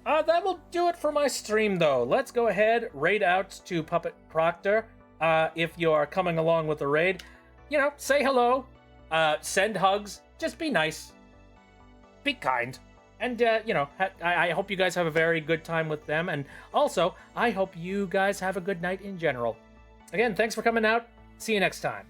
That will do it for my stream, though. Let's go ahead, raid out to Puppet Proctor. If you are coming along with the raid, say hello, send hugs, just be nice, be kind, and, I hope you guys have a very good time with them, and also, I hope you guys have a good night in general. Again, thanks for coming out. See you next time.